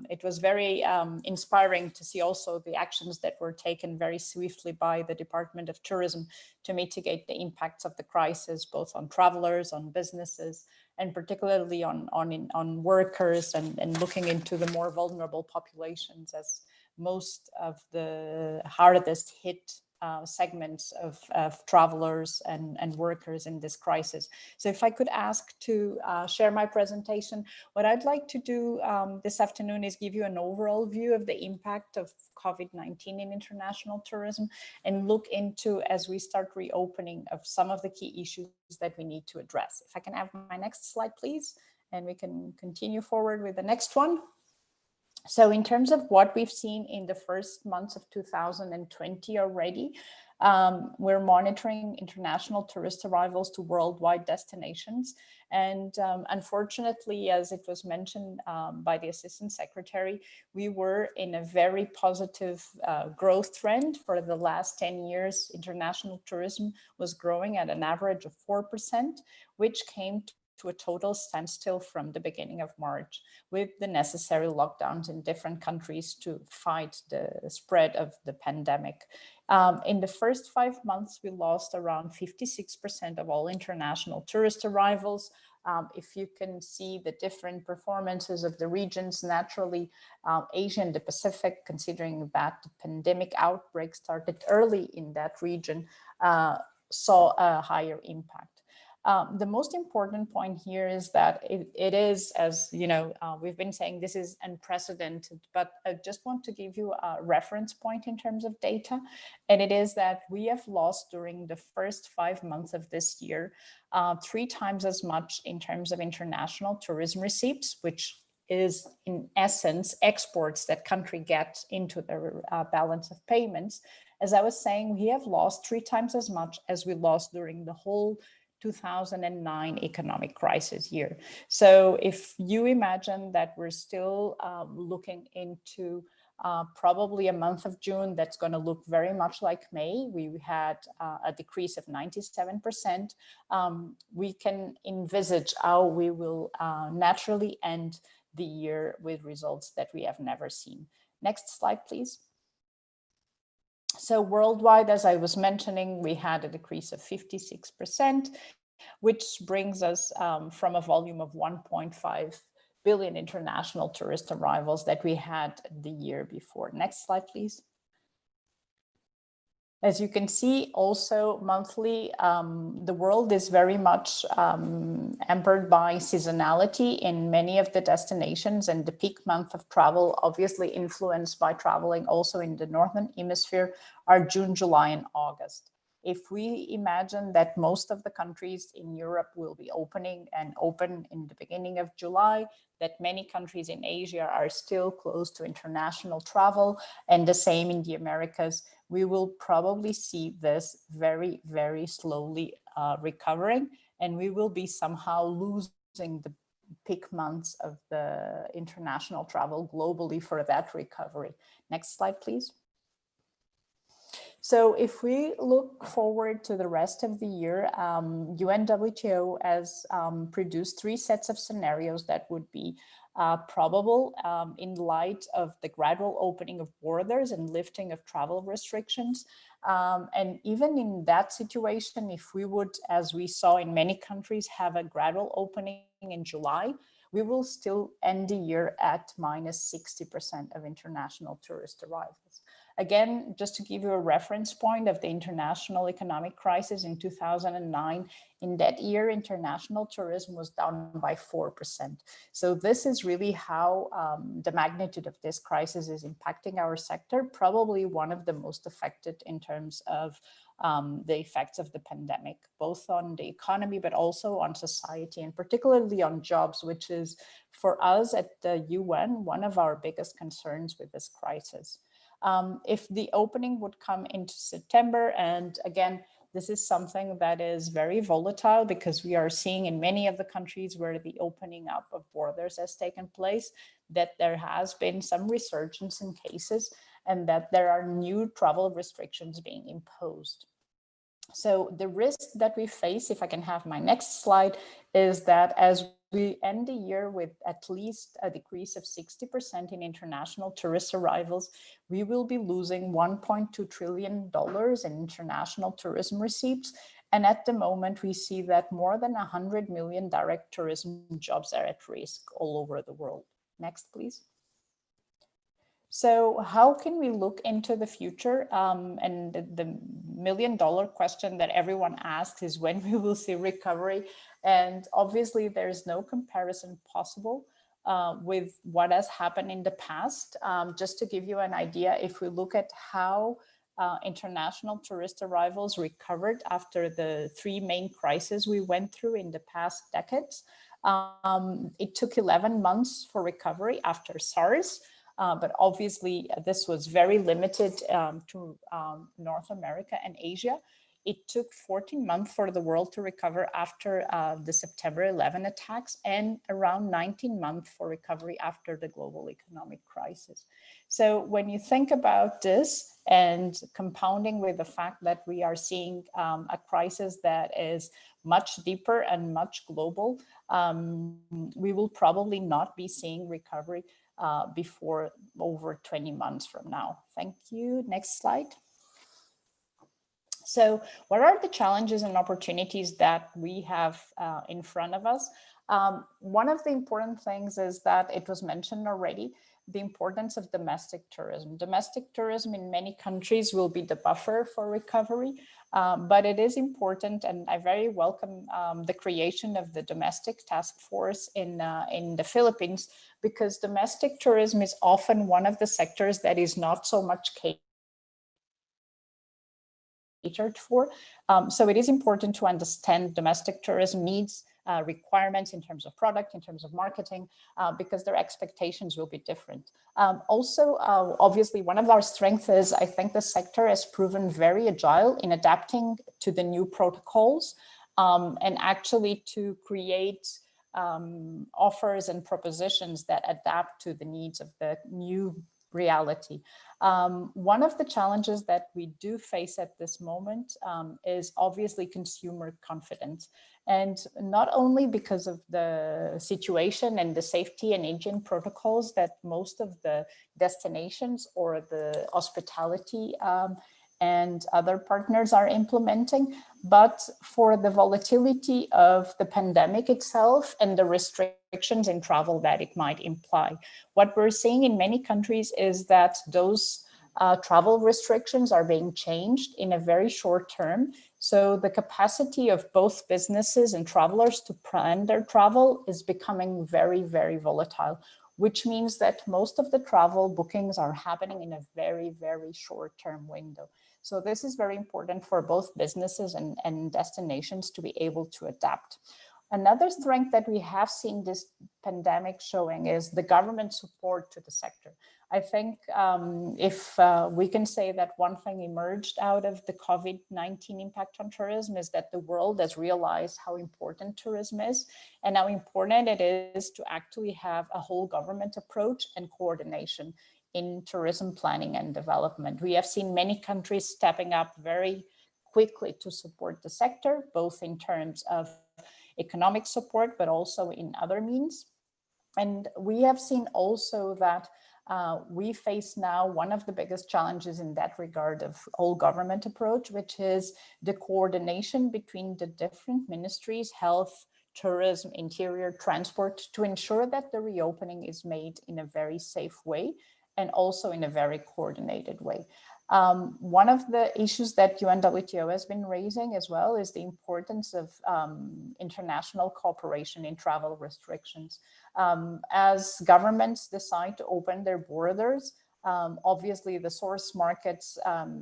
It was very inspiring to see also the actions that were taken very swiftly by the Department of Tourism to mitigate the impacts of the crisis, both on travelers, on businesses, and particularly on workers, and looking into the more vulnerable populations as most of the hardest hit segments of travelers and workers in this crisis. So if I could ask to share my presentation, what I'd like to do this afternoon is give you an overall view of the impact of COVID-19 in international tourism, and look into, as we start reopening, of some of the key issues that we need to address. If I can have my next slide, please, and we can continue forward with the next one. So in terms of what we've seen in the first months of 2020 already, we're monitoring international tourist arrivals to worldwide destinations. And unfortunately, as it was mentioned by the Assistant Secretary, we were in a very positive growth trend. For the last 10 years, international tourism was growing at an average of 4%, which came to a total standstill from the beginning of March, with the necessary lockdowns in different countries to fight the spread of the pandemic. In the first 5 months, we lost around 56% of all international tourist arrivals. If you can see the different performances of the regions, naturally, Asia and the Pacific, considering that the pandemic outbreak started early in that region, saw a higher impact. The most important point here is that it is, as you know, we've been saying this is unprecedented, but I just want to give you a reference point in terms of data. And it is that we have lost during the first 5 months of this year, 3 times as much in terms of international tourism receipts, which is in essence exports that country gets into their balance of payments. As I was saying, we have lost 3 times as much as we lost during the whole 2009 economic crisis year. So if you imagine that we're still looking into probably a month of June that's going to look very much like May, we had a decrease of 97%. We can envisage how we will naturally end the year with results that we have never seen. Next slide, please. So worldwide, as I was mentioning, we had a decrease of 56%, which brings us from a volume of 1.5 billion international tourist arrivals that we had the year before. Next slide, please. As you can see, also monthly, the world is very much hampered by seasonality in many of the destinations, and the peak month of travel, obviously influenced by traveling also in the Northern Hemisphere, are June, July, and August. If we imagine that most of the countries in Europe will be opening and open in the beginning of July, that many countries in Asia are still closed to international travel, and the same in the Americas, we will probably see this very, very slowly recovering, and we will be somehow losing the peak months of the international travel globally for that recovery. Next slide, please. So if we look forward to the rest of the year, UNWTO has produced 3 sets of scenarios that would be probable in light of the gradual opening of borders and lifting of travel restrictions. And even in that situation, if we would, as we saw in many countries, have a gradual opening in July, we will still end the year at minus 60% of international tourist arrivals. Again, just to give you a reference point of the international economic crisis in 2009, in that year, international tourism was down by 4%. So this is really how the magnitude of this crisis is impacting our sector, probably one of the most affected in terms of the effects of the pandemic, both on the economy, but also on society, and particularly on jobs, which is for us at the UN, one of our biggest concerns with this crisis. If the opening would come into September, and again, this is something that is very volatile because we are seeing in many of the countries where the opening up of borders has taken place, that there has been some resurgence in cases and that there are new travel restrictions being imposed. So the risk that we face, if I can have my next slide, is that as we end the year with at least a decrease of 60% in international tourist arrivals, we will be losing $1.2 trillion in international tourism receipts. And at the moment, we see that more than 100 million direct tourism jobs are at risk all over the world. Next, please. So how can we look into the future? And the million-dollar question that everyone asks is when we will see recovery. And obviously, there's no comparison possible with what has happened in the past. Just to give you an idea, if we look at how international tourist arrivals recovered after the 3 main crises we went through in the past decades, it took 11 months for recovery after SARS. But obviously, this was very limited to North America and Asia. It took 14 months for the world to recover after the September 11 attacks, and around 19 months for recovery after the global economic crisis. So when you think about this and compounding with the fact that we are seeing a crisis that is much deeper and much global, we will probably not be seeing recovery before over 20 months from now. Thank you. Next slide. So what are the challenges and opportunities that we have in front of us? One of the important things is that it was mentioned already, the importance of domestic tourism. Domestic tourism in many countries will be the buffer for recovery, but it is important, and I very welcome the creation of the domestic task force in the Philippines, because domestic tourism is often one of the sectors that is not so much catered for. So it is important to understand domestic tourism needs, requirements in terms of product, in terms of marketing, because their expectations will be different. Also, obviously, one of our strengths is I think the sector has proven very agile in adapting to the new protocols, and actually to create offers and propositions that adapt to the needs of the new reality. One of the challenges that we do face at this moment is obviously consumer confidence. And not only because of the situation and the safety and hygiene protocols that most of the destinations or the hospitality and other partners are implementing, but for the volatility of the pandemic itself and the restrictions in travel that it might imply. What we're seeing in many countries is that those travel restrictions are being changed in a very short term. So the capacity of both businesses and travelers to plan their travel is becoming very, very volatile, which means that most of the travel bookings are happening in a very, very short-term window. So this is very important for both businesses and destinations to be able to adapt. Another strength that we have seen this pandemic showing is the government support to the sector. I think if we can say that one thing emerged out of the COVID-19 impact on tourism is that the world has realized how important tourism is and how important it is to actually have a whole government approach and coordination in tourism planning and development. We have seen many countries stepping up very quickly to support the sector, both in terms of economic support, but also in other means. And we have seen also that we face now one of the biggest challenges in that regard of whole government approach, which is the coordination between the different ministries, health, tourism, interior, transport, to ensure that the reopening is made in a very safe way and also in a very coordinated way. One of the issues that UNWTO has been raising as well is the importance of international cooperation in travel restrictions. As governments decide to open their borders, obviously the source markets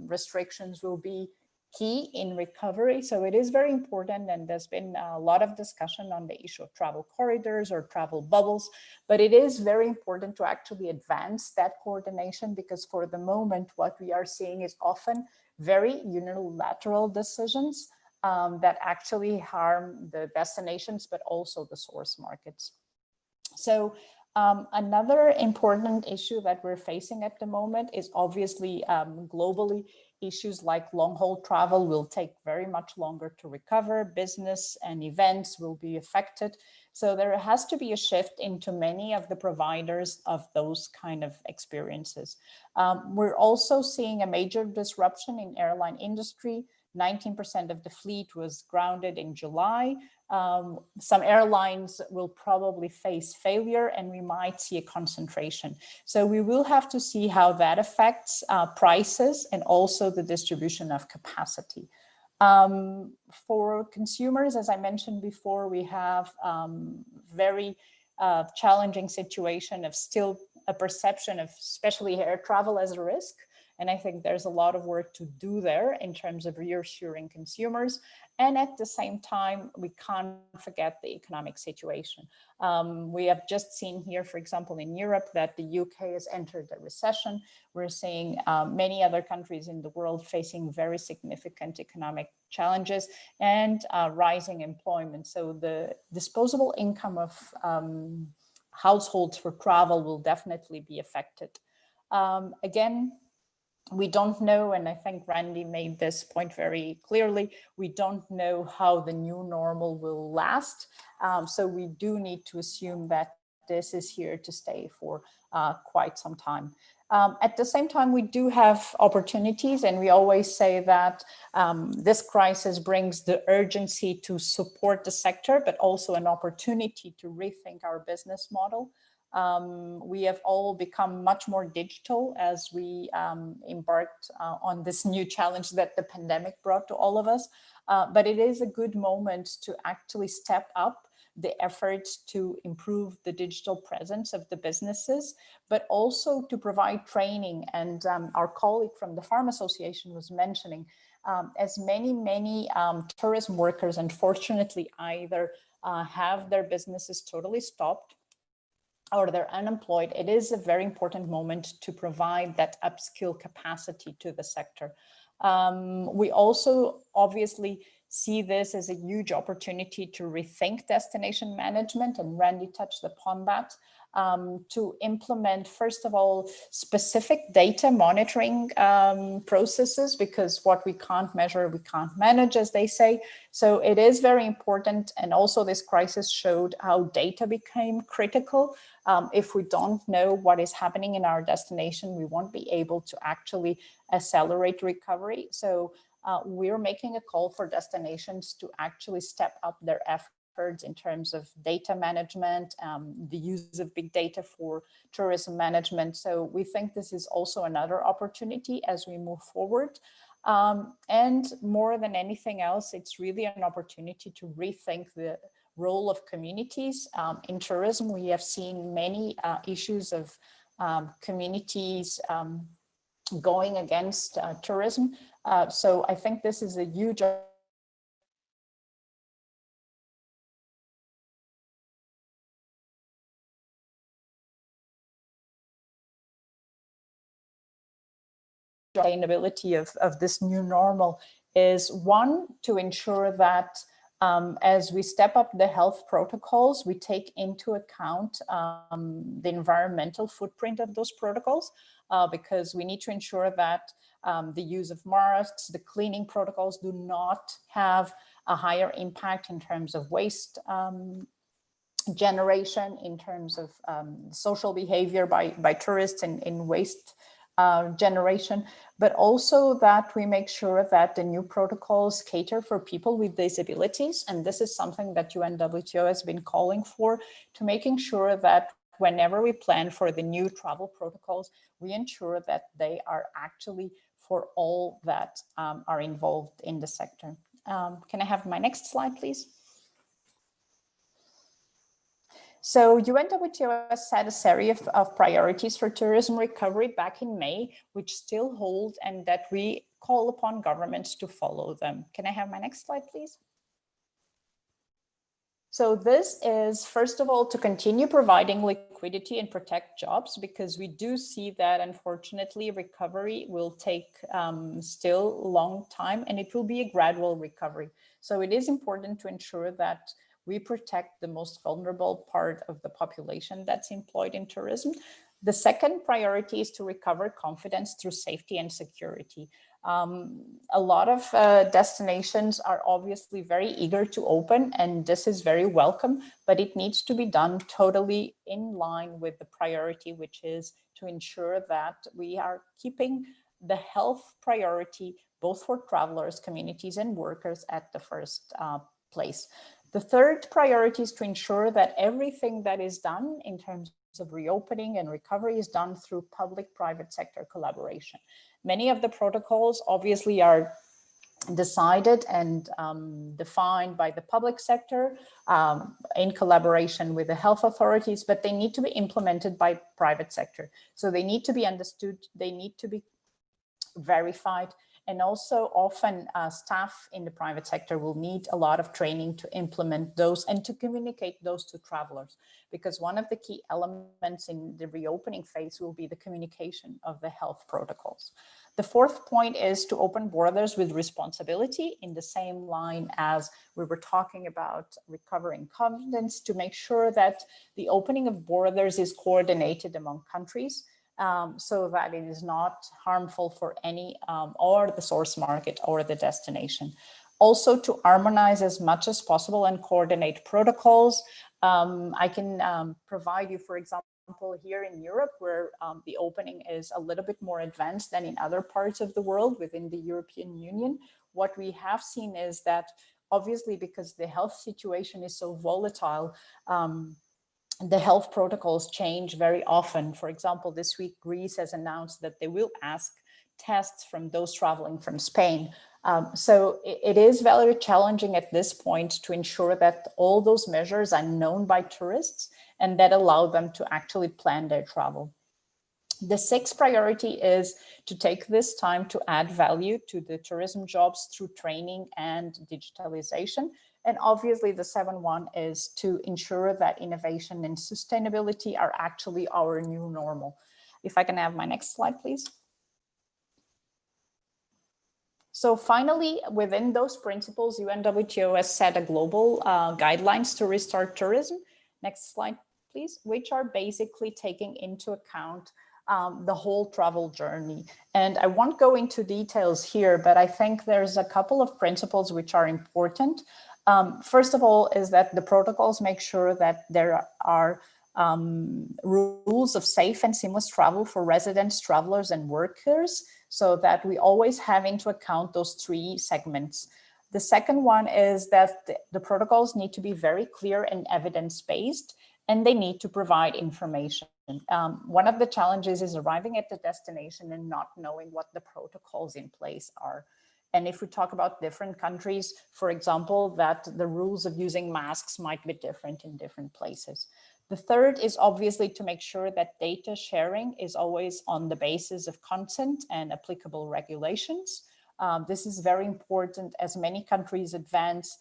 restrictions will be key in recovery. So it is very important, and there's been a lot of discussion on the issue of travel corridors or travel bubbles, but it is very important to actually advance that coordination, because for the moment, what we are seeing is often very unilateral decisions that actually harm the destinations, but also the source markets. So another important issue that we're facing at the moment is obviously globally, issues like long-haul travel will take very much longer to recover. Business and events will be affected. So there has to be a shift into many of the providers of those kind of experiences. We're also seeing a major disruption in airline industry. 19% of the fleet was grounded in July. Some airlines will probably face failure, and we might see a concentration. So we will have to see how that affects prices and also the distribution of capacity. For consumers, as I mentioned before, we have very challenging situation of still a perception of especially air travel as a risk. And I think there's a lot of work to do there in terms of reassuring consumers. And at the same time, we can't forget the economic situation. We have just seen here, for example, in Europe, that the UK has entered a recession. We're seeing many other countries in the world facing very significant economic challenges and rising employment. So the disposable income of households for travel will definitely be affected. Again, we don't know, and I think Randy made this point very clearly, we don't know how the new normal will last. So we do need to assume that this is here to stay for quite some time. At the same time, we do have opportunities, and we always say that this crisis brings the urgency to support the sector, but also an opportunity to rethink our business model. We have all become much more digital as we embarked on this new challenge that the pandemic brought to all of us. But it is a good moment to actually step up the efforts to improve the digital presence of the businesses, but also to provide training. And our colleague from the Farm Association was mentioning, as many tourism workers, unfortunately, either have their businesses totally stopped or they're unemployed. It is a very important moment to provide that upskill capacity to the sector. We also obviously see this as a huge opportunity to rethink destination management, and Randy touched upon that, to implement, first of all, specific data monitoring processes, because what we can't measure, we can't manage, as they say. So it is very important. And also this crisis showed how data became critical. If we don't know what is happening in our destination, we won't be able to actually accelerate recovery. So we're making a call for destinations to actually step up their efforts in terms of data management, the use of big data for tourism management. So we think this is also another opportunity as we move forward. And more than anything else, it's really an opportunity to rethink the role of communities. In tourism, we have seen many issues of communities going against tourism. So I think this is a huge sustainability of this new normal is, one, to ensure that as we step up the health protocols, we take into account the environmental footprint of those protocols, because we need to ensure that the use of masks, the cleaning protocols do not have a higher impact in terms of waste generation, in terms of social behavior by tourists in waste generation, but also that we make sure that the new protocols cater for people with disabilities. And this is something that UNWTO has been calling for, to making sure that whenever we plan for the new travel protocols, we ensure that they are actually for all that are involved in the sector. Can I have my next slide, please? So UNWTO has set a series of priorities for tourism recovery back in May, which still hold, and that we call upon governments to follow them. Can I have my next slide, please? So this is, first of all, to continue providing liquidity and protect jobs, because we do see that, unfortunately, recovery will take still a long time, and it will be a gradual recovery. So it is important to ensure that we protect the most vulnerable part of the population that's employed in tourism. The second priority is to recover confidence through safety and security. A lot of destinations are obviously very eager to open, and this is very welcome, but it needs to be done totally in line with the priority, which is to ensure that we are keeping the health priority, both for travelers, communities, and workers, at the first place. The third priority is to ensure that everything that is done in terms of reopening and recovery is done through public-private sector collaboration. Many of the protocols obviously are decided and defined by the public sector in collaboration with the health authorities, but they need to be implemented by private sector. So they need to be understood, they need to be verified, and also often staff in the private sector will need a lot of training to implement those and to communicate those to travelers, because one of the key elements in the reopening phase will be the communication of the health protocols. The fourth point is to open borders with responsibility, in the same line as we were talking about recovering confidence, to make sure that the opening of borders is coordinated among countries, so that it is not harmful for any or the source market or the destination. Also, to harmonize as much as possible and coordinate protocols. I can provide you, for example, here in Europe, where the opening is a little bit more advanced than in other parts of the world within the European Union, what we have seen is that obviously because the health situation is so volatile, the health protocols change very often. For example, this week, Greece has announced that they will ask tests from those traveling from Spain. So it is very challenging at this point to ensure that all those measures are known by tourists and that allow them to actually plan their travel. The sixth priority is to take this time to add value to the tourism jobs through training and digitalization. And obviously the seventh one is to ensure that innovation and sustainability are actually our new normal. If I can have my next slide, please. So finally, within those principles, UNWTO has set a global guidelines to restart tourism. Next slide, please, which are basically taking into account the whole travel journey. And I won't go into details here, but I think there's a couple of principles which are important. First of all, is that the protocols make sure that there are rules of safe and seamless travel for residents, travelers, and workers, so that we always have into account those three segments. The second one is that the protocols need to be very clear and evidence-based, and they need to provide information. One of the challenges is arriving at the destination and not knowing what the protocols in place are. And if we talk about different countries, for example, that the rules of using masks might be different in different places. The third is obviously to make sure that data sharing is always on the basis of consent and applicable regulations. This is very important as many countries advance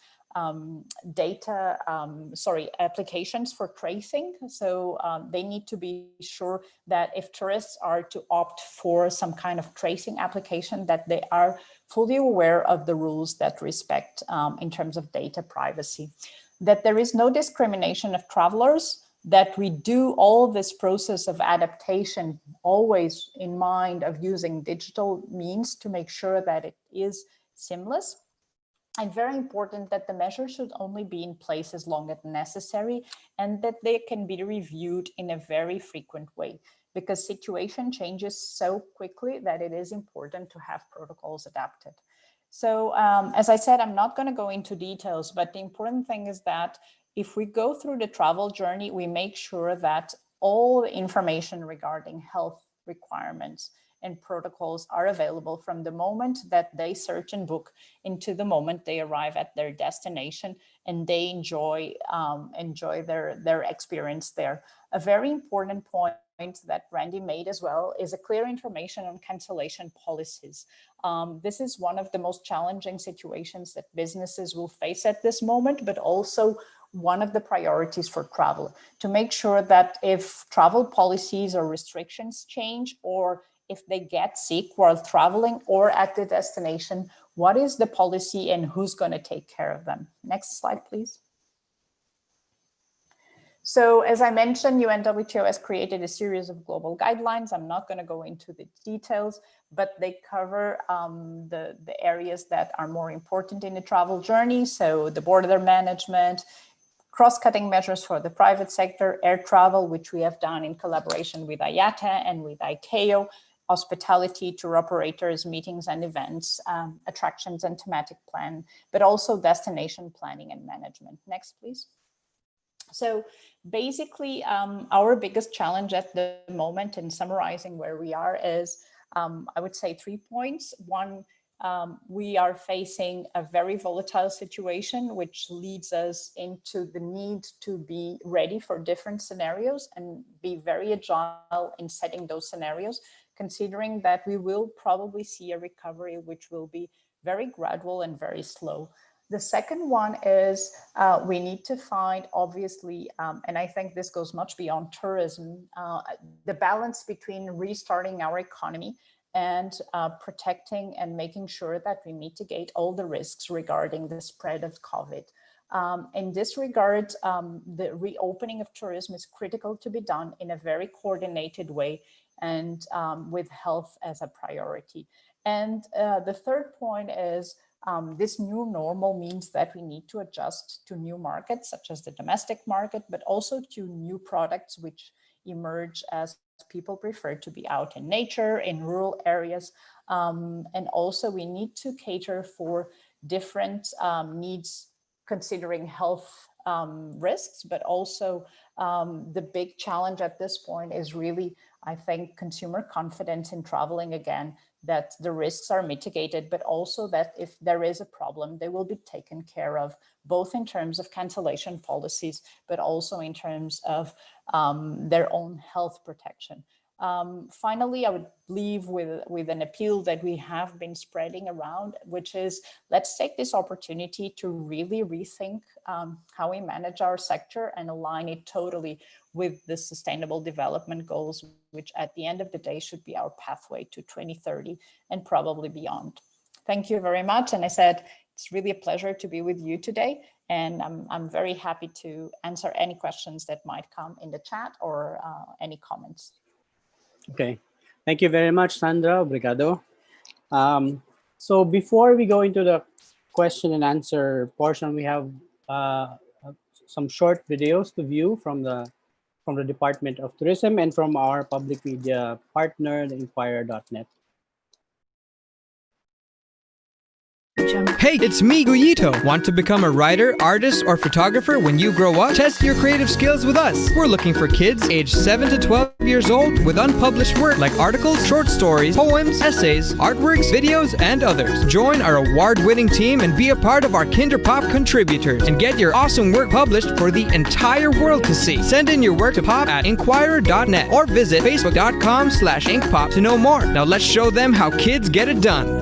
applications for tracing. So they need to be sure that if tourists are to opt for some kind of tracing application, that they are fully aware of the rules that respect in terms of data privacy, that there is no discrimination of travelers, that we do all this process of adaptation always in mind of using digital means to make sure that it is seamless. And very important that the measure should only be in place as long as necessary, and that they can be reviewed in a very frequent way, because situation changes so quickly that it is important to have protocols adapted. So as I said, I'm not going to go into details, but the important thing is that if we go through the travel journey, we make sure that all the information regarding health requirements and protocols are available from the moment that they search and book into the moment they arrive at their destination and they enjoy their experience there. A very important point that Randy made as well is a clear information on cancellation policies. This is one of the most challenging situations that businesses will face at this moment, but also one of the priorities for travel, to make sure that if travel policies or restrictions change, or if they get sick while traveling or at the destination, what is the policy and who's going to take care of them? Next slide, please. So as I mentioned, UNWTO has created a series of global guidelines. I'm not going to go into the details, but they cover the areas that are more important in the travel journey. So the border management, cross-cutting measures for the private sector, air travel, which we have done in collaboration with IATA and with ICAO, hospitality, tour operators, meetings and events, attractions and thematic plan, but also destination planning and management. Next, please. So basically, our biggest challenge at the moment, in summarizing where we are, is I would say 3 points. One, we are facing a very volatile situation, which leads us into the need to be ready for different scenarios and be very agile in setting those scenarios, considering that we will probably see a recovery which will be very gradual and very slow. The second one is we need to find, obviously, and I think this goes much beyond tourism, the balance between restarting our economy and protecting and making sure that we mitigate all the risks regarding the spread of COVID. In this regard, the reopening of tourism is critical to be done in a very coordinated way and with health as a priority. And the third point is this new normal means that we need to adjust to new markets, such as the domestic market, but also to new products which emerge as people prefer to be out in nature, in rural areas. And also we need to cater for different needs considering health risks, but also the big challenge at this point is really, I think, consumer confidence in traveling again, that the risks are mitigated, but also that if there is a problem, they will be taken care of, both in terms of cancellation policies, but also in terms of their own health protection. Finally, I would leave with an appeal that we have been spreading around, which is let's take this opportunity to really rethink how we manage our sector and align it totally with the Sustainable Development Goals, which at the end of the day should be our pathway to 2030 and probably beyond. Thank you very much. And I said, it's really a pleasure to be with you today. And I'm very happy to answer any questions that might come in the chat or any comments. Okay, thank you very much, Sandra. Obrigado. So before we go into the question and answer portion, we have some short videos to view from the Department of Tourism and from our public media partner, the Inquirer.net. Hey, it's me, Guyito. Want to become a writer, artist, or photographer when you grow up? Test your creative skills with us. We're looking for kids aged 7 to 12 years old with unpublished work like articles, short stories, poems, essays, artworks, videos, and others. Join our award-winning team and be a part of our Kinderpop contributors and get your awesome work published for the entire world to see. Send in your work to pop@inquirer.net or visit facebook.com/inkpop to know more. Now let's show them how kids get it done.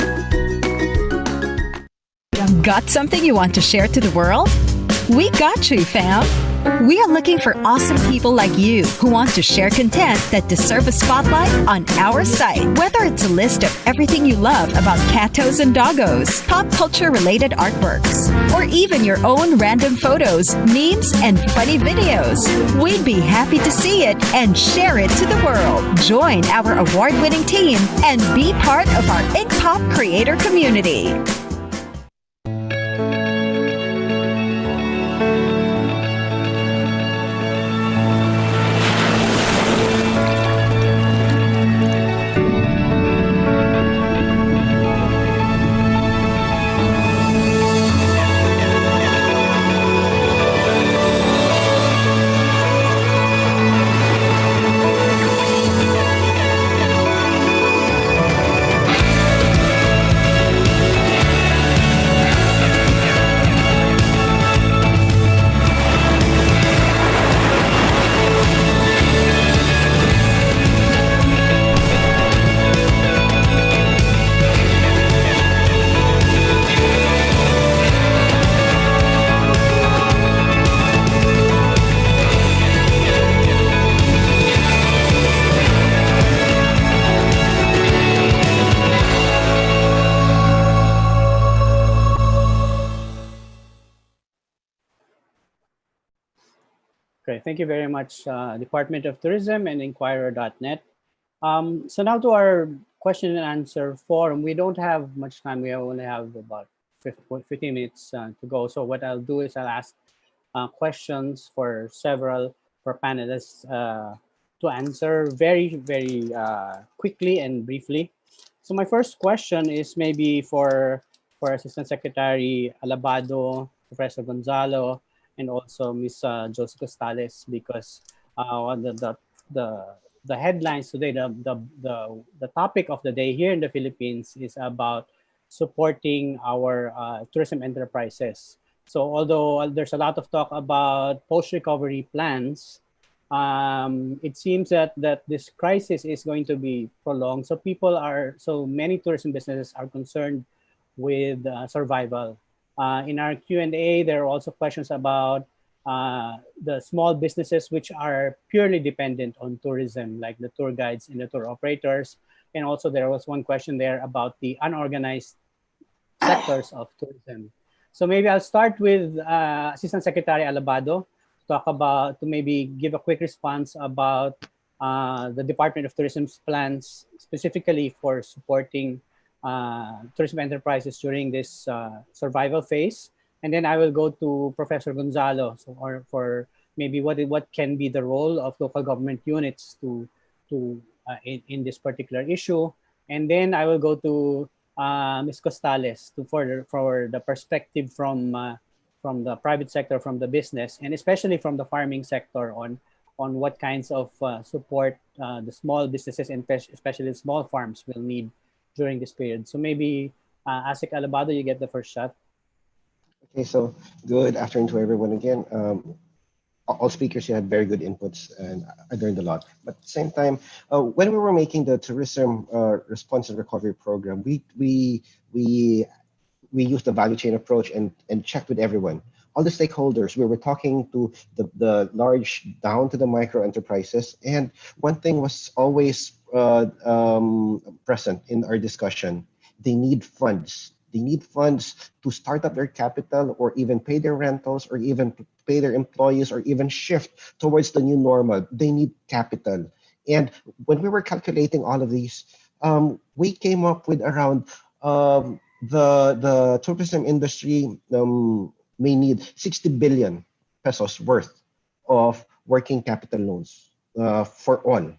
Got something you want to share to the world? We got you, fam! We are looking for awesome people like you who want to share content that deserve a spotlight on our site. Whether it's a list of everything you love about catos and doggos, pop culture related artworks, or even your own random photos, memes, and funny videos, we'd be happy to see it and share it to the world. Join our award-winning team and be part of our InkPop creator community. Okay, thank you very much, Department of Tourism and Inquirer.net. So now to our question and answer forum. We don't have much time. We only have about 15 minutes to go. So what I'll do is I'll ask questions for panelists to answer very quickly and briefly. So my first question is maybe for Assistant Secretary Alabado, Professor Gonzalo, and also Ms. Josie Costales, because the headlines today, the topic of the day here in the Philippines is about supporting our tourism enterprises. So although there's a lot of talk about post-recovery plans, it seems that this crisis is going to be prolonged. So many tourism businesses are concerned with survival. In our Q&A, there are also questions about the small businesses which are purely dependent on tourism, like the tour guides and the tour operators. And also there was one question there about the unorganized sectors of tourism. So maybe I'll start with Assistant Secretary Alabado to maybe give a quick response about the Department of Tourism's plans specifically for supporting tourism enterprises during this survival phase. And then I will go to Professor Gonzalo for maybe what can be the role of local government units in this particular issue. And then I will go to Ms. Costales for the perspective from the private sector, from the business, and especially from the farming sector on what kinds of support the small businesses and especially small farms will need during this period. So maybe Asik Alabado, you get the first shot. Okay, so good afternoon to everyone again. All speakers here had very good inputs, and I learned a lot. But at the same time, when we were making the tourism response and recovery program, we used the value chain approach and checked with everyone, all the stakeholders. We were talking to the large down to the micro enterprises, and one thing was always present in our discussion: they need funds. They need funds to start up their capital, or even pay their rentals, or even pay their employees, or even shift towards the new normal. They need capital. And when we were calculating all of these, we came up with around the tourism industry may need 60 billion pesos worth of working capital loans for all.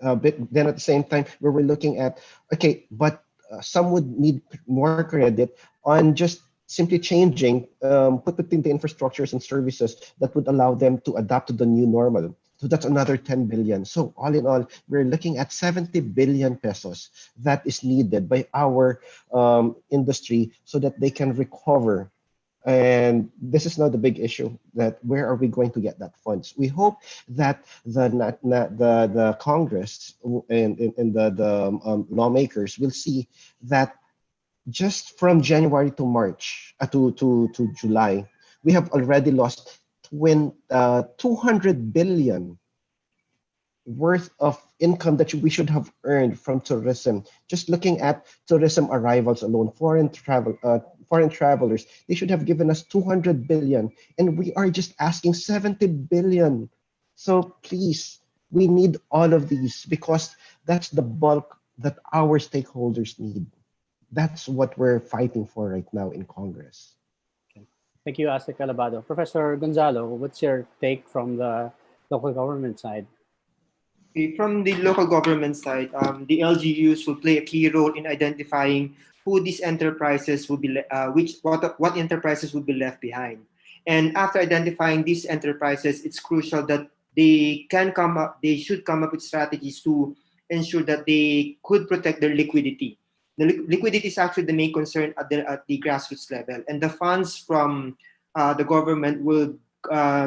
But then at the same time, we were looking at, okay, but some would need more credit on just simply changing, putting the infrastructures and services that would allow them to adapt to the new normal. So that's another 10 billion. So all in all, we're looking at 70 billion pesos that is needed by our industry so that they can recover. And this is now the big issue: that where are we going to get that funds? We hope that the Congress and the lawmakers will see that just from January to March to July, we have already lost 200 billion worth of income that we should have earned from tourism. Just looking at tourism arrivals alone, foreign travelers, they should have given us 200 billion, and we are just asking 70 billion. So please, we need all of these, because that's the bulk that our stakeholders need. That's what we're fighting for right now in Congress. Okay. Thank you, Asik Alabado. Professor Gonzalo, what's your take from the local government side? From the local government side, the LGUs will play a key role in identifying who these enterprises will be, what enterprises will be left behind. And after identifying these enterprises, it's crucial that they should come up with strategies to ensure that they could protect their liquidity. The liquidity is actually the main concern at the grassroots level, and the funds from the government will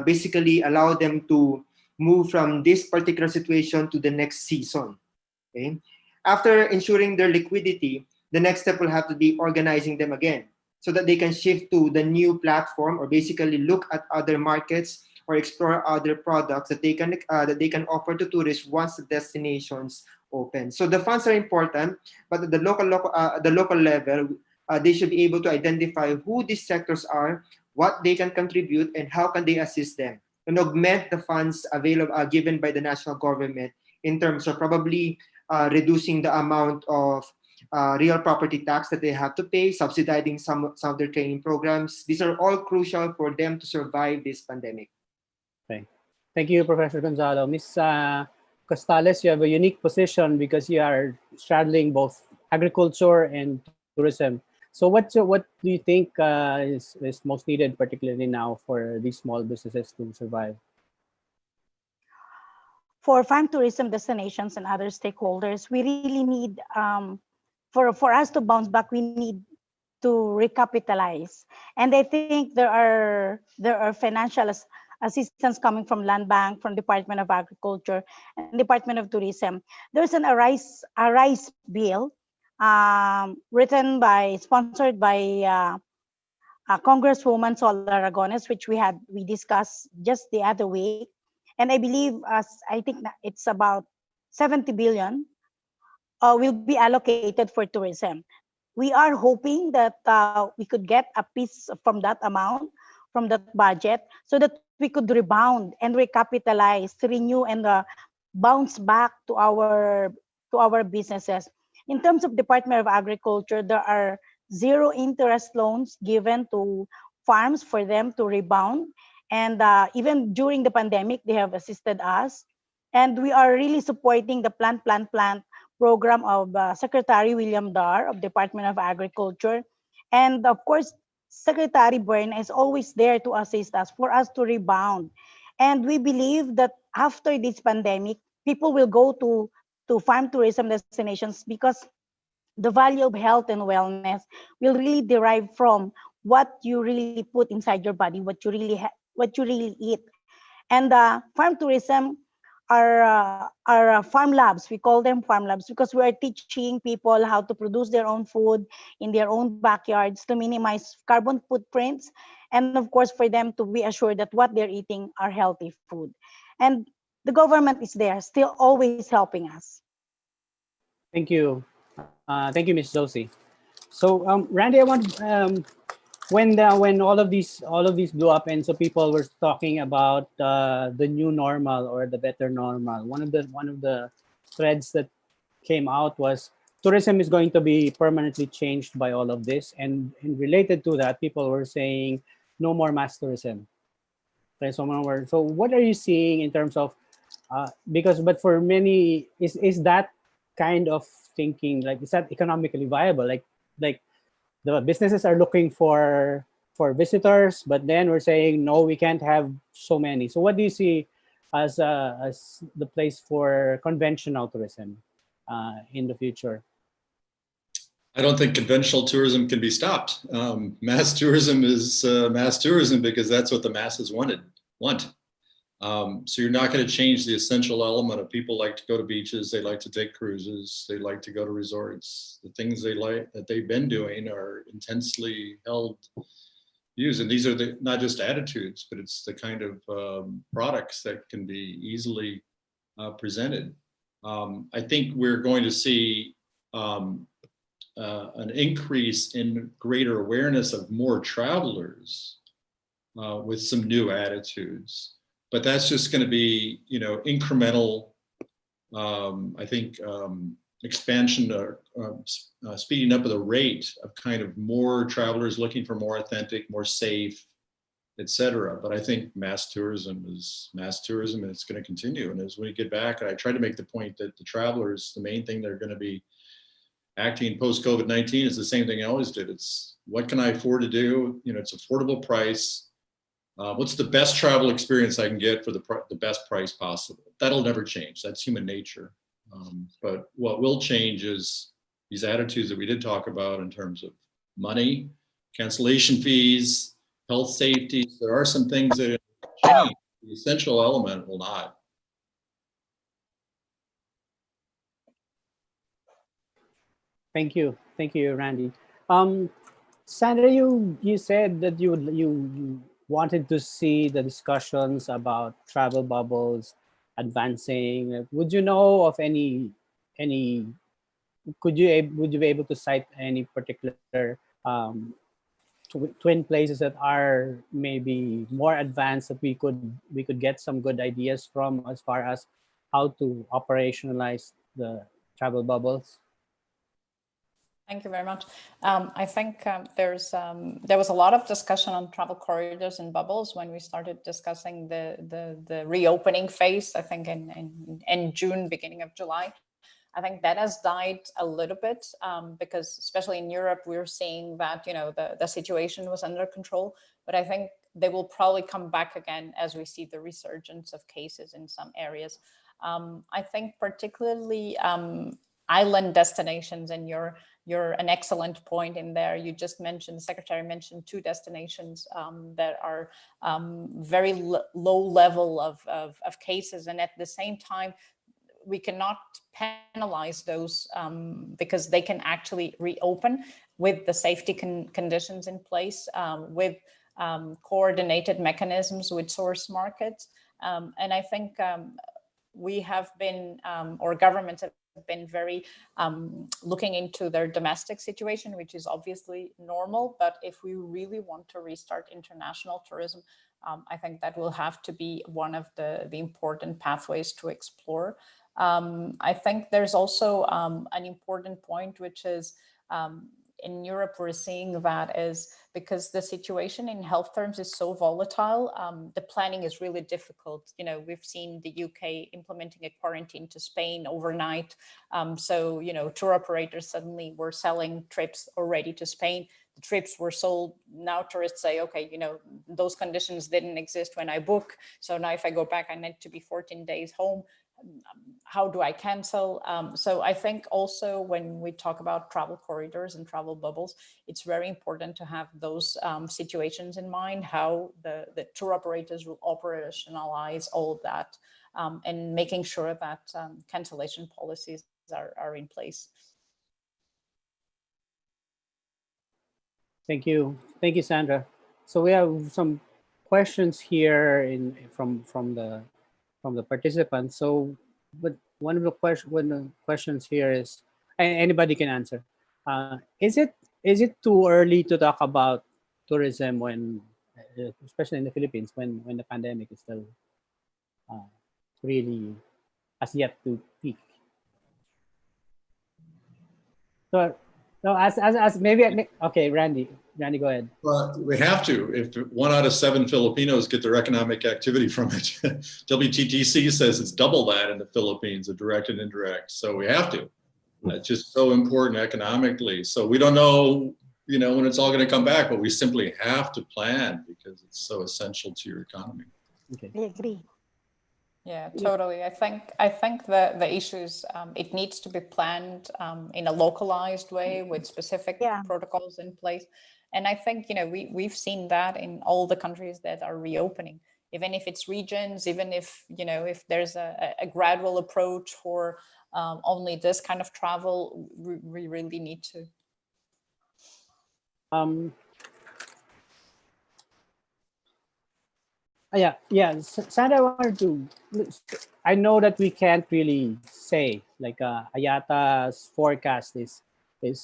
basically allow them to move from this particular situation to the next season. Okay? After ensuring their liquidity, the next step will have to be organizing them again so that they can shift to the new platform, or basically look at other markets or explore other products that they can offer to tourists once the destinations open. So the funds are important, but at the local level, they should be able to identify who these sectors are, what they can contribute, and how can they assist them, and augment the funds available given by the national government in terms of probably reducing the amount of real property tax that they have to pay, subsidizing some of their training programs. These are all crucial for them to survive this pandemic. Okay. Thank you, Professor Gonzalo. Ms. Costales, you have a unique position because you are straddling both agriculture and tourism. So what do you think is most needed, particularly now, for these small businesses to survive? For farm tourism destinations and other stakeholders, we really need, for us to bounce back, we need to recapitalize. And I think there are financial assistance coming from Land Bank, from Department of Agriculture, and Department of Tourism. There's an Arise bill sponsored by Congresswoman Sol Aragones, which we discussed just the other week. And I believe I think it's about 70 billion will be allocated for tourism. We are hoping that we could get a piece from that amount, from that budget, so that we could rebound and recapitalize, to renew and bounce back to our businesses. In terms of Department of Agriculture, there are zero interest loans given to farms for them to rebound. And even during the pandemic, they have assisted us. And we are really supporting the Plant program of Secretary William Dar of Department of Agriculture. And of course, Secretary Byrne is always there to assist us for us to rebound. And we believe that after this pandemic, people will go to farm tourism destinations because the value of health and wellness will really derive from what you really put inside your body, what you really eat. And farm tourism are farm labs. We call them farm labs because we are teaching people how to produce their own food in their own backyards to minimize carbon footprints, and of course for them to be assured that what they're eating are healthy food. And the government is there, still always helping us. Thank you. Thank you, Miss Josie. So, Randy, I want when all of these blew up, and so people were talking about the new normal or the better normal. One of the threads that came out was tourism is going to be permanently changed by all of this, and related to that, people were saying no more mass tourism. Okay, so what are you seeing in terms of but for many, is that kind of thinking, like, is that economically viable? Like the businesses are looking for visitors, but then we're saying no, we can't have so many. So what do you see as the place for conventional tourism in the future? I don't think conventional tourism can be stopped. Mass tourism is mass tourism because that's what the masses want. So you're not going to change the essential element of people like to go to beaches, they like to take cruises, they like to go to resorts. The things they like that they've been doing are intensely held views, and these are not just attitudes, but it's the kind of products that can be easily presented. I think we're going to see an increase in greater awareness of more travelers with some new attitudes. But that's just going to be, incremental, I think, expansion or speeding up of the rate of kind of more travelers looking for more authentic, more safe, et cetera. But I think mass tourism is mass tourism, and it's going to continue. And as we get back, I try to make the point that the travelers, the main thing they're going to be acting post COVID-19 is the same thing I always did. It's what can I afford to do? It's affordable price. What's the best travel experience I can get for the best price possible? That'll never change. That's human nature. But what will change is these attitudes that we did talk about in terms of money, cancellation fees, health safety. There are some things that change. The essential element will not. Thank you, Randy. Sandra, you said that you wanted to see the discussions about travel bubbles advancing. Would you know of any? Would you be able to cite any particular twin places that are maybe more advanced that we could get some good ideas from as far as how to operationalize the travel bubbles? Thank you very much. I think there was a lot of discussion on travel corridors and bubbles when we started discussing the reopening phase, I think in June, beginning of July. I think that has died a little bit because especially in Europe, we're seeing that, the situation was under control, but I think they will probably come back again as we see the resurgence of cases in some areas. I think particularly island destinations, and you're an excellent point in there. You just mentioned, the Secretary mentioned 2 destinations that are very low level of cases. And at the same time, we cannot penalize those because they can actually reopen with the safety conditions in place, with coordinated mechanisms with source markets. And I think we have been, or governments have been very looking into their domestic situation, which is obviously normal. But if we really want to restart international tourism, I think that will have to be one of the important pathways to explore. I think there's also an important point, which is in Europe we're seeing that is because the situation in health terms is so volatile. The planning is really difficult. You know, we've seen the UK implementing a quarantine to Spain overnight. So, you know, tour operators suddenly were selling trips already to Spain. The trips were sold. Now tourists say, okay, you know, those conditions didn't exist when I book. So now if I go back, I need to be 14 days home. How do I cancel? So I think also when we talk about travel corridors and travel bubbles, it's very important to have those situations in mind, how the tour operators will operationalize all of that, and making sure that cancellation policies are in place. Thank you, Sandra. So we have some questions here from the participants. So, but one of the questions here is, and anybody can answer. Is it too early to talk about tourism when, especially in the Philippines, when the pandemic is still really has yet to peak? So as maybe okay, Randy, go ahead. Well, we have to. If 1 out of 7 Filipinos get their economic activity from it, WTTC says it's double that in the Philippines, the direct and indirect. So we have to. It's just so important economically. So we don't know, you know, when it's all going to come back, but we simply have to plan because it's so essential to your economy. Okay. I agree. Yeah, totally. I think the issues, it needs to be planned in a localized way with specific protocols in place. And I think, you know, we've seen that in all the countries that are reopening, even if it's regions, even if, you know, if there's a gradual approach for only this kind of travel, we really need to. Yeah. Sandra, I wanted to. I know that we can't really say like IATA's forecast is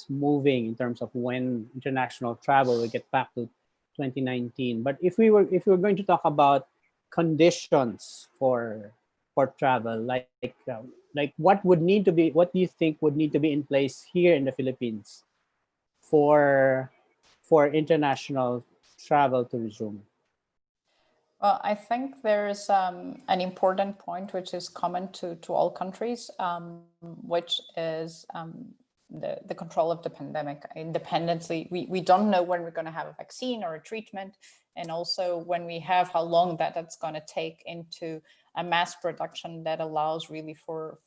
moving in terms of when international travel will get back to 2019. But if we were going to talk about conditions for travel, like what do you think would need to be in place here in the Philippines for international travel to resume? Well, I think there's an important point which is common to all countries, which is the control of the pandemic independently. We don't know when we're going to have a vaccine or a treatment, and also when we have, how long that's going to take into a mass production that allows really for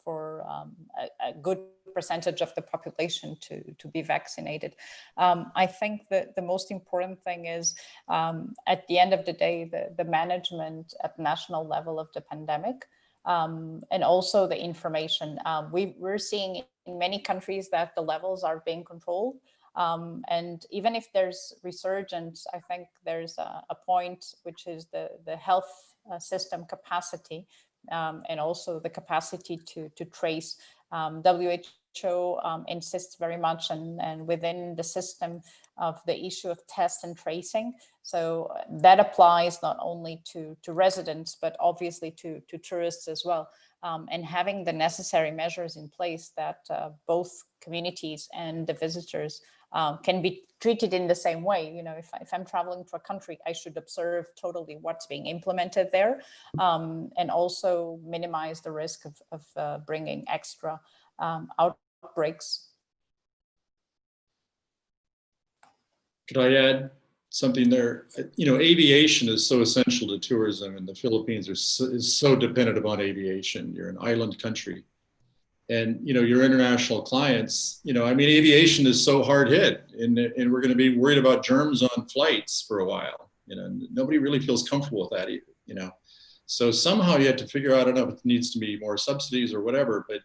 a good percentage of the population to be vaccinated. I think that the most important thing is at the end of the day, the management at national level of the pandemic, and also the information. We're seeing in many countries that the levels are being controlled. And even if there's resurgence, I think there's a point which is the health system capacity, and also the capacity to trace. WHO insists very much and within the system of the issue of test and tracing. So that applies not only to residents, but obviously to tourists as well. And having the necessary measures in place that both communities and the visitors can be treated in the same way. You know, if I'm traveling to a country, I should observe totally what's being implemented there, and also minimize the risk of bringing extra outbreaks. Could I add something there? You know, aviation is so essential to tourism, and the Philippines is so dependent upon aviation. You're an island country. And, you know, your international clients, you know, I mean, aviation is so hard hit, and we're going to be worried about germs on flights for a while. You know, nobody really feels comfortable with that either, you know. So somehow you have to figure out, I don't know if it needs to be more subsidies or whatever, but,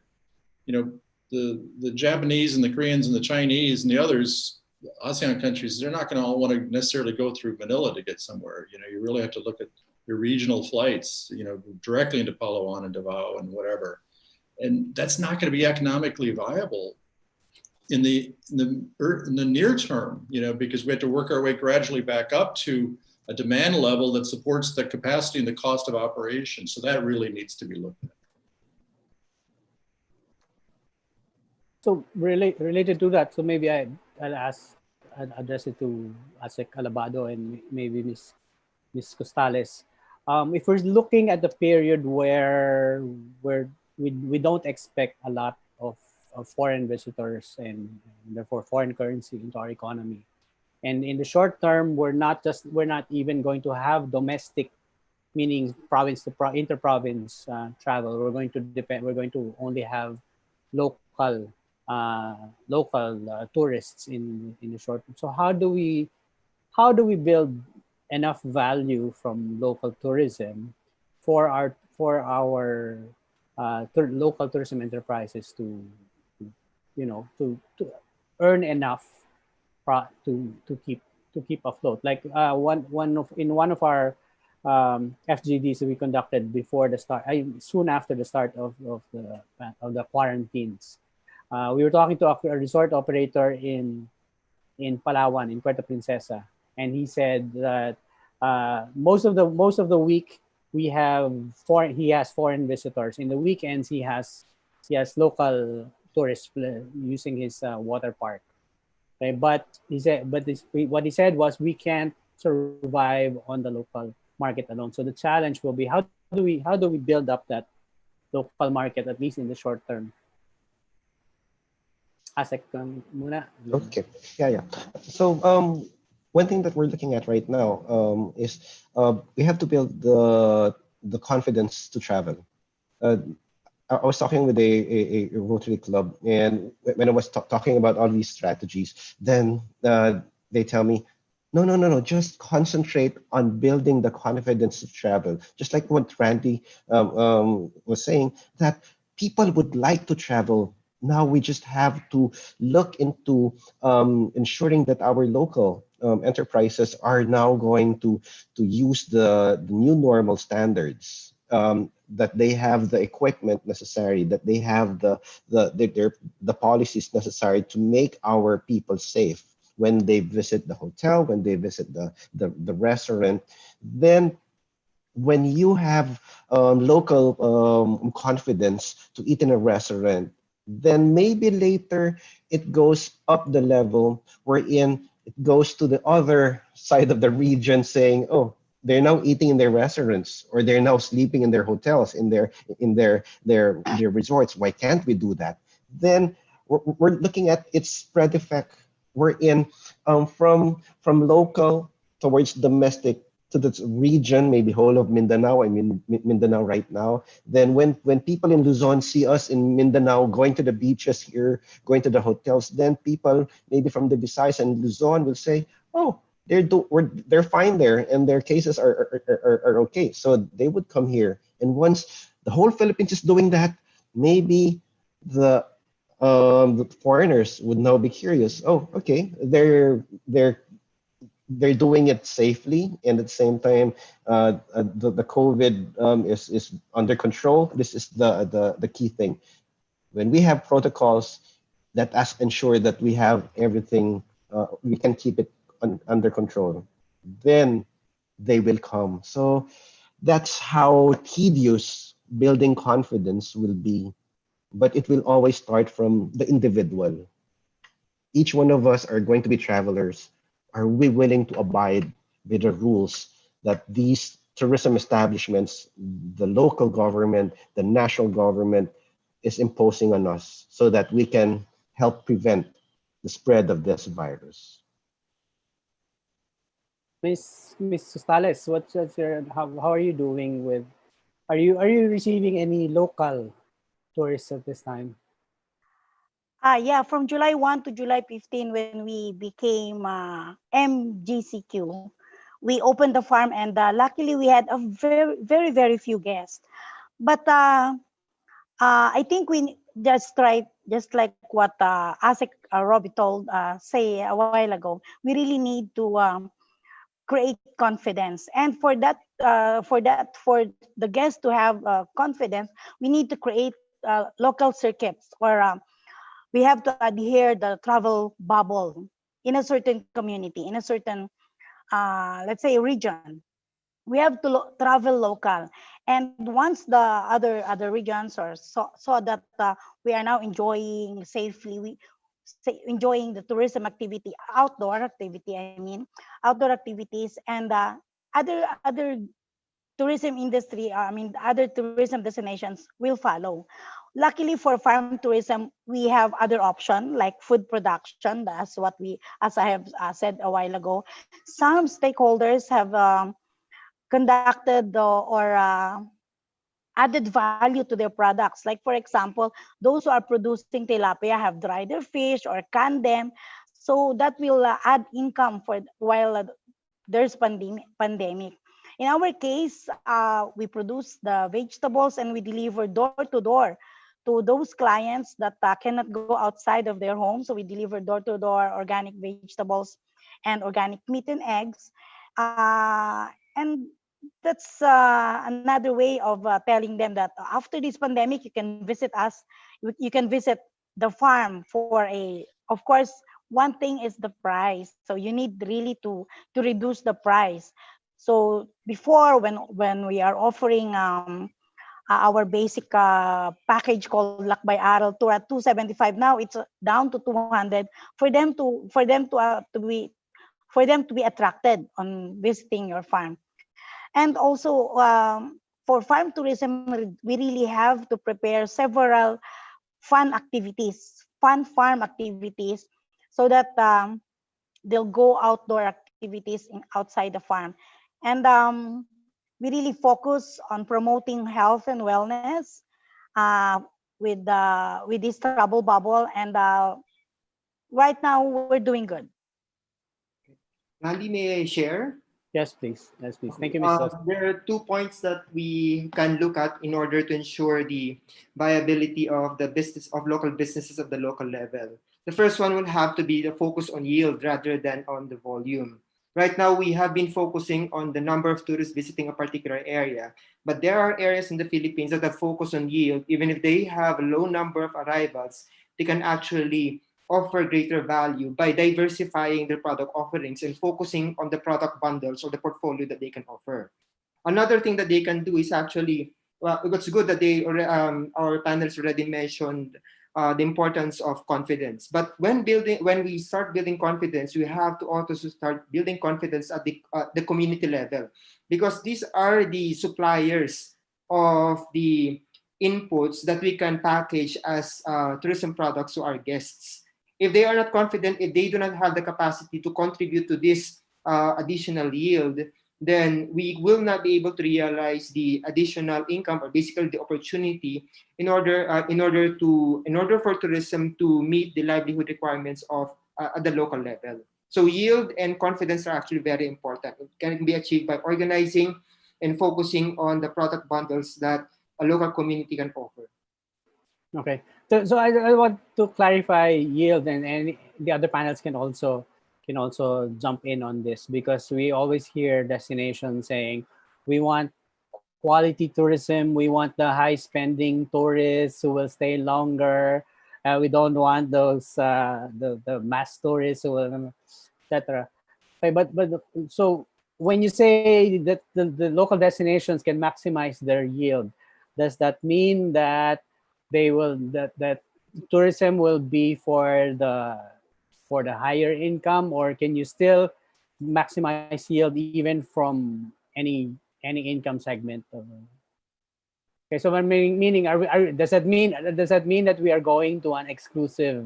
you know, the Japanese and the Koreans and the Chinese and the others, the ASEAN countries, they're not going to all want to necessarily go through Manila to get somewhere. You know, you really have to look at your regional flights, you know, directly into Palawan and Davao and whatever. And that's not going to be economically viable in the near term, you know, because we have to work our way gradually back up to a demand level that supports the capacity and the cost of operation. So that really needs to be looked at. So related to that, so maybe I'll address it to Asek Alabado and maybe Miss Costales. If we're looking at the period where we don't expect a lot of foreign visitors and therefore foreign currency into our economy, and in the short term, we're not even going to have domestic, meaning province to inter-province travel. We're going to only have local tourists in the short term. So how do we build enough value from local tourism for our local tourism enterprises to earn enough to keep afloat. Like one of our FGDs that we conducted before the start, soon after the start of the quarantines. We were talking to a resort operator in Palawan, in Puerto Princesa, and he said that most of the week he has foreign visitors. In the weekends he has local tourists using his water park. Okay, but what he said was we can't survive on the local market alone. So the challenge will be how do we build up that local market, at least in the short term. Asek muna. Okay. Yeah. So one thing that we're looking at right now is we have to build the confidence to travel. I was talking with a Rotary Club, and when I was talking about all these strategies, then they tell me, no, just concentrate on building the confidence to travel. Just like what Randy was saying, that people would like to travel. Now we just have to look into ensuring that our local enterprises are now going to use the new normal standards. That they have the equipment necessary, that they have the policies necessary to make our people safe when they visit the hotel, when they visit the restaurant. Then when you have local confidence to eat in a restaurant, then maybe later it goes up the level wherein it goes to the other side of the region saying, oh, they're now eating in their restaurants, or they're now sleeping in their hotels, in their resorts. Why can't we do that? Then we're looking at its spread effect. We're in from local towards domestic to the region, maybe whole of Mindanao. I mean Mindanao right now. Then when people in Luzon see us in Mindanao going to the beaches here, going to the hotels, then people maybe from the Visayas and Luzon will say, oh, they're fine there, and their cases are okay. So they would come here, and once the whole Philippines is doing that, maybe the foreigners would now be curious. Oh, okay, they're doing it safely, and at the same time, the COVID is under control. This is the key thing. When we have protocols that ensure that we have everything, we can keep it under control, then they will come. So that's how tedious building confidence will be, but it will always start from the individual. Each one of us are going to be travelers. Are we willing to abide with the rules that these tourism establishments, the local government, the national government is imposing on us, so that we can help prevent the spread of this virus? Miss Sustales, what's your how are you doing with? Are you receiving any local tourists at this time? Yeah, from July 1 to July 15, when we became MGCQ, we opened the farm, and luckily we had a very few guests. But I think we just tried, just like what Asik Robbie told say a while ago, we really need to create confidence, and for the guests to have confidence, we need to create local circuits, or we have to adhere the travel bubble in a certain community, in a certain let's say region. We have to travel local, And once the other regions or saw that we are now enjoying safely, enjoying the tourism activity, outdoor activity, I mean, outdoor activities, and other tourism industry, I mean, other tourism destinations will follow. Luckily for farm tourism, we have other option like food production. That's what as I have said a while ago. Some stakeholders have conducted or added value to their products. Like for example, those who are producing tilapia have dried their fish or canned them, so that will add income for while there's pandemic. In our case, we produce the vegetables and we deliver door to door to those clients that cannot go outside of their home. So we deliver door to door organic vegetables and organic meat and eggs. And that's another way of telling them that after this pandemic, you can visit us. You can visit the farm for of course, one thing is the price. So you need really to reduce the price. So before, when we are offering our basic package called Lakbay Aral to at 275, now it's down to 200 for them to be attracted on visiting your farm. And also, for farm tourism, we really have to prepare several fun farm activities, so that they'll go outdoor activities outside the farm. And we really focus on promoting health and wellness with this trouble bubble. And right now, we're doing good. Randy, may I share? Yes, please. Yes, please. Thank you, Mr. There are 2 points that we can look at in order to ensure the viability of the business of local businesses at the local level. The first one will have to be the focus on yield rather than on the volume. Right now, we have been focusing on the number of tourists visiting a particular area, but there are areas in the Philippines that have focused on yield. Even if they have a low number of arrivals, they can actually offer greater value by diversifying their product offerings and focusing on the product bundles or the portfolio that they can offer. Another thing that they can do is actually, well, it's good that our panelists already mentioned the importance of confidence. But when we start building confidence, we have to also start building confidence at the community level, because these are the suppliers of the inputs that we can package as tourism products to our guests. If they are not confident, if they do not have the capacity to contribute to this additional yield, then we will not be able to realize the additional income, or basically the opportunity, in order for tourism to meet the livelihood requirements of at the local level. So yield and confidence are actually very important. It can be achieved by organizing and focusing on the product bundles that a local community can offer. Okay, so I want to clarify yield, and the other panels can also jump in on this, because we always hear destinations saying we want quality tourism, we want the high spending tourists who will stay longer, we don't want those the mass tourists who will, etc. Okay, but so when you say that the local destinations can maximize their yield, does that mean that that tourism will be for the higher income, or can you still maximize yield even from any income segment? Okay, so meaning does that mean that we are going to an exclusive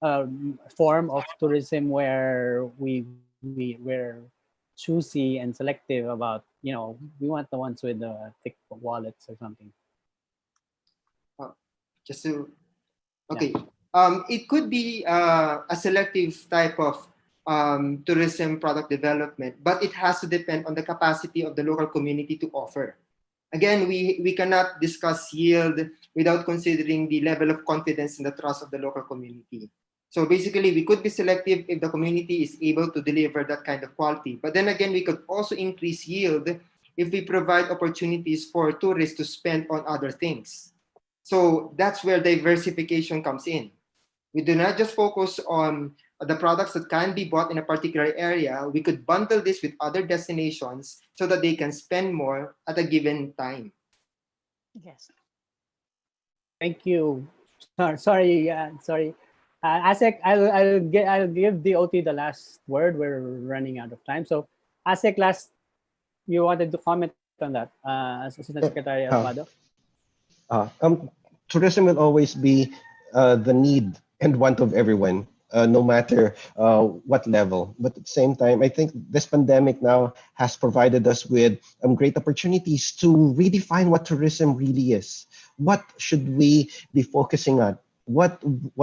form of tourism where we're choosy and selective about, we want the ones with the thick wallets or something? Okay. It could be a selective type of tourism product development, but it has to depend on the capacity of the local community to offer. Again, we cannot discuss yield without considering the level of confidence and the trust of the local community. So basically, we could be selective if the community is able to deliver that kind of quality. But then again, we could also increase yield if we provide opportunities for tourists to spend on other things. So that's where diversification comes in. We do not just focus on the products that can be bought in a particular area, we could bundle this with other destinations so that they can spend more at a given time. Yes. Thank you. Sorry. Asek, I'll give DOT the last word. We're running out of time. So, Asek, last you wanted to comment on that, Assistant Secretary Uh, Alvado. Tourism will always be the need and want of everyone, no matter what level. But at the same time, I think this pandemic now has provided us with great opportunities to redefine what tourism really is. What should we be focusing on? What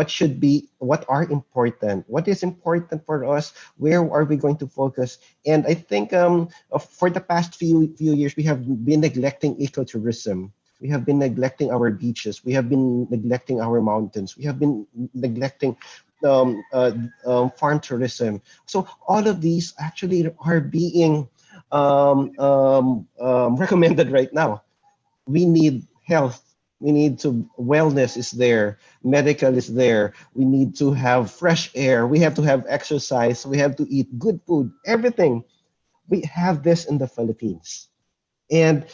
should be, what are important? What is important for us? Where are we going to focus? And I think for the past few years, we have been neglecting ecotourism. We have been neglecting our beaches. We have been neglecting our mountains. We have been neglecting farm tourism. So all of these actually are being recommended right now. We need health. We need to, wellness is there. Medical is there. We need to have fresh air. We have to have exercise. We have to eat good food. Everything. We have this in the Philippines. And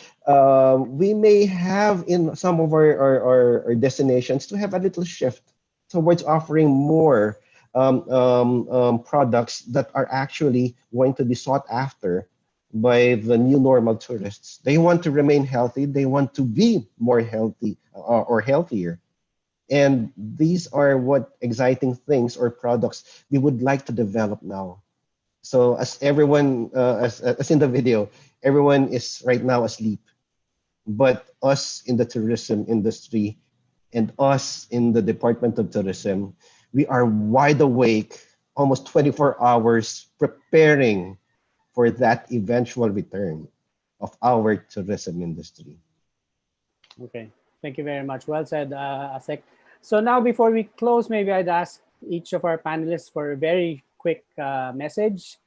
we may have in some of our destinations to have a little shift towards offering more products that are actually going to be sought after by the new normal tourists. They want to remain healthy. They want to be more healthy or healthier. And these are what exciting things or products we would like to develop now. So as everyone, as in the video, everyone is right now asleep. But us in the tourism industry and us in the Department of Tourism, we are wide awake, almost 24 hours preparing for that eventual return of our tourism industry. Okay, thank you very much. Well said, Asek. So now before we close, maybe I'd ask each of our panelists for a very quick message.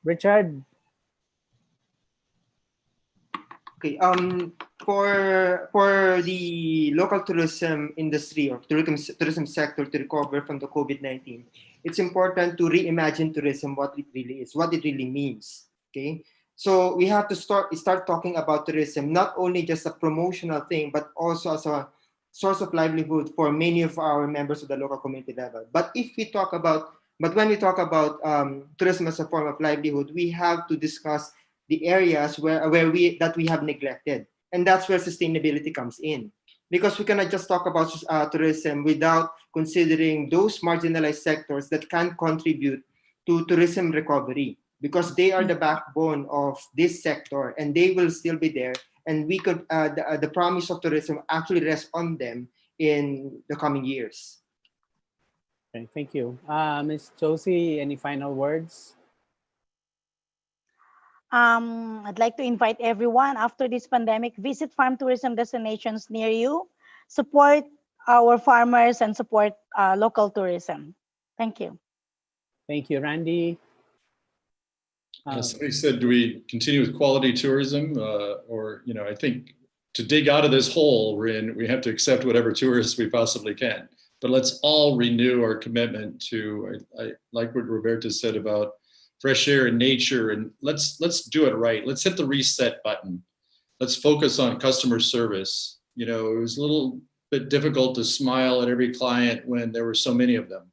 Richard. Okay. For the local tourism industry or tourism sector to recover from the COVID-19, it's important to reimagine tourism, what it really is, what it really means. Okay. So we have to start talking about tourism not only just a promotional thing, but also as a source of livelihood for many of our members of the local community level. But when we talk about tourism as a form of livelihood, we have to discuss the areas where we have neglected, and that's where sustainability comes in. Because we cannot just talk about tourism without considering those marginalized sectors that can contribute to tourism recovery, because they are the backbone of this sector, and they will still be there. And we could the promise of tourism actually rests on them in the coming years. Okay, thank you. Ms. Josie, any final words? I'd like to invite everyone after this pandemic, visit farm tourism destinations near you, support our farmers and support local tourism. Thank you. Thank you, Randy. Somebody said, do we continue with quality tourism? I think to dig out of this hole we're in, we have to accept whatever tourists we possibly can. But let's all renew our commitment to, I like what Roberta said about fresh air and nature, and let's do it right. Let's hit the reset button. Let's focus on customer service. It was a little bit difficult to smile at every client when there were so many of them.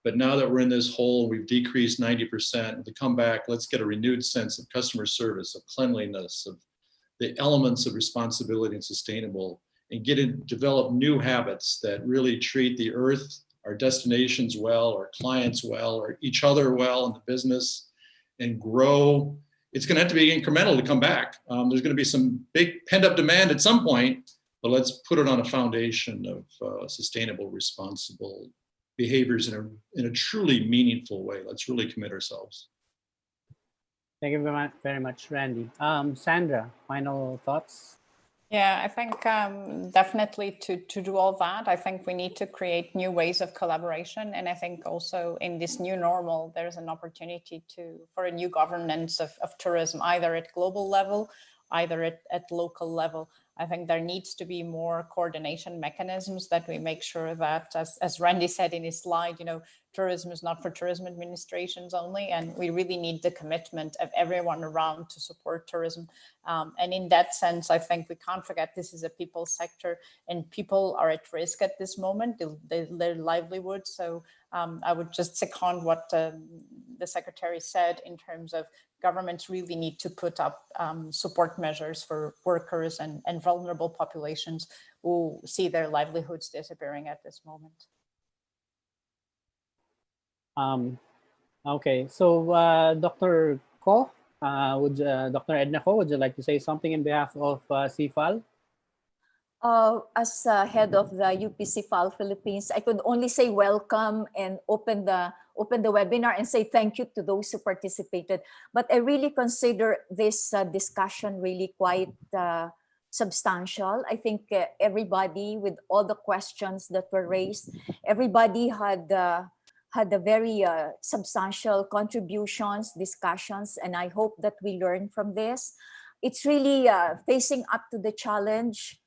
But now that we're in this hole, we've decreased 90%. To come back, let's get a renewed sense of customer service, of cleanliness, of the elements of responsibility and sustainable, and develop new habits that really treat the earth, our destinations well, our clients well, or each other well in the business, and grow. It's going to have to be incremental to come back. There's going to be some big pent-up demand at some point, but let's put it on a foundation of sustainable, responsible behaviors in a truly meaningful way. Let's really commit ourselves. Thank you very much, Randy. Sandra, final thoughts? Yeah, I think definitely to do all that, I think we need to create new ways of collaboration. And I think also in this new normal, there's an opportunity for a new governance of tourism, either at global level, either at local level. I think there needs to be more coordination mechanisms that we make sure that, as Randy said in his slide, tourism is not for tourism administrations only, and we really need the commitment of everyone around to support tourism. And in that sense, I think we can't forget this is a people sector, and people are at risk at this moment, their livelihood. So I would just second what the Secretary said in terms of governments really need to put up support measures for workers and vulnerable populations who see their livelihoods disappearing at this moment. Okay, so Dr. Ko, Dr. Edna Ko, would you like to say something in behalf of CIFAL? As head of the UP-CIFAL Philippines, I could only say welcome and open the webinar and say thank you to those who participated. But I really consider this discussion really quite substantial. I think everybody, with all the questions that were raised, everybody had a very substantial contributions, discussions, and I hope that we learn from this. It's really facing up to the challenge,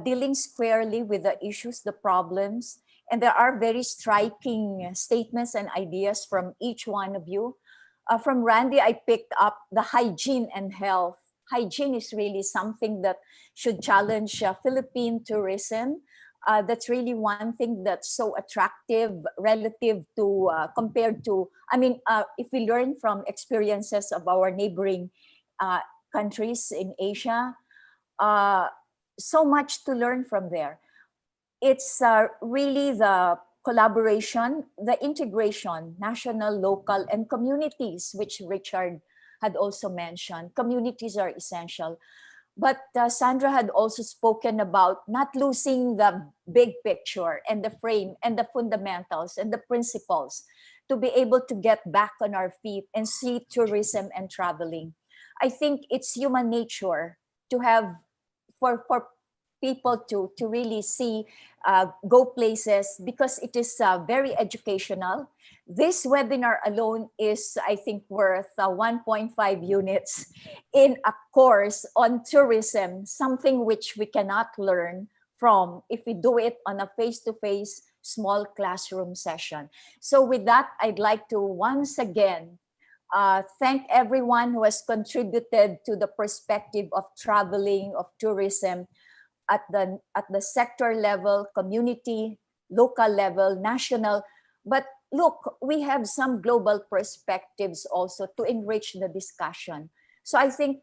dealing squarely with the issues, the problems, and there are very striking statements and ideas from each one of you. From Randy, I picked up the hygiene and health. Hygiene is really something that should challenge Philippine tourism. That's really one thing that's so attractive relative to, compared to, if we learn from experiences of our neighboring countries in Asia, so much to learn from there. It's really the collaboration, the integration, national, local, and communities, which Richard had also mentioned. Communities are essential. But Sandra had also spoken about not losing the big picture and the frame and the fundamentals and the principles to be able to get back on our feet and see tourism and traveling. I think it's human nature to have, for people to really see, go places, because it is very educational. This webinar alone is, I think, worth 1.5 units in a course on tourism, something which we cannot learn from if we do it on a face-to-face small classroom session. So with that, I'd like to once again thank everyone who has contributed to the perspective of traveling, of tourism, at the sector level, community, local level, national. But look, we have some global perspectives also to enrich the discussion. So I think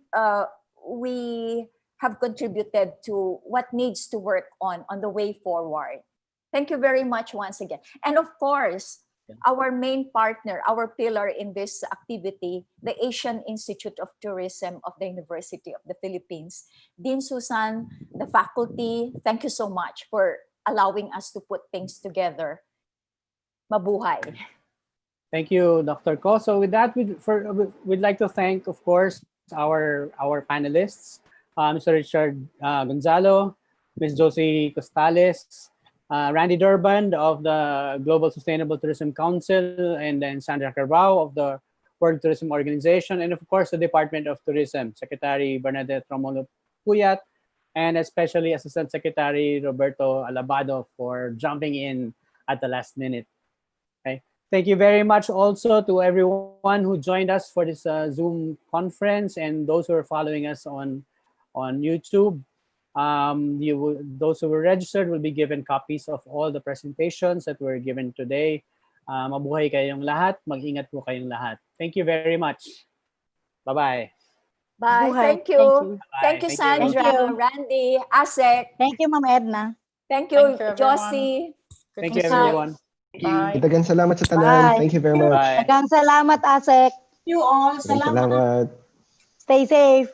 we have contributed to what needs to work on the way forward. Thank you very much once again. And of course, our main partner, our pillar in this activity, the Asian Institute of Tourism of the University of the Philippines. Dean Susan, the faculty, thank you so much for allowing us to put things together. Mabuhay. Thank you, Dr. Ko. So with that, we'd like to thank, of course, our panelists, Mr. Richard Gonzalo, Ms. Josie Costales, Randy Durban of the Global Sustainable Tourism Council, and then Sandra Carvao of the World Tourism Organization, and of course the Department of Tourism, Secretary Bernadette Romulo Puyat, and especially Assistant Secretary Roberto Alabado for jumping in at the last minute. Okay. Thank you very much also to everyone who joined us for this Zoom conference, and those who are following us on YouTube. Those who were registered will be given copies of all the presentations that were given today. Mabuhay kayong lahat. Mag-ingat po kayong lahat. Thank you very much. Bye-bye. Bye. Mabuhay. Thank you. Thank Thank you. you, Sandra, Thank you. Randy, Asek. Thank you, Ma'am Edna. Thank you, Thank you, everyone. Josie. Thank Good you, to see you. everyone. Bye. Daghang salamat sa tanan. Bye. Thank you very much. Bye. Daghang salamat, Asek. Daghang salamat. Stay safe.